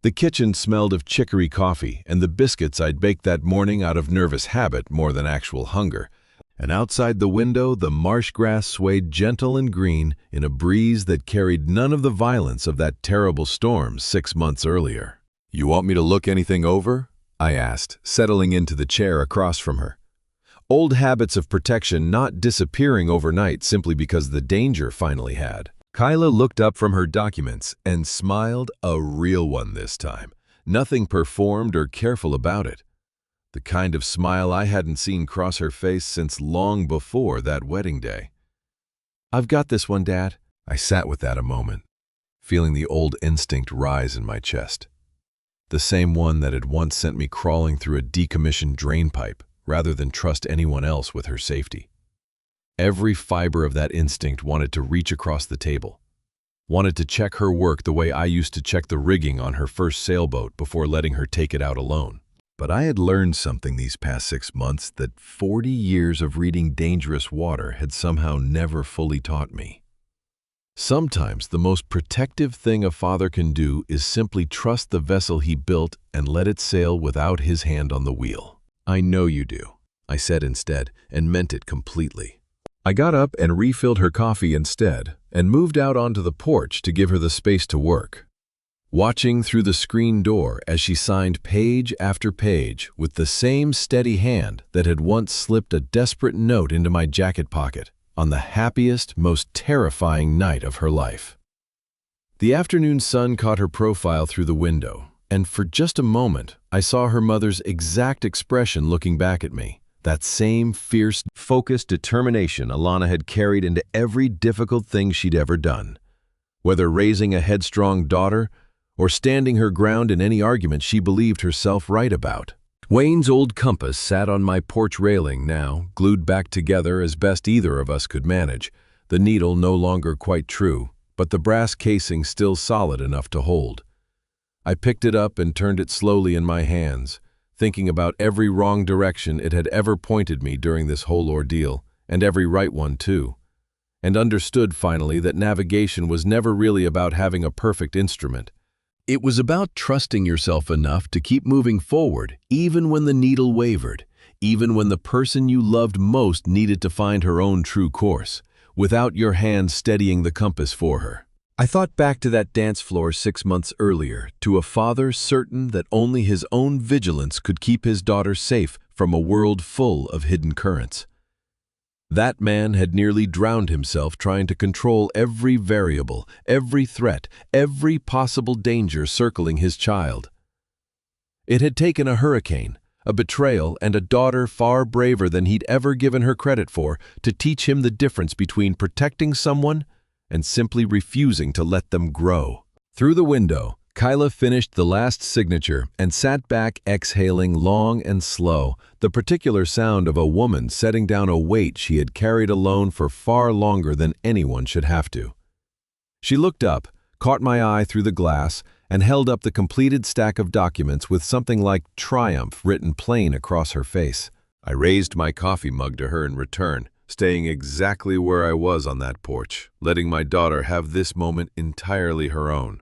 The kitchen smelled of chicory coffee and the biscuits I'd baked that morning out of nervous habit more than actual hunger, and outside the window the marsh grass swayed gentle and green in a breeze that carried none of the violence of that terrible storm 6 months earlier. "You want me to look anything over?" I asked, settling into the chair across from her. Old habits of protection not disappearing overnight simply because the danger finally had. K.i.l.l looked up from her documents and smiled, a real one this time, nothing performed or careful about it. The kind of smile I hadn't seen cross her face since long before that wedding day. "I've got this one, Dad." I sat with that a moment, feeling the old instinct rise in my chest. The same one that had once sent me crawling through a decommissioned drain pipe rather than trust anyone else with her safety. Every fiber of that instinct wanted to reach across the table, wanted to check her work the way I used to check the rigging on her first sailboat before letting her take it out alone. But I had learned something these past 6 months that 40 years of reading dangerous water had somehow never fully taught me. Sometimes the most protective thing a father can do is simply trust the vessel he built and let it sail without his hand on the wheel. "I know you do," I said instead, and meant it completely. I got up and refilled her coffee instead, and moved out onto the porch to give her the space to work, watching through the screen door as she signed page after page with the same steady hand that had once slipped a desperate note into my jacket pocket on the happiest, most terrifying night of her life. The afternoon sun caught her profile through the window, and for just a moment I saw her mother's exact expression looking back at me. That same fierce, focused determination Alana had carried into every difficult thing she'd ever done, whether raising a headstrong daughter or standing her ground in any argument she believed herself right about. Wayne's old compass sat on my porch railing now, glued back together as best either of us could manage, the needle no longer quite true, but the brass casing still solid enough to hold. I picked it up and turned it slowly in my hands, thinking about every wrong direction it had ever pointed me during this whole ordeal, and every right one too. and understood finally that navigation was never really about having a perfect instrument. It was about trusting yourself enough to keep moving forward, even when the needle wavered, even when the person you loved most needed to find her own true course, without your hand steadying the compass for her. I thought back to that dance floor 6 months earlier, to a father certain that only his own vigilance could keep his daughter safe from a world full of hidden currents. That man had nearly drowned himself trying to control every variable, every threat, every possible danger circling his child. It had taken a hurricane, a betrayal, and a daughter far braver than he'd ever given her credit for to teach him the difference between protecting someone and simply refusing to let them grow. Through the window, K.i.l.l finished the last signature and sat back, exhaling long and slow, the particular sound of a woman setting down a weight she had carried alone for far longer than anyone should have to. She looked up, caught my eye through the glass, and held up the completed stack of documents with something like triumph written plain across her face. I raised my coffee mug to her in return, staying exactly where I was on that porch, letting my daughter have this moment entirely her own.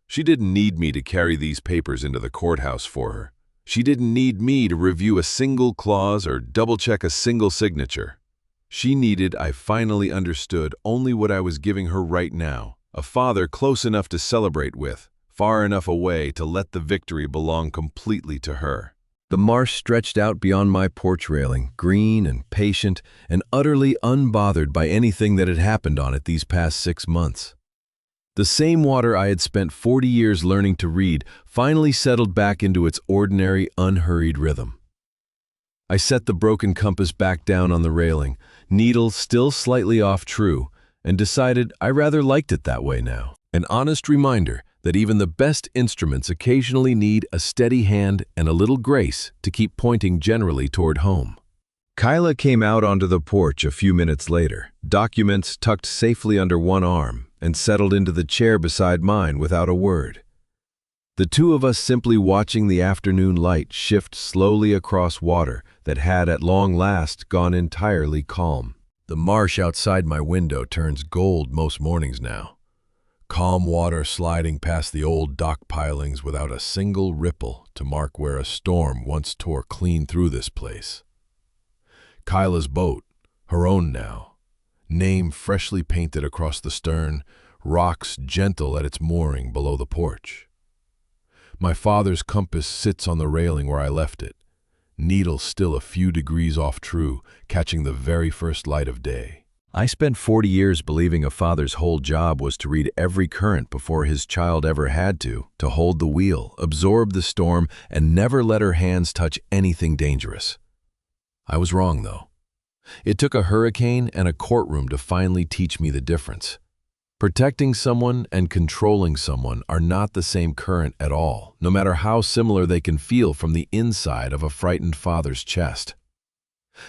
She didn't need me to carry these papers into the courthouse for her. She didn't need me to review a single clause or double-check a single signature. She needed, I finally understood, only what I was giving her right now, a father close enough to celebrate with, far enough away to let the victory belong completely to her. The marsh stretched out beyond my porch railing, green and patient and utterly unbothered by anything that had happened on it these past 6 months. The same water I had spent 40 years learning to read finally settled back into its ordinary, unhurried rhythm. I set the broken compass back down on the railing, needle still slightly off true, and decided I rather liked it that way now. An honest reminder that even the best instruments occasionally need a steady hand and a little grace to keep pointing generally toward home. K.i.l.l came out onto the porch a few minutes later, documents tucked safely under one arm, and settled into the chair beside mine without a word. The two of us simply watching the afternoon light shift slowly across water that had at long last gone entirely calm. The marsh outside my window turns gold most mornings now. Calm water sliding past the old dock pilings without a single ripple to mark where a storm once tore clean through this place. K.i.l.l's boat, her own now, name freshly painted across the stern, rocks gentle at its mooring below the porch. My father's compass sits on the railing where I left it, needle still a few degrees off true, catching the very first light of day. I spent 40 years believing a father's whole job was to read every current before his child ever had to hold the wheel, absorb the storm, and never let her hands touch anything dangerous. I was wrong, though. It took a hurricane and a courtroom to finally teach me the difference. Protecting someone and controlling someone are not the same current at all, no matter how similar they can feel from the inside of a frightened father's chest.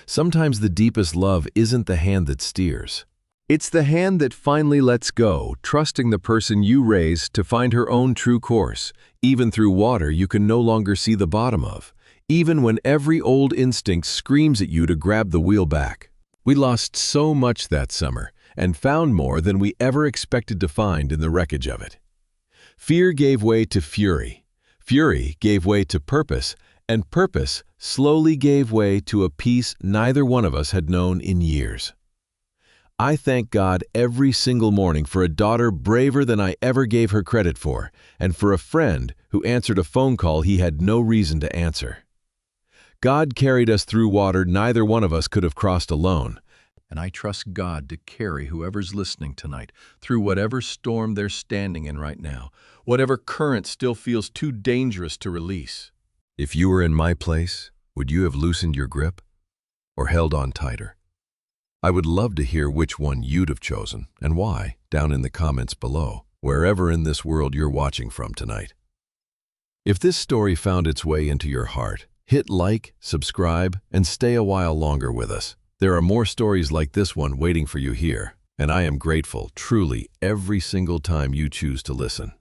Sometimes the deepest love isn't the hand that steers. It's the hand that finally lets go, trusting the person you raised to find her own true course, even through water you can no longer see the bottom of, even when every old instinct screams at you to grab the wheel back. We lost so much that summer, and found more than we ever expected to find in the wreckage of it. Fear gave way to fury. Fury gave way to purpose, and purpose slowly gave way to a peace neither one of us had known in years. I thank God every single morning for a daughter braver than I ever gave her credit for, and for a friend who answered a phone call he had no reason to answer. God carried us through water neither one of us could have crossed alone, and I trust God to carry whoever's listening tonight through whatever storm they're standing in right now, whatever current still feels too dangerous to release. If you were in my place, would you have loosened your grip or held on tighter? I would love to hear which one you'd have chosen and why down in the comments below, wherever in this world you're watching from tonight. If this story found its way into your heart, hit like, subscribe, and stay a while longer with us. There are more stories like this one waiting for you here, and I am grateful, truly, every single time you choose to listen.